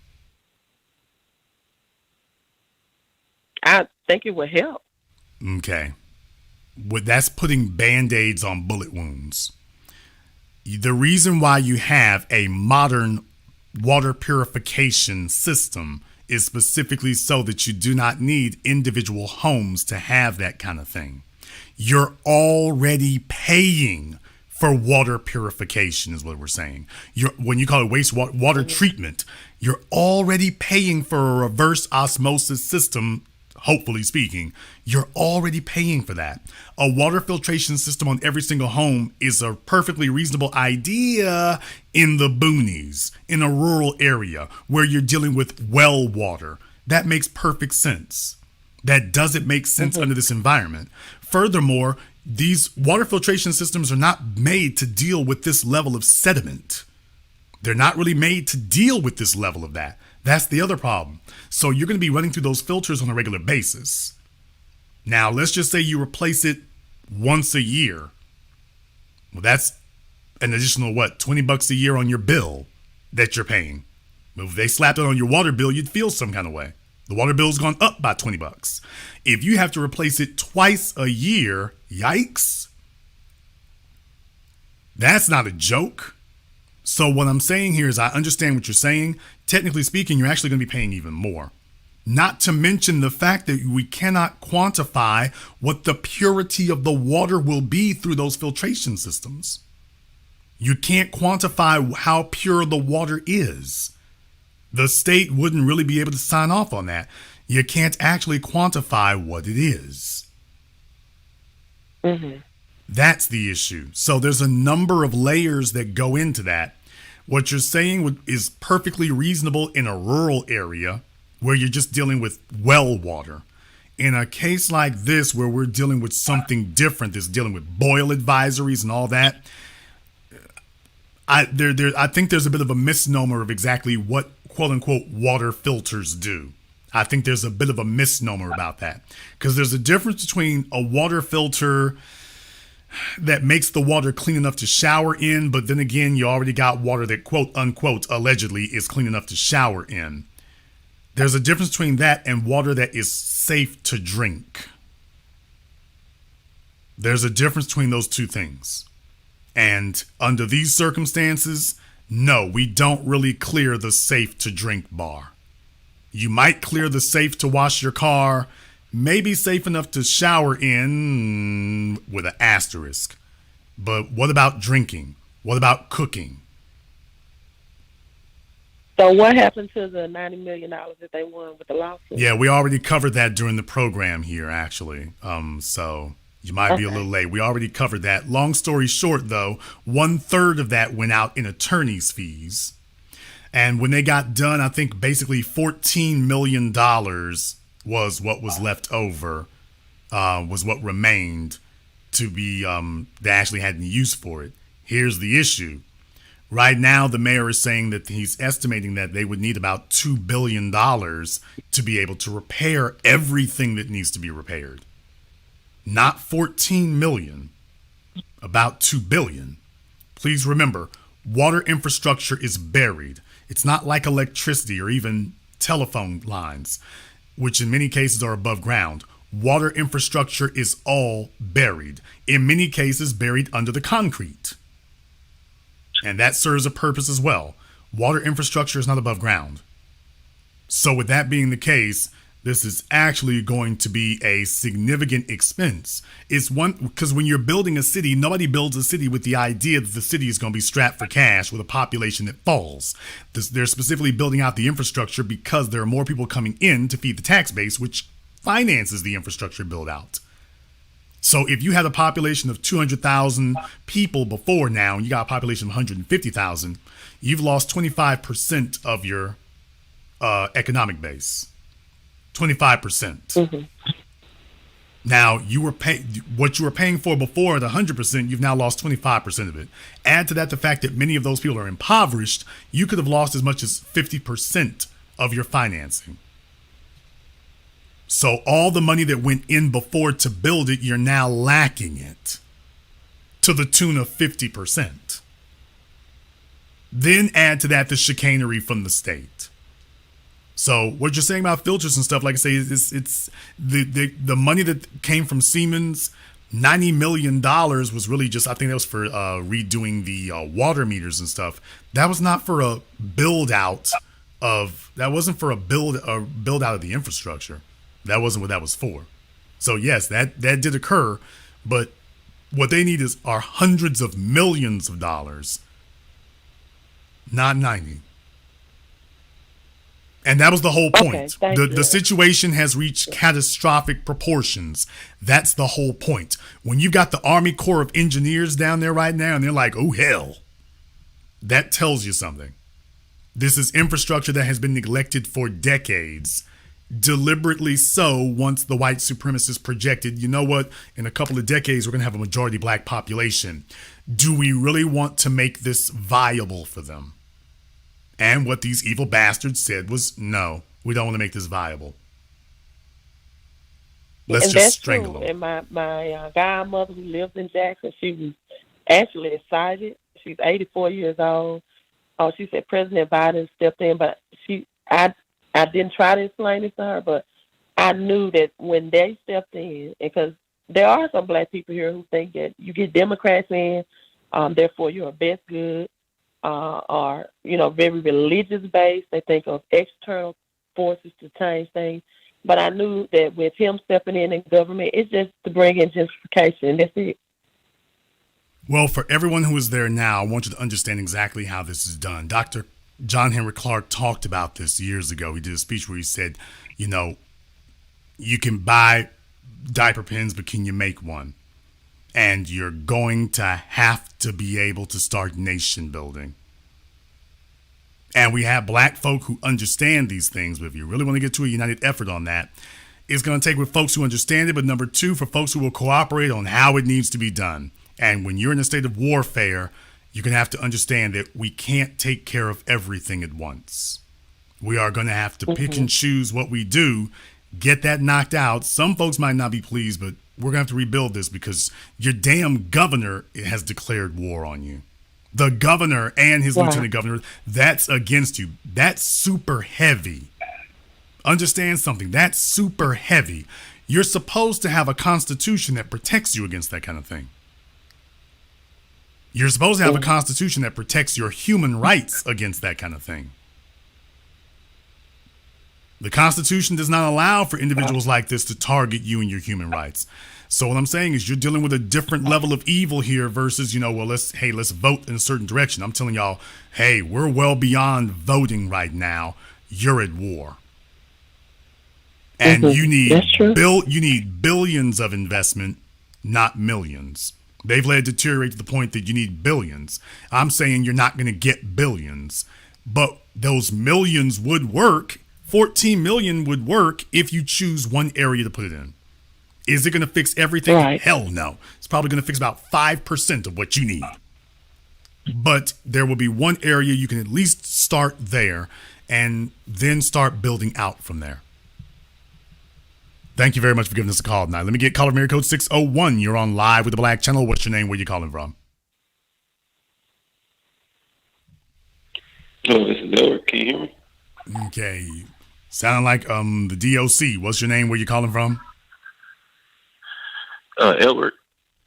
I think it would help. Okay. That's putting band-aids on bullet wounds. The reason why you have a modern water purification system is specifically so that you do not need individual homes to have that kind of thing. You're already paying for water purification is what we're saying. When you call it water treatment, you're already paying for a reverse osmosis system. Hopefully speaking, you're already paying for that. A water filtration system on every single home is a perfectly reasonable idea in the boonies, in a rural area where you're dealing with well water. That makes perfect sense. That doesn't make sense under this environment. Furthermore, these water filtration systems are not made to deal with this level of sediment. They're not really made to deal with this level of that. That's the other problem. So you're going to be running through those filters on a regular basis. Now, let's just say you replace it once a year. Well, that's an additional, $20 a year on your bill that you're paying. If they slapped it on your water bill, you'd feel some kind of way. The water bill's gone up by $20. If you have to replace it twice a year, yikes. That's not a joke. So what I'm saying here is I understand what you're saying. Technically speaking, you're actually going to be paying even more. Not to mention the fact that we cannot quantify what the purity of the water will be through those filtration systems. You can't quantify how pure the water is. The state wouldn't really be able to sign off on that. You can't actually quantify what it is. Mm-hmm. That's the issue. So there's a number of layers that go into that. What you're saying is perfectly reasonable in a rural area where you're just dealing with well water. In a case like this, where we're dealing with something different, that's dealing with boil advisories and all that, I think there's a bit of a misnomer of exactly what quote unquote water filters do. I think there's a bit of a misnomer about that, because there's a difference between a water filter that makes the water clean enough to shower in, but then again, you already got water that quote unquote allegedly is clean enough to shower in. There's a difference between that and water that is safe to drink. There's a difference between those two things. And under these circumstances, no, we don't really clear the safe to drink bar. You might clear the safe to wash your car, maybe safe enough to shower in with an asterisk. But what about drinking? What about cooking? So what happened to the $90 million that they won with the lawsuit? Yeah, we already covered that during the program here, actually. So you might be a little late. We already covered that. Long story short, though, 1/3 of that went out in attorney's fees. And when they got done, I think basically $14 million was what was left over, was what remained to be, they actually had use for it. Here's the issue. Right now, the mayor is saying that he's estimating that they would need about $2 billion to be able to repair everything that needs to be repaired. Not 14 million, about 2 billion. Please remember, water infrastructure is buried. It's not like electricity or even telephone lines, which in many cases are above ground. Water infrastructure is all buried, in many cases buried under the concrete. And that serves a purpose as well. Water infrastructure is not above ground. So with that being the case, this is actually going to be a significant expense. It's one, because when you're building a city, nobody builds a city with the idea that the city is going to be strapped for cash with a population that falls. They're specifically building out the infrastructure because there are more people coming in to feed the tax base, which finances the infrastructure build out. So if you had a population of 200,000 people before now, and you got a population of 150,000, you've lost 25% of your economic base. 25%. Now you were what you were paying for before at 100%. You've now lost 25% of it. Add to that the fact that many of those people are impoverished. You could have lost as much as 50% of your financing. So all the money that went in before to build it, you're now lacking it to the tune of 50%. Then add to that the chicanery from the state. So what you're saying about filters and stuff, like I say, it's the money that came from Siemens. $90 million was really just, I think that was for redoing the water meters and stuff. That was not for a build out of, that wasn't for a build out of the infrastructure. That wasn't what that was for. So yes, that did occur, but what they need are hundreds of millions of dollars, not 90. And that was the whole point. The situation has reached catastrophic proportions. That's the whole point. When you got the Army Corps of Engineers down there right now and they're like, oh, hell, that tells you something. This is infrastructure that has been neglected for decades. Deliberately so, once the white supremacists projected, you know what, in a couple of decades, we're going to have a majority black population. Do we really want to make this viable for them? And what these evil bastards said was, no, we don't want to make this viable. Let's just strangle them. And my godmother who lives in Jackson, she was actually excited. She's 84 years old. Oh, she said President Biden stepped in, but I didn't try to explain it to her, but I knew that when they stepped in, because there are some black people here who think that you get Democrats in, therefore you're a best good. Are, very religious based. They think of external forces to change things. But I knew that with him stepping in government, it's just to bring in gentrification. That's it. Well, for everyone who is there now, I want you to understand exactly how this is done. Dr. John Henry Clark talked about this years ago. He did a speech where he said, you can buy diaper pins, but can you make one? And you're going to have to be able to start nation building. And we have black folk who understand these things. But if you really want to get to a united effort on that, it's going to take with folks who understand it. But number two, for folks who will cooperate on how it needs to be done. And when you're in a state of warfare, you're going to have to understand that we can't take care of everything at once. We are going to have to pick and choose what we do, get that knocked out. Some folks might not be pleased, but we're going to have to rebuild this because your damn governor has declared war on you. The governor and his lieutenant governor, that's against you. That's super heavy. Understand something. That's super heavy. You're supposed to have a constitution that protects you against that kind of thing. You're supposed to have a constitution that protects your human rights against that kind of thing. The Constitution does not allow for individuals like this to target you and your human rights. So what I'm saying is you're dealing with a different level of evil here versus, let's vote in a certain direction. I'm telling y'all, hey, we're well beyond voting right now. You're at war. And you need billions of investment, not millions. They've let it deteriorate to the point that you need billions. I'm saying you're not going to get billions, but those millions would work. 14 million would work if you choose one area to put it in. Is it going to fix everything? Right. Hell no. It's probably going to fix about 5% of what you need. But there will be one area you can at least start there and then start building out from there. Thank you very much for giving us a call tonight. Let me get caller from area code 601. You're on live with the Black Channel. What's your name? Where you calling from? Hello, this is Edward. Can you hear me? Okay. Sound like the DOC. What's your name? Where you calling from? Edward.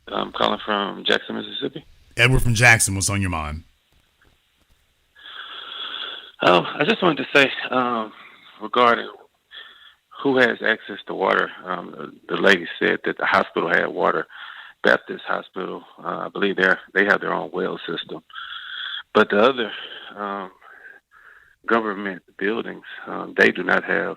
I'm calling from Jackson, Mississippi. Edward from Jackson. What's on your mind? I just wanted to say regarding who has access to water. The lady said that the hospital had water. Baptist Hospital, I believe they have their own well system. But the other government buildings, they do not have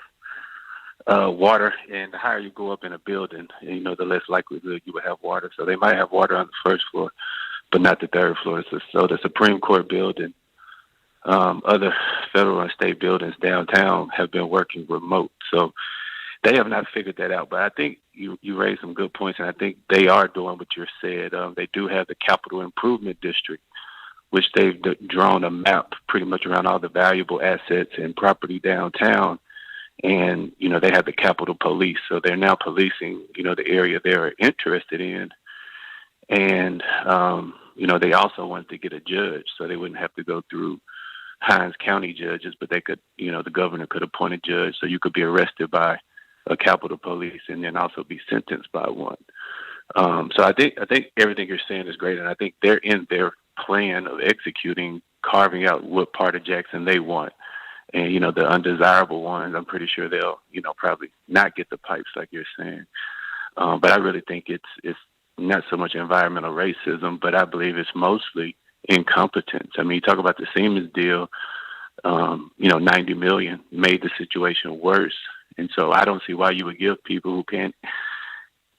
water, and the higher you go up in a building, the less likelihood you will have water. So they might have water on the first floor, but not the third floor. So the Supreme Court building, other federal and state buildings downtown have been working remote. So they have not figured that out. But I think you raised some good points, and I think they are doing what you said. They do have the Capital Improvement District, which they've drawn a map pretty much around all the valuable assets and property downtown. And, they have the Capitol Police. So they're now policing, the area they're interested in. And, they also wanted to get a judge so they wouldn't have to go through Hines County judges, but they could, the governor could appoint a judge. So you could be arrested by a Capitol Police and then also be sentenced by one. So I think everything you're saying is great. And I think they're in their plan of executing, carving out what part of Jackson they want. And, the undesirable ones, I'm pretty sure they'll, probably not get the pipes like you're saying. But I really think it's not so much environmental racism, but I believe it's mostly incompetence. I mean, you talk about the Siemens deal, $90 million made the situation worse. And so I don't see why you would give people who can't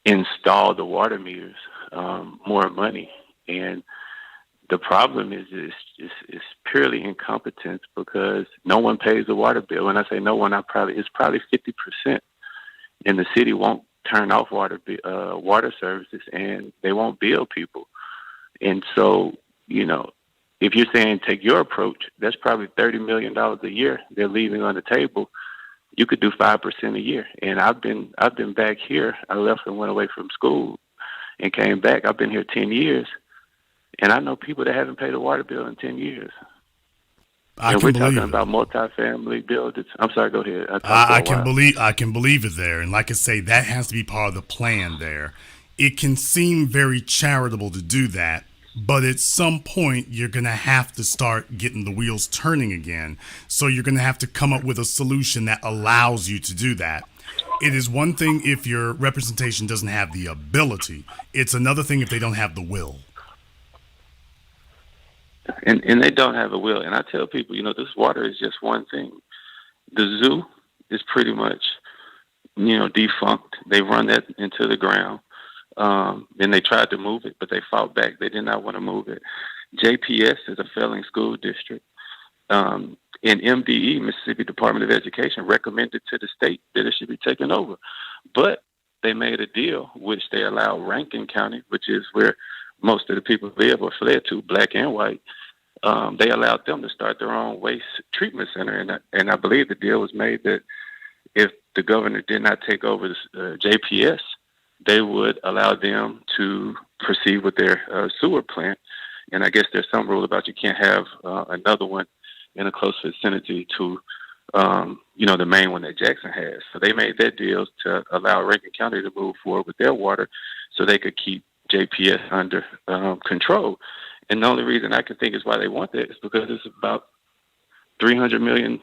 install the water meters more money. And the problem is purely incompetence because no one pays the water bill. When I say no one, it's probably 50%. And the city won't turn off water services, and they won't bill people. And so, if you're saying take your approach, that's probably $30 million a year they're leaving on the table. You could do 5% a year. And I've been back here. I left and went away from school and came back. I've been here 10 years. And I know people that haven't paid a water bill in 10 years. We're talking about multifamily buildings. I'm sorry, go ahead. I can believe it there. And like I say, that has to be part of the plan there. It can seem very charitable to do that, but at some point you're going to have to start getting the wheels turning again. So you're going to have to come up with a solution that allows you to do that. It is one thing if your representation doesn't have the ability. It's another thing if they don't have the will. And they don't have a will. And I tell people, this water is just one thing. The zoo is pretty much, defunct. They run that into the ground. And they tried to move it, but they fought back. They did not want to move it. JPS is a failing school district. And MDE, Mississippi Department of Education, recommended to the state that it should be taken over. But they made a deal, which they allowed Rankin County, which is where most of the people live or fled to, black and white. They allowed them to start their own waste treatment center. And I believe the deal was made that if the governor did not take over this, JPS, they would allow them to proceed with their sewer plant. And I guess there's some rule about you can't have another one in a close vicinity to, the main one that Jackson has. So they made their deals to allow Rankin County to move forward with their water so they could keep JPS under control. And the only reason I can think is why they want that is because it's about $300 million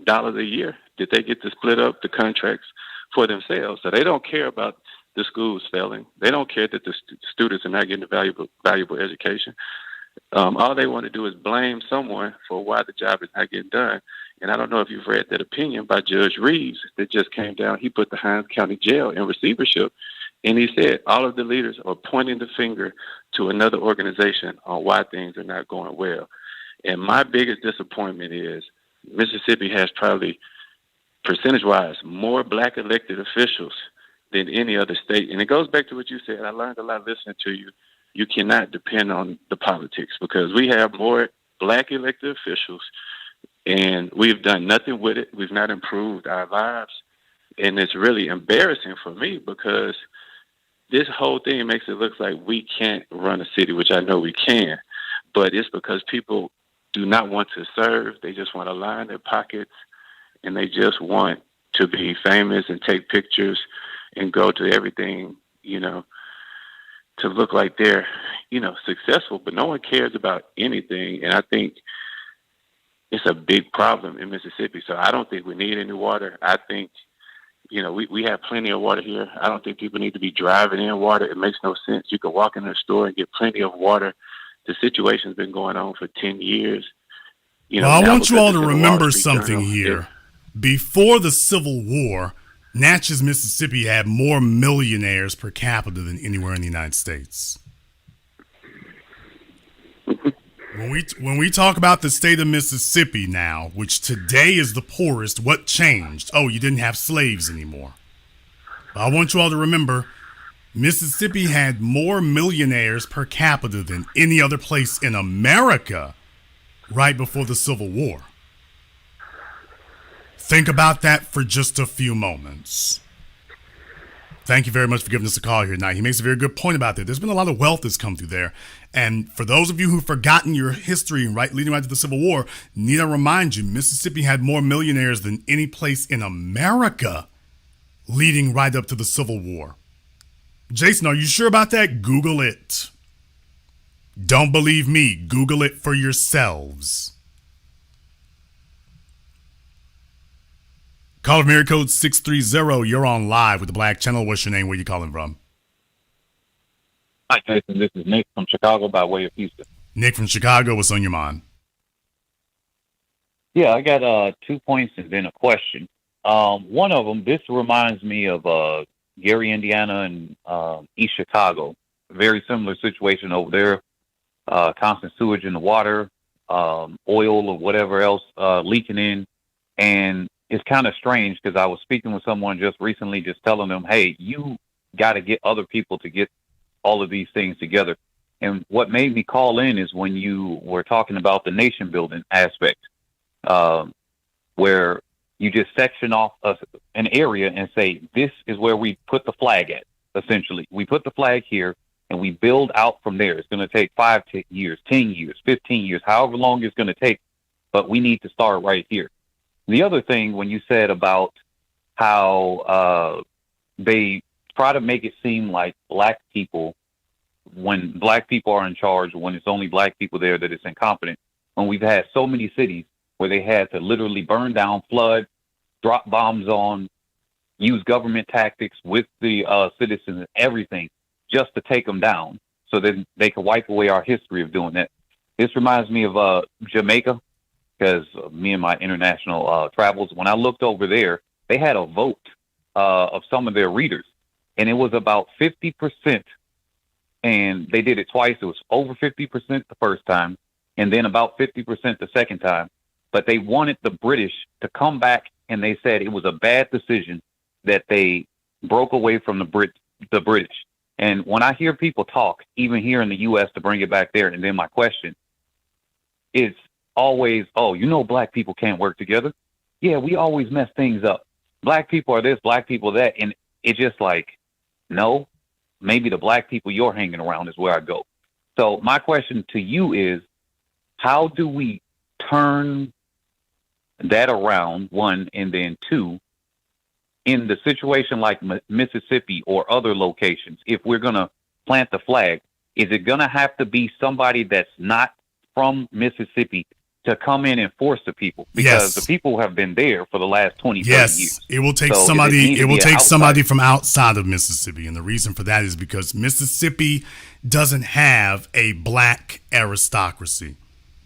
a year that they get to split up the contracts for themselves. So they don't care about the schools failing. They don't care that the students are not getting a valuable education. All they want to do is blame someone for why the job is not getting done. And I don't know if you've read that opinion by Judge Reeves that just came down. He put the Hines County Jail in receivership. And he said all of the leaders are pointing the finger to another organization on why things are not going well. And my biggest disappointment is Mississippi has probably, percentage-wise, more black elected officials than any other state. And it goes back to what you said. I learned a lot listening to you. You cannot depend on the politics because we have more black elected officials, and we've done nothing with it. We've not improved our lives. And it's really embarrassing for me because this whole thing makes it look like we can't run a city, which I know we can, but it's because people do not want to serve. They just want to line their pockets, and they just want to be famous and take pictures and go to everything, to look like they're, successful, but no one cares about anything. And I think it's a big problem in Mississippi. So I don't think we need any water. I think, we have plenty of water here. I don't think people need to be driving in water. It makes no sense. You can walk in the store and get plenty of water. The situation's been going on for 10 years. I want you all to remember something here. Before the Civil War, Natchez, Mississippi had more millionaires per capita than anywhere in the United States. When we talk about the state of Mississippi now, which today is the poorest, what changed? Oh, you didn't have slaves anymore. But I want you all to remember, Mississippi had more millionaires per capita than any other place in America right before the Civil War. Think about that for just a few moments. Thank you very much for giving us a call here tonight. He makes a very good point about that. There's been a lot of wealth that's come through there. And for those of you who've forgotten your history leading right to the Civil War, need to remind you, Mississippi had more millionaires than any place in America leading right up to the Civil War. Jason, are you sure about that? Google it. Don't believe me. Google it for yourselves. Call from area code 630. You're on live with the Black Channel. What's your name? Where you calling from? Hi, Jason. This is Nick from Chicago by way of Houston. Nick from Chicago. What's on your mind? Yeah, I got 2 points and then a question. One of them, this reminds me of Gary, Indiana, and East Chicago. Very similar situation over there. Constant sewage in the water, oil or whatever else leaking in. And it's kind of strange because I was speaking with someone just recently, just telling them, hey, you got to get other people to get all of these things together. And what made me call in is when you were talking about the nation building aspect, where you just section off an area and say, this is where we put the flag at, essentially. We put the flag here and we build out from there. It's going to take 5 years, 10 years, 15 years, however long it's going to take, but we need to start right here. The other thing, when you said about how they try to make it seem like black people, when black people are in charge, when it's only black people there, that it's incompetent, when we've had so many cities where they had to literally burn down, flood, drop bombs on, use government tactics with the citizens and everything just to take them down so that they can wipe away our history of doing that. This reminds me of Jamaica, because me and my international travels, when I looked over there, they had a vote of some of their readers, and it was about 50%, and they did it twice. It was over 50% the first time, and then about 50% the second time. But they wanted the British to come back, and they said it was a bad decision that they broke away from the British. And when I hear people talk, even here in the U.S., to bring it back there, and then my question is always, oh, you know, black people can't work together. Yeah, we always mess things up. Black people are this, black people that. And it's just like, no, maybe the black people you're hanging around is where I go. So my question to you is, how do we turn that around, one, and then two, in the situation like Mississippi or other locations, if we're going to plant the flag, is it going to have to be somebody that's not from Mississippi to come in and force the people? Because the people have been there for the last 20, 30 years. It will take somebody from outside of Mississippi. And the reason for that is because Mississippi doesn't have a black aristocracy.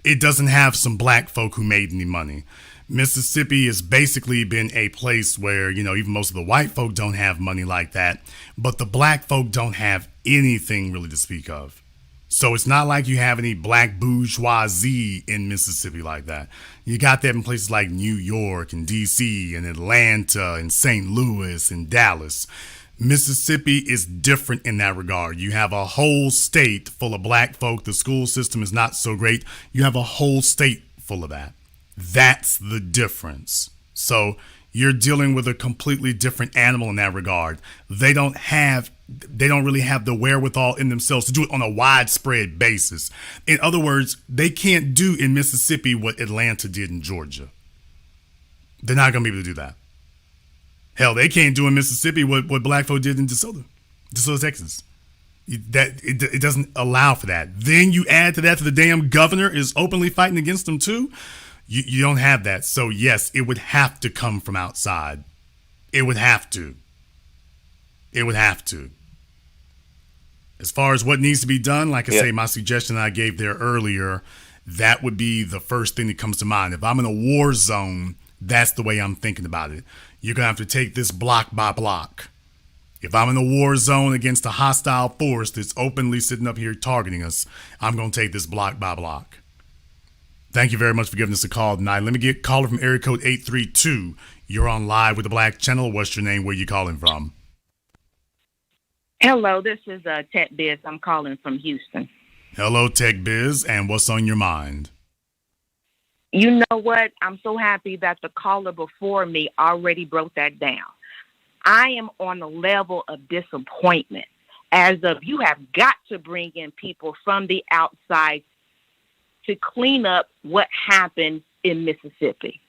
It doesn't have some black folk who made any money. Mississippi has basically been a place where, you know, even most of the white folk don't have money like that, but the black folk don't have anything really to speak of. So it's not like you have any black bourgeoisie in Mississippi like that. You got that in places like New York and D.C. and Atlanta and St. Louis and Dallas. Mississippi is different in that regard. You have a whole state full of black folk. The school system is not so great. You have a whole state full of that. That's the difference. So you're dealing with a completely different animal in that regard. They don't really have the wherewithal in themselves to do it on a widespread basis. In other words, they can't do in Mississippi what Atlanta did in Georgia. They're not going to be able to do that. Hell, they can't do in Mississippi what black folk did in DeSoto, Texas. It doesn't allow for that. Then you add to that the damn governor is openly fighting against them too. You don't have that. So yes, it would have to come from outside. It would have to. As far as what needs to be done, like I say, my suggestion I gave there earlier, that would be the first thing that comes to mind. If I'm in a war zone, That's the way I'm thinking about it. You're going to have to take this block by block. If I'm in a war zone against a hostile force that's openly sitting up here targeting us, I'm going to take this block by block. Thank you very much for giving us a call tonight. Let me get a caller from area code 832. You're on live with the Black Channel. What's your name? Where you calling from? Hello, this is Tech Biz. I'm calling from Houston. Hello, Tech Biz, and what's on your mind? You know what? I'm so happy that the caller before me already broke that down. I am on a level of disappointment as of you have got to bring in people from the outside to clean up what happened in Mississippi.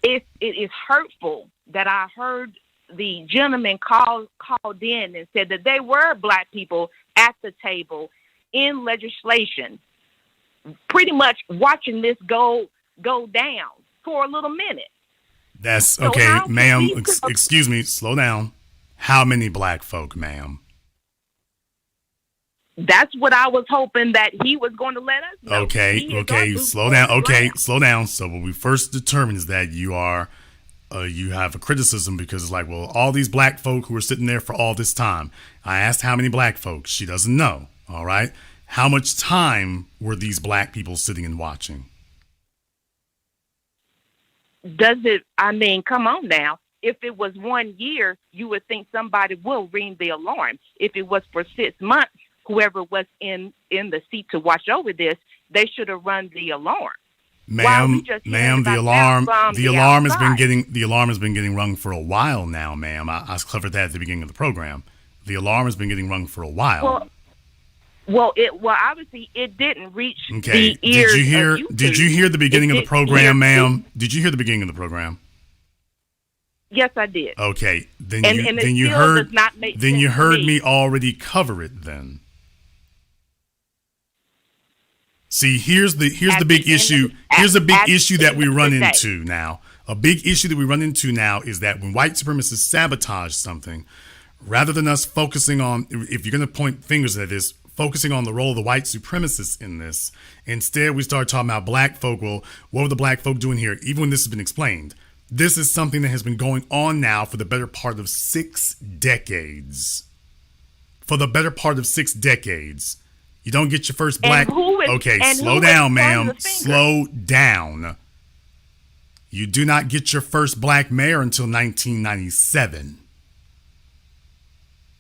It is hurtful that I heard the gentleman called in and said that they were Black people at the table in legislation, pretty much watching this go down for a little minute. That's okay, ma'am. Excuse me. Slow down. How many Black folk, ma'am? That's what I was hoping that he was going to let us know. Okay. Slow down. Okay, slow down. So what we first determined is that you are, you have a criticism because it's like, well, all these Black folk who were sitting there for all this time. I asked how many Black folks. She doesn't know. All right. How much time were these Black people sitting and watching? Come on now. If it was 1 year, you would think somebody will ring the alarm. If it was for 6 months, whoever was in the seat to watch over this, they should have run the alarm. Ma'am, the alarm has been getting rung for a while now, ma'am. I covered that at the beginning of the program. The alarm has been getting rung for a while. Well, obviously it didn't reach the ears. Did you hear the beginning of the program, ma'am? Did you hear the beginning of the program? Yes, I did. Okay, then you heard me already cover it then. See, here's the big issue. Here's a big issue that we run into now. A big issue that we run into now is that when white supremacists sabotage something, rather than us focusing on, if you're going to point fingers at this, focusing on the role of the white supremacists in this, instead we start talking about Black folk. Well, what were the Black folk doing here? Even when this has been explained, this is something that has been going on now for the better part of 6 decades. For the better part of 6 decades. You don't get your first Black... slow down, ma'am. Slow down. You do not get your first Black mayor until 1997.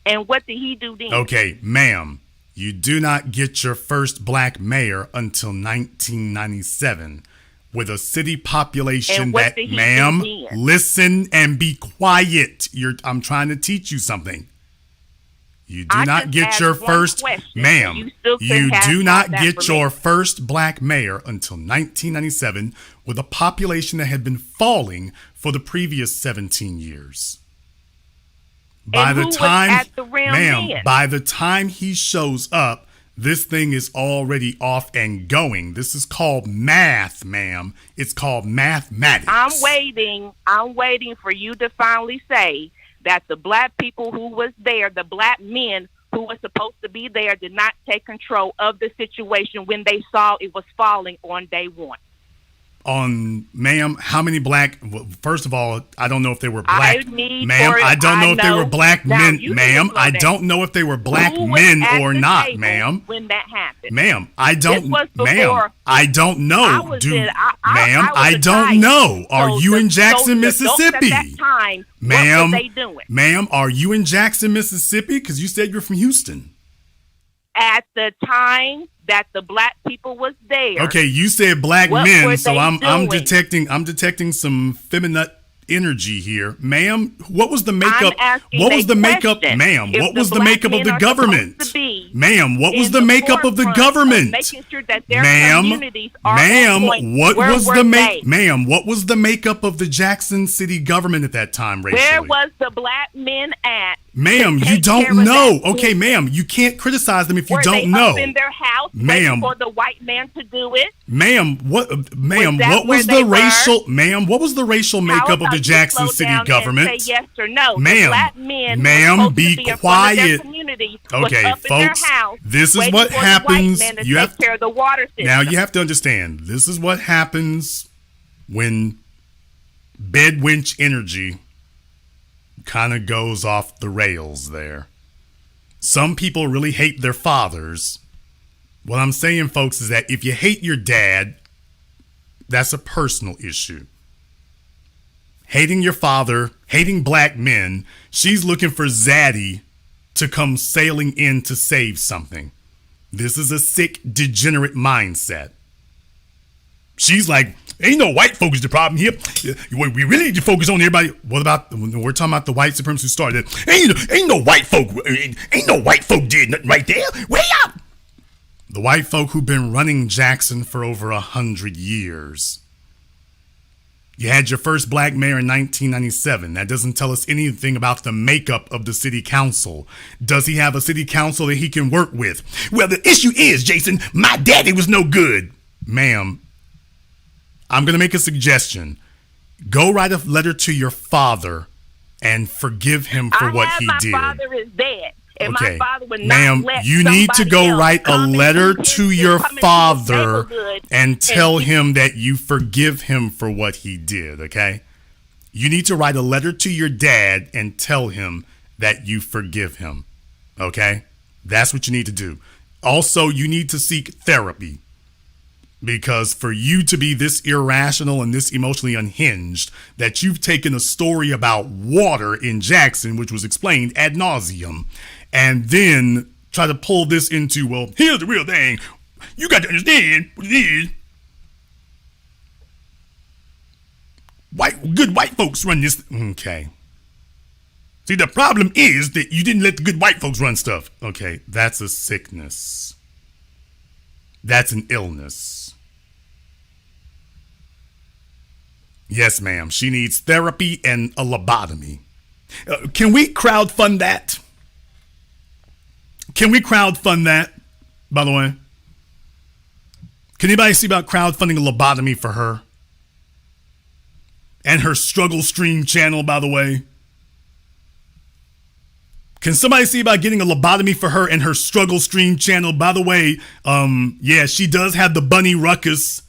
And what did he do then? Okay, ma'am. You do not get your first Black mayor until 1997 with a city population that, ma'am, listen and be quiet. I'm trying to teach you something. You do not get your first, ma'am, you do not get your first Black mayor until 1997 with a population that had been falling for the previous 17 years. By the time he shows up, this thing is already off and going. This is called math, ma'am. It's called mathematics. I'm waiting for you to finally say that the Black people who was there, the Black men who were supposed to be there, did not take control of the situation when they saw it was falling on day one. Ma'am, how many Black, first of all, I don't know if they were Black, ma'am, I don't know if they were Black men, ma'am, I don't know if they were Black men or not, ma'am. When that happened. Ma'am, I don't know, ma'am, I don't know. Are you in Jackson, Mississippi? Ma'am, are you in Jackson, Mississippi? Because you said you're from Houston. At the time that the Black people was there. Okay, you said Black men, so I'm detecting some feminine energy here, ma'am. What was the makeup? What was the makeup, ma'am? What was the makeup of the government, ma'am? What was the makeup of the government, ma'am? What was the makeup of the Jackson City government at that time, racially? Where was the Black men at? Ma'am, you don't know. Okay, ma'am, you can't criticize them if you don't know. Were they up in their house waiting for the white man to do it? Ma'am, what was the racial makeup of the Jackson City government? Say yes or no. Ma'am, be quiet. Okay, folks, this is what happens. You have to take care of the water system. Now you have to understand. This is what happens when bedwench energy kind of goes off the rails there. Some people really hate their fathers. What I'm saying, folks, is that if you hate your dad, that's a personal issue. Hating your father, hating black men, she's looking for Zaddy to come sailing in to save something. This is a sick, degenerate mindset. She's like, ain't no white folks the problem here. We really need to focus on everybody. What about, we're talking about the white supremacists who started it. Ain't no white folk did nothing right there. Way out. The white folk who've been running Jackson for over 100 years. You had your first black mayor in 1997. That doesn't tell us anything about the makeup of the city council. Does he have a city council that he can work with? Well, the issue is, Jason, my daddy was no good. Ma'am, I'm going to make a suggestion. Go write a letter to your father and forgive him for what he did. My father is dead. And okay, my father would not ma'am, let you need to go write a letter to your father neighborhood and tell him that you forgive him for what he did, okay? You need to write a letter to your dad and tell him that you forgive him, okay? That's what you need to do. Also, you need to seek therapy. Because for you to be this irrational and this emotionally unhinged, that you've taken a story about water in Jackson, which was explained ad nauseum, and then try to pull this into, well, here's the real thing. You got to understand what it is. Good white folks run this. Okay. See, the problem is that you didn't let the good white folks run stuff. Okay, that's a sickness. That's an illness. Yes, ma'am. She needs therapy and a lobotomy. Can we crowdfund that? Can we crowdfund that, by the way? Can anybody see about crowdfunding a lobotomy for her? And her struggle stream channel, by the way. Can somebody see about getting a lobotomy for her and her struggle stream channel? By the way, yeah, she does have the bunny ruckus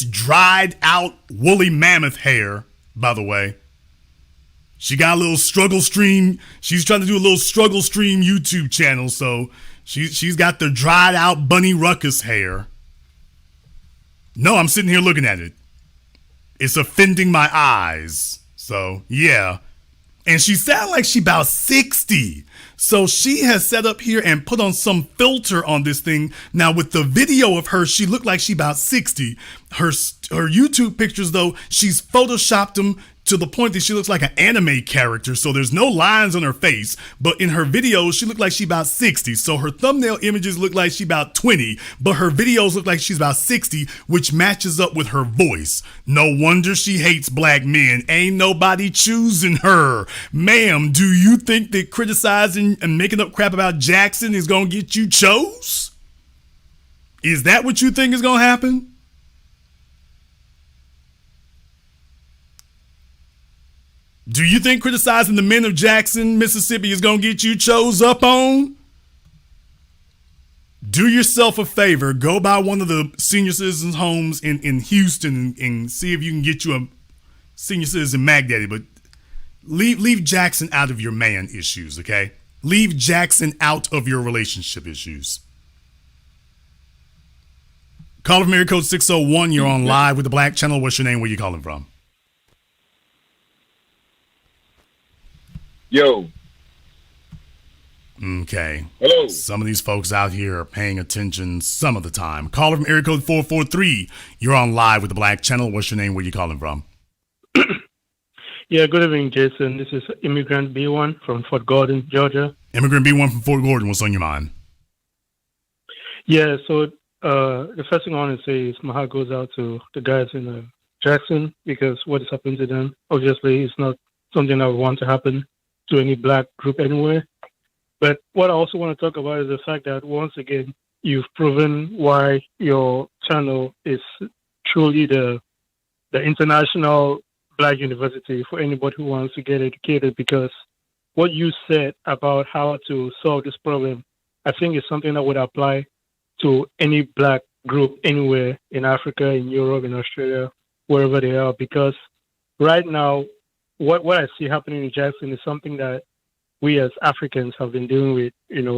dried out woolly mammoth hair, by the way. She got a little struggle stream. She's trying to do a little struggle stream YouTube channel, so she's got the dried out bunny ruckus hair. No, I'm sitting here looking at it. It's offending my eyes. So, yeah. And she sounds like she about 60. So she has set up here and put on some filter on this thing. Now with the video of her, she looked like she about 60. Her YouTube pictures though, she's photoshopped them to the point that she looks like an anime character. So there's no lines on her face, but in her videos, she looked like she about 60. So her thumbnail images look like she about 20, but her videos look like she's about 60, which matches up with her voice. No wonder she hates black men. Ain't nobody choosing her. Ma'am, do you think that criticizing and making up crap about Jackson is gonna get you chose? Is that what you think is gonna happen? Do you think criticizing the men of Jackson, Mississippi is going to get you chose up on? Do yourself a favor. Go by one of the senior citizens' homes in Houston and see if you can get you a senior citizen Mag Daddy. But leave Jackson out of your man issues, okay? Leave Jackson out of your relationship issues. Caller from area code 601. You're on live with the Black Channel. What's your name? Where you calling from? Yo. Okay. Hello. Some of these folks out here are paying attention some of the time. Caller from area code 443. You're on live with the Black Channel. What's your name? Where you calling from? Yeah, good evening, Jason. This is Immigrant B1 from Fort Gordon, Georgia. Immigrant B1 from Fort Gordon. What's on your mind? Yeah, so the first thing I want to say is my heart goes out to the guys in Jackson because what has happened to them, obviously, is not something I would want to happen to any black group anywhere. But what I also want to talk about is the fact that once again, you've proven why your channel is truly the international black university for anybody who wants to get educated, because what you said about how to solve this problem, I think is something that would apply to any black group anywhere in Africa, in Europe, in Australia, wherever they are, because right now, what I see happening in Jackson is something that we as Africans have been dealing with,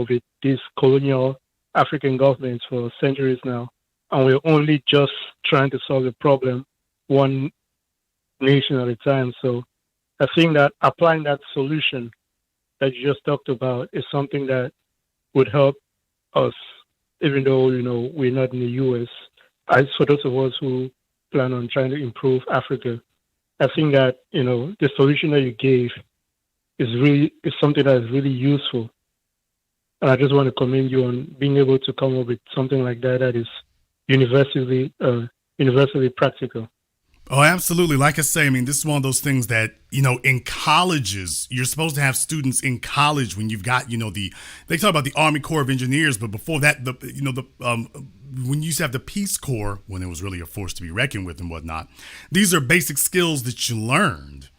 with these colonial African governments for centuries now, and we're only just trying to solve the problem one nation at a time. So I think that applying that solution that you just talked about is something that would help us, even though, we're not in the U.S. As for those of us who plan on trying to improve Africa, I think that, the solution that you gave is something that is really useful. And I just want to commend you on being able to come up with something like that is universally practical. Oh, absolutely. Like I say, I mean, this is one of those things that, in colleges, you're supposed to have students in college when you've got, they talk about the Army Corps of Engineers, but before that, when you used to have the Peace Corps, when it was really a force to be reckoned with and whatnot, these are basic skills that you learned.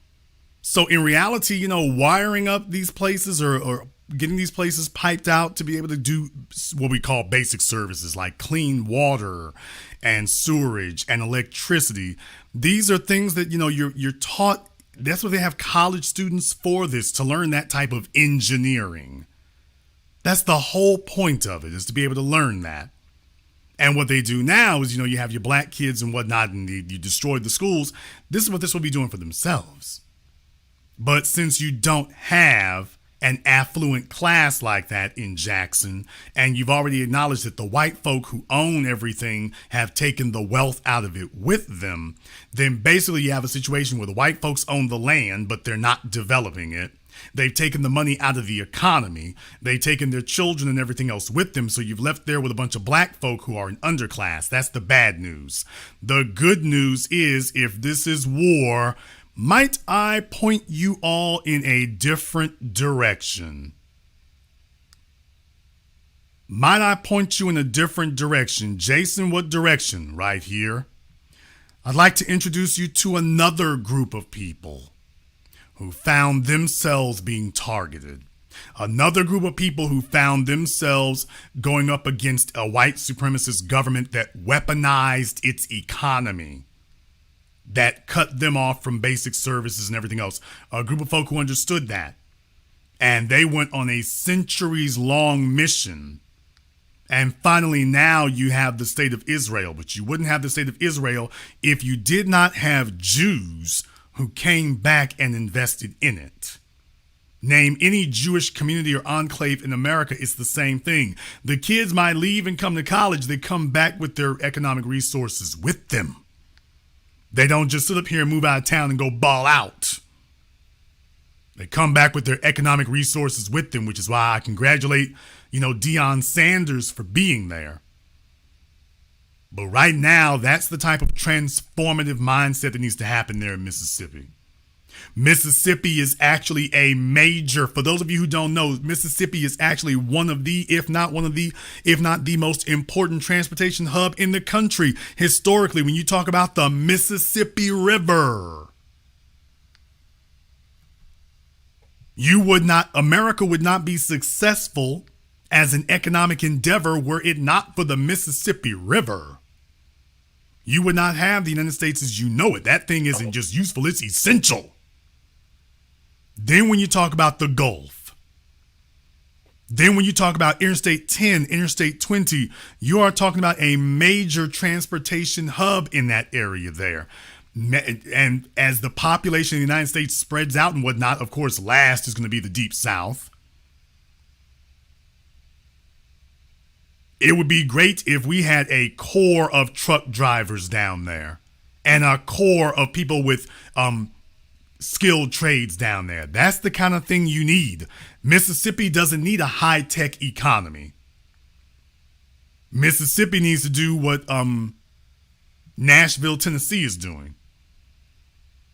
So in reality, wiring up these places or getting these places piped out to be able to do what we call basic services like clean water and sewerage and electricity. These are things that, you're taught. That's what they have college students for this, to learn that type of engineering. That's the whole point of it, is to be able to learn that. And what they do now is, you have your black kids and whatnot, and you destroyed the schools. This is what this will be doing for themselves. But since you don't have an affluent class like that in Jackson, and you've already acknowledged that the white folk who own everything have taken the wealth out of it with them, then basically you have a situation where the white folks own the land, but they're not developing it. They've taken the money out of the economy. They've taken their children and everything else with them. So you've left there with a bunch of black folk who are an underclass. That's the bad news. The good news is, if this is war, might I point you all in a different direction? Might I point you in a different direction? Jason, what direction? Right here. I'd like to introduce you to another group of people who found themselves being targeted. Another group of people who found themselves going up against a white supremacist government that weaponized its economy, that cut them off from basic services and everything else. A group of folk who understood that. And they went on a centuries-long mission. And finally, now you have the state of Israel. But you wouldn't have the state of Israel if you did not have Jews who came back and invested in it. Name any Jewish community or enclave in America, it's the same thing. The kids might leave and come to college. They come back with their economic resources with them. They don't just sit up here and move out of town and go ball out. They come back with their economic resources with them, which is why I congratulate, Deion Sanders for being there. But right now, that's the type of transformative mindset that needs to happen there in Mississippi. Mississippi is actually a major, for those of you who don't know, Mississippi is actually one of the, if not the most important transportation hub in the country. Historically, when you talk about the Mississippi River, America would not be successful as an economic endeavor were it not for the Mississippi River. You would not have the United States as you know it. That thing isn't just useful, it's essential. Then when you talk about the Gulf, then when you talk about Interstate 10, Interstate 20, you are talking about a major transportation hub in that area there. And as the population of the United States spreads out and whatnot, of course, last is going to be the Deep South. It would be great if we had a core of truck drivers down there and a core of people with skilled trades down there. That's the kind of thing you need. Mississippi doesn't need a high-tech economy. Mississippi needs to do what Nashville, Tennessee is doing.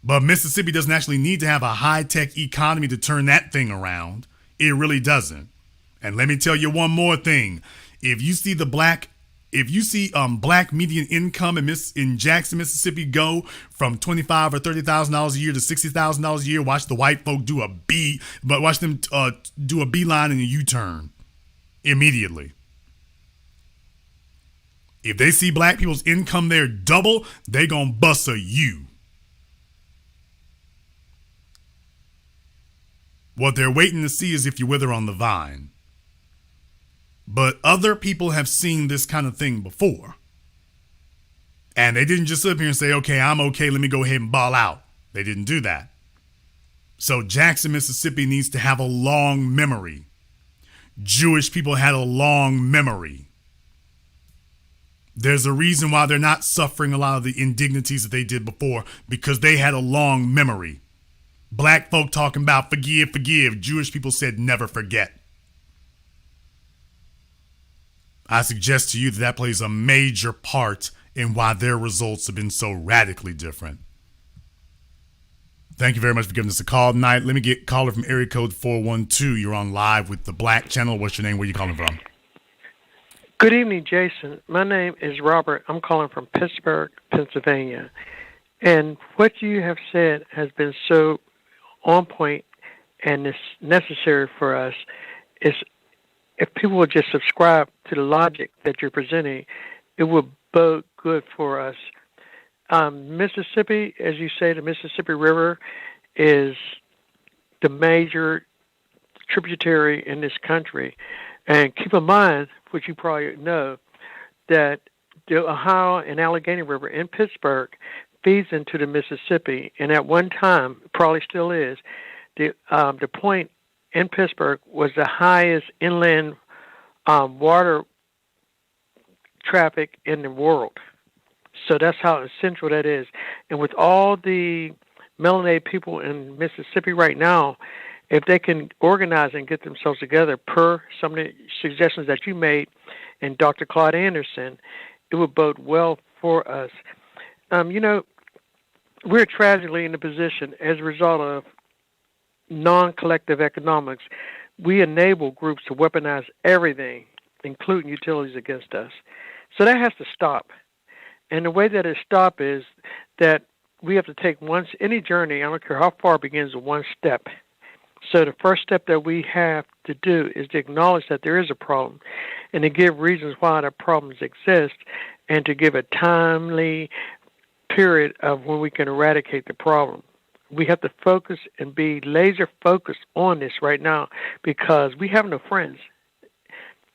But Mississippi doesn't actually need to have a high-tech economy to turn that thing around. It really doesn't. And let me tell you one more thing. If you see black median income in Jackson, Mississippi go from $25,000 or $30,000 a year to $60,000 a year, watch the white folk do a beeline and a U-turn immediately. If they see black people's income there double, they gonna bust a U. What they're waiting to see is if you wither on the vine. But other people have seen this kind of thing before. And they didn't just sit up here and say, okay, I'm okay, let me go ahead and ball out. They didn't do that. So Jackson, Mississippi needs to have a long memory. Jewish people had a long memory. There's a reason why they're not suffering a lot of the indignities that they did before, because they had a long memory. Black folk talking about forgive, forgive. Jewish people said never forget. I suggest to you that plays a major part in why their results have been so radically different. Thank you very much for giving us a call tonight. Let me get caller from area code 412. You're on live with the Black Channel. What's your name? Where are you calling from? Good evening, Jason. My name is Robert. I'm calling from Pittsburgh, Pennsylvania. And what you have said has been so on point and is necessary for us. Is if people would just subscribe to the logic that you're presenting, it would bode good for us. Mississippi, as you say, the Mississippi River is the major tributary in this country. And keep in mind, which you probably know, that the Ohio and Allegheny River in Pittsburgh feeds into the Mississippi. And at one time, probably still is, the point in Pittsburgh was the highest inland water traffic in the world. So that's how essential that is. And with all the melanated people in Mississippi right now, if they can organize and get themselves together per some of the suggestions that you made and Dr. Claude Anderson, it would bode well for us. We're tragically in a position as a result of non-collective economics. We enable groups to weaponize everything, including utilities, against us. So that has to stop. And the way that it stops is that we have to take any journey, I don't care how far, begins with one step. So the first step that we have to do is to acknowledge that there is a problem and to give reasons why the problems exist and to give a timely period of when we can eradicate the problem. We have to focus and be laser focused on this right now because we have no friends.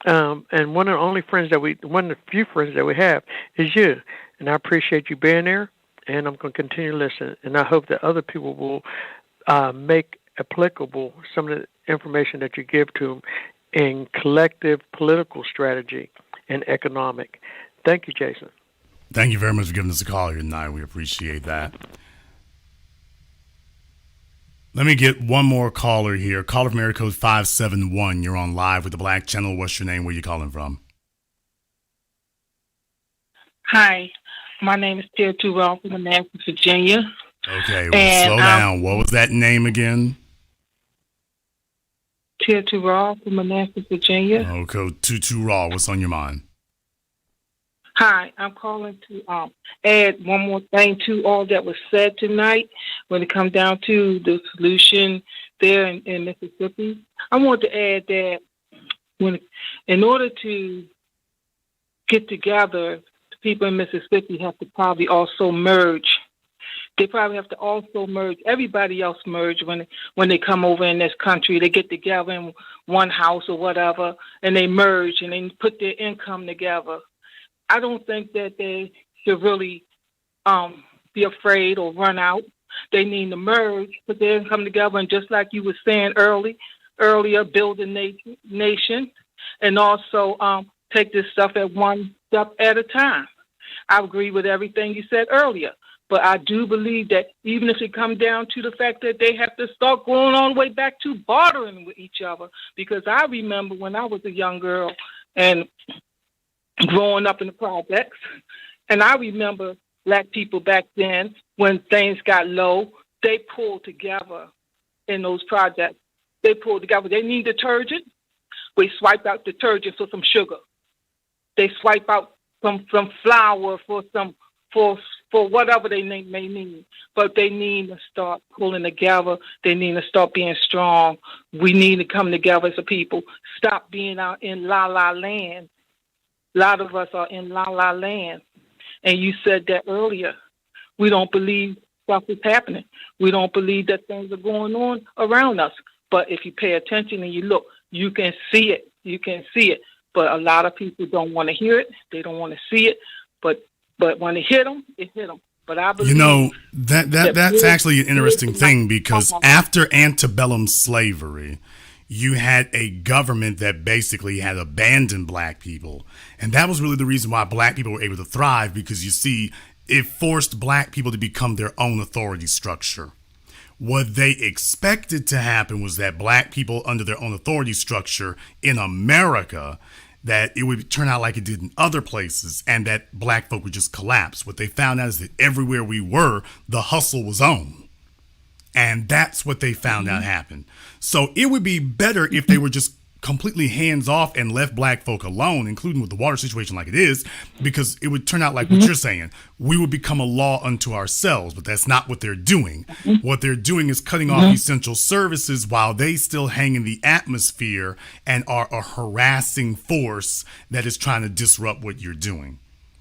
And one of the few friends that we have is you. And I appreciate you being there, and I'm going to continue to listen. And I hope that other people will make applicable some of the information that you give to them in collective political strategy and economic. Thank you, Jason. Thank you very much for giving us a call here tonight. We appreciate that. Let me get one more caller here. Caller from area code 571. You're on live with the Black Channel. What's your name? Where are you calling from? Hi, my name is Tia Turrell from Manassas, Virginia. Okay, well, slow down. What was that name again? Tia Turrell from Manassas, Virginia. Okay, Tutu Raw. What's on your mind? Hi, I'm calling to add one more thing to all that was said tonight when it comes down to the solution there in Mississippi. I want to add that in order to get together, the people in Mississippi have to probably also merge. They probably have to also merge. Everybody else merge when they come over in this country. They get together in one house or whatever, and they merge and they put their income together. I don't think that they should really be afraid or run out. They need to merge, put their income together, and just like you were saying earlier, build a nation, and also take this stuff at one step at a time. I agree with everything you said earlier, but I do believe that even if it comes down to the fact that they have to start going all the way back to bartering with each other, because I remember when I was a young girl and growing up in the projects, and I remember black people back then when things got low, they pulled together in those projects. They pulled together. They need detergent. We swipe out detergent for some sugar. They swipe out some flour for whatever they may need. But they need to start pulling together. They need to start being strong. We need to come together as a people. Stop being out in la-la land. A lot of us are in la-la land. And you said that earlier. We don't believe stuff is happening. We don't believe that things are going on around us. But if you pay attention and you look, you can see it. You can see it. But a lot of people don't want to hear it. They don't want to see it. But when it hit them, it hit them. But I believe that's actually an interesting thing, because after antebellum slavery, you had a government that basically had abandoned black people. And that was really the reason why black people were able to thrive, because you see, it forced black people to become their own authority structure. What they expected to happen was that black people under their own authority structure in America, that it would turn out like it did in other places, and that black folk would just collapse. What they found out is that everywhere we were, the hustle was on. And that's what they found out happened. So it would be better if they were just completely hands off and left black folk alone, including with the water situation like it is, because it would turn out like what you're saying. We would become a law unto ourselves, but that's not what they're doing. What they're doing is cutting off essential services while they still hang in the atmosphere and are a harassing force that is trying to disrupt what you're doing.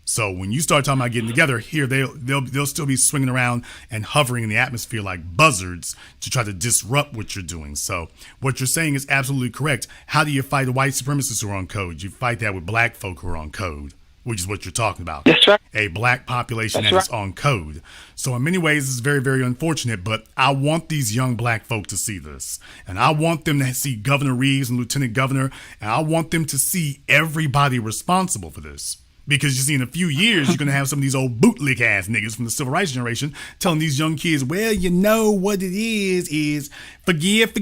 So when you start talking about getting together here, they'll still be swinging around and hovering in the atmosphere like buzzards to try to disrupt what you're doing. So what you're saying is absolutely correct. How do you fight the white supremacists who are on code? You fight that with black folk who are on code, which is what you're talking about. That's right. A black population That's that is right. on code. So in many ways, it's very, very unfortunate, but I want these young black folk to see this. And I want them to see Governor Reeves and Lieutenant Governor, and I want them to see everybody responsible for this. Because you see, in a few years, you're going to have some of these old bootlick ass niggas from the civil rights generation telling these young kids, well, you know what it is forgive,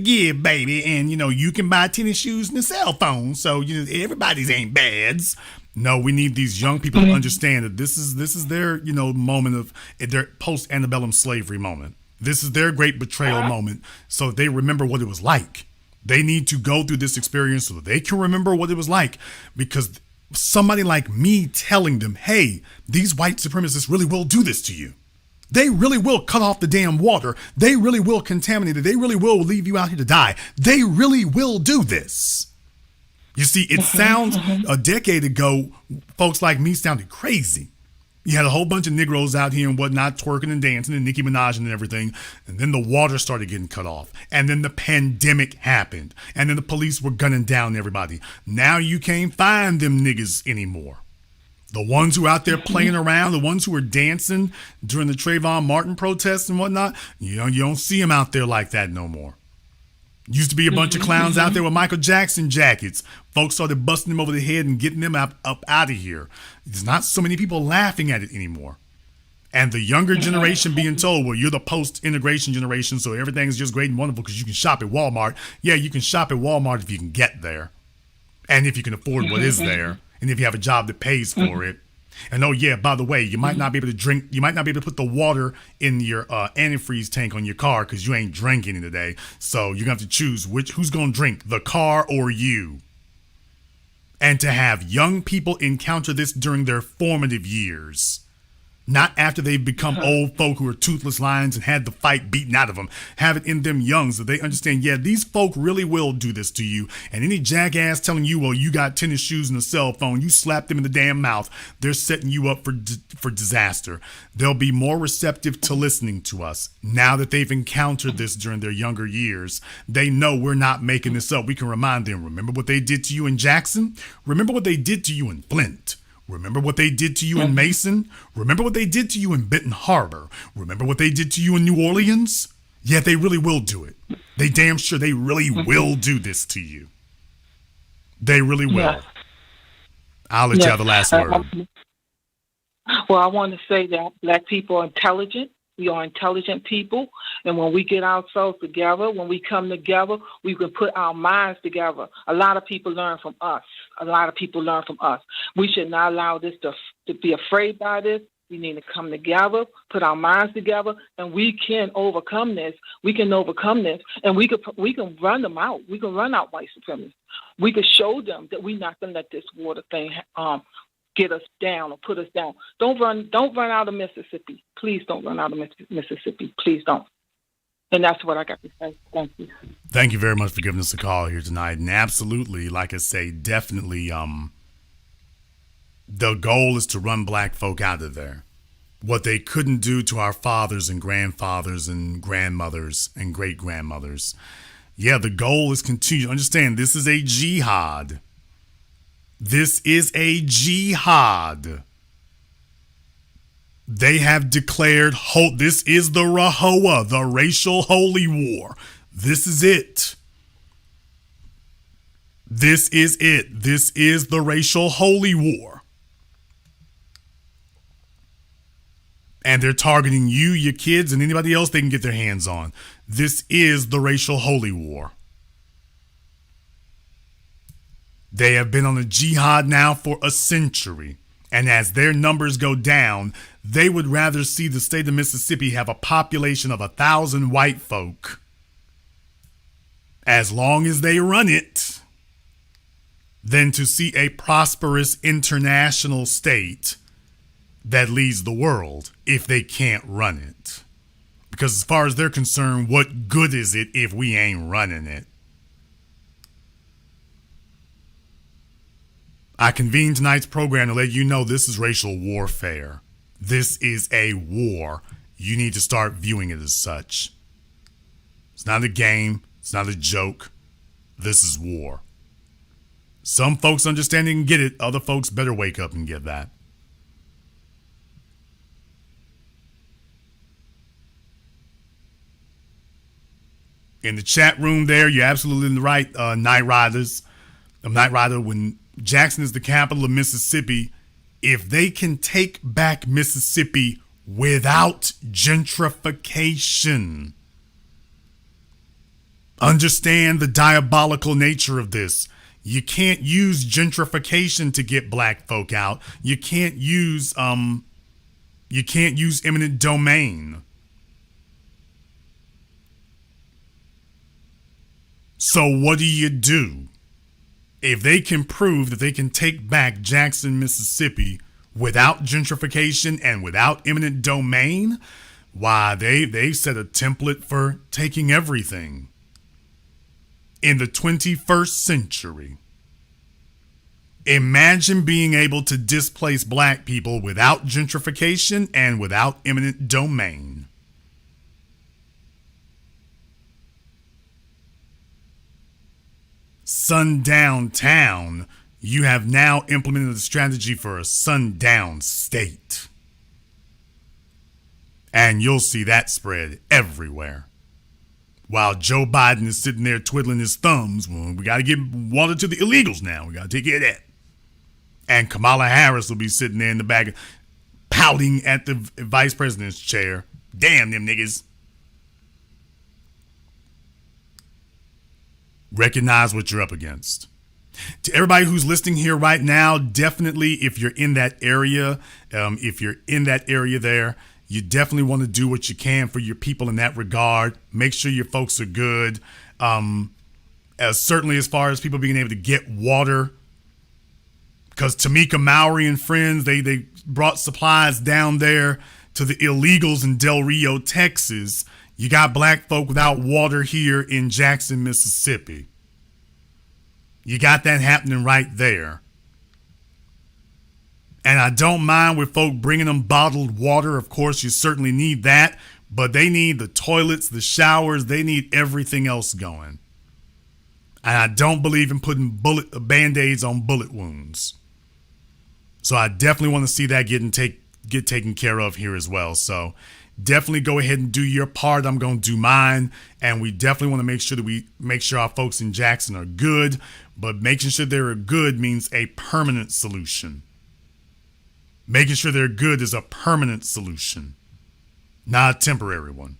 baby. And, you know, you can buy tennis shoes and a cell phone. So, you know, everybody's ain't bads. No, we need these young people to understand that this is their, you know, moment of their post-antebellum slavery moment. This is their great betrayal moment, so they remember what it was like. They need to go through this experience so that they can remember what it was like, because somebody like me telling them, hey, these white supremacists really will do this to you. They really will cut off the damn water. They really will contaminate it. They really will leave you out here to die. They really will do this. You see, it sounds a decade ago, folks like me sounded crazy. You had a whole bunch of Negroes out here and whatnot, twerking and dancing and Nicki Minaj and everything. And then the water started getting cut off. And then the pandemic happened. And then the police were gunning down everybody. Now you can't find them niggas anymore. The ones who are out there playing around, the ones who were dancing during the Trayvon Martin protests and whatnot, you don't see them out there like that no more. Used to be a bunch of clowns out there with Michael Jackson jackets. Folks started busting them over the head and getting them up out of here. There's not so many people laughing at it anymore. And the younger generation being told, well, you're the post-integration generation, so everything's just great and wonderful because you can shop at Walmart. Yeah, you can shop at Walmart if you can get there. And if you can afford what is there. And if you have a job that pays for it. And oh yeah, by the way, you might not be able to drink. You might not be able to put the water in your antifreeze tank on your car because you ain't drinking it today. So you're gonna have to choose who's gonna drink, the car or you. And to have young people encounter this during their formative years. Not after they've become old folk who are toothless lions and had the fight beaten out of them. Have it in them young so they understand, yeah, these folk really will do this to you. And any jackass telling you, well, you got tennis shoes and a cell phone, you slap them in the damn mouth, they're setting you up for disaster. They'll be more receptive to listening to us. Now that they've encountered this during their younger years, they know we're not making this up. We can remind them, remember what they did to you in Jackson? Remember what they did to you in Flint? Remember what they did to you in Mason? Remember what they did to you in Benton Harbor? Remember what they did to you in New Orleans? Yeah, they really will do it. They damn sure they really will do this to you. They really will. Yeah. I'll let you have the last word. Well, I want to say that black people are intelligent. We are intelligent people. And when we get ourselves together, when we come together, we can put our minds together. A lot of people learn from us. We should not allow this to be afraid by this. We need to come together, put our minds together, and we can overcome this. And we can run them out. We can run out white supremacists. We can show them that we're not going to let this water thing get us down or put us down. Don't run out of Mississippi. Please don't run out of Mississippi. Please don't. And that's what I got to say. Thank you. Thank you very much for giving us a call here tonight. And absolutely, like I say, definitely the goal is to run black folk out of there. What they couldn't do to our fathers and grandfathers and grandmothers and great-grandmothers. Yeah, the goal is continue. Understand, this is a jihad. This is a jihad. They have declared, this is the Rahowa, the racial holy war. This is it. This is it. This is the racial holy war. And they're targeting you, your kids, and anybody else they can get their hands on. This is the racial holy war. They have been on a jihad now for a century. And as their numbers go down, they would rather see the state of Mississippi have a population of 1,000 white folk, as long as they run it, than to see a prosperous international state that leads the world if they can't run it. Because as far as they're concerned, what good is it if we ain't running it? I convened tonight's program to let you know this is racial warfare. This is a war. You need to start viewing it as such. It's not a game. It's not a joke. This is war. Some folks understand it and get it. Other folks better wake up and get that. In the chat room there, you're absolutely right, Night Riders. Night Rider, when Jackson is the capital of Mississippi, if they can take back Mississippi without gentrification, understand the diabolical nature of this. You can't use gentrification to get black folk out. You can't use eminent domain. So what do? If they can prove that they can take back Jackson, Mississippi without gentrification and without eminent domain, why, they set a template for taking everything in the 21st century. Imagine being able to displace black people without gentrification and without eminent domain. Sundown town, you have now implemented a strategy for a sundown state. And you'll see that spread everywhere. While Joe Biden is sitting there twiddling his thumbs, well, we got to give water to the illegals now. We got to take care of that. And Kamala Harris will be sitting there in the back pouting at the vice president's chair. Damn them niggas. Recognize what you're up against. To everybody who's listening here right now, definitely if you're in that area, there, you definitely want to do what you can for your people in that regard. Make sure your folks are good. Certainly as far as people being able to get water, because Tamika Mowry and friends, they brought supplies down there to the illegals in Del Rio, Texas. You got black folk without water here in Jackson, Mississippi. You got that happening right there. And I don't mind with folk bringing them bottled water. Of course, you certainly need that. But they need the toilets, the showers. They need everything else going. And I don't believe in putting Band-Aids on bullet wounds. So I definitely want to see that get taken care of here as well. So definitely go ahead and do your part. I'm going to do mine. And we definitely want to make sure our folks in Jackson are good. But making sure they're good means a permanent solution. Making sure they're good is a permanent solution, not a temporary one.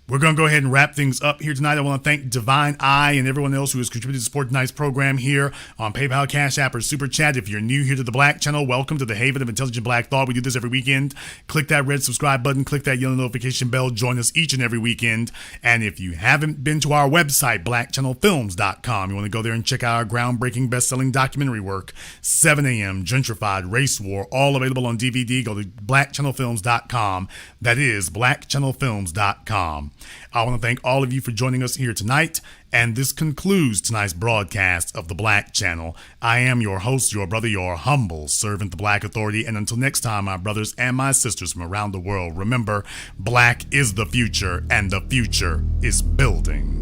We're going to go ahead and wrap things up here tonight. I want to thank Divine Eye and everyone else who has contributed to support tonight's program here on PayPal, Cash App, or Super Chat. If you're new here to the Black Channel, welcome to the Haven of Intelligent Black Thought. We do this every weekend. Click that red subscribe button. Click that yellow notification bell. Join us each and every weekend. And if you haven't been to our website, blackchannelfilms.com, you want to go there and check out our groundbreaking best-selling documentary work, 7 a.m., Gentrified, Race War, all available on DVD. Go to blackchannelfilms.com. That is blackchannelfilms.com. I want to thank all of you for joining us here tonight, and this concludes tonight's broadcast of The Black Channel. I am your host, your brother, your humble servant, the Black Authority, and until next time, my brothers and my sisters from around the world, remember, black is the future, and the future is building.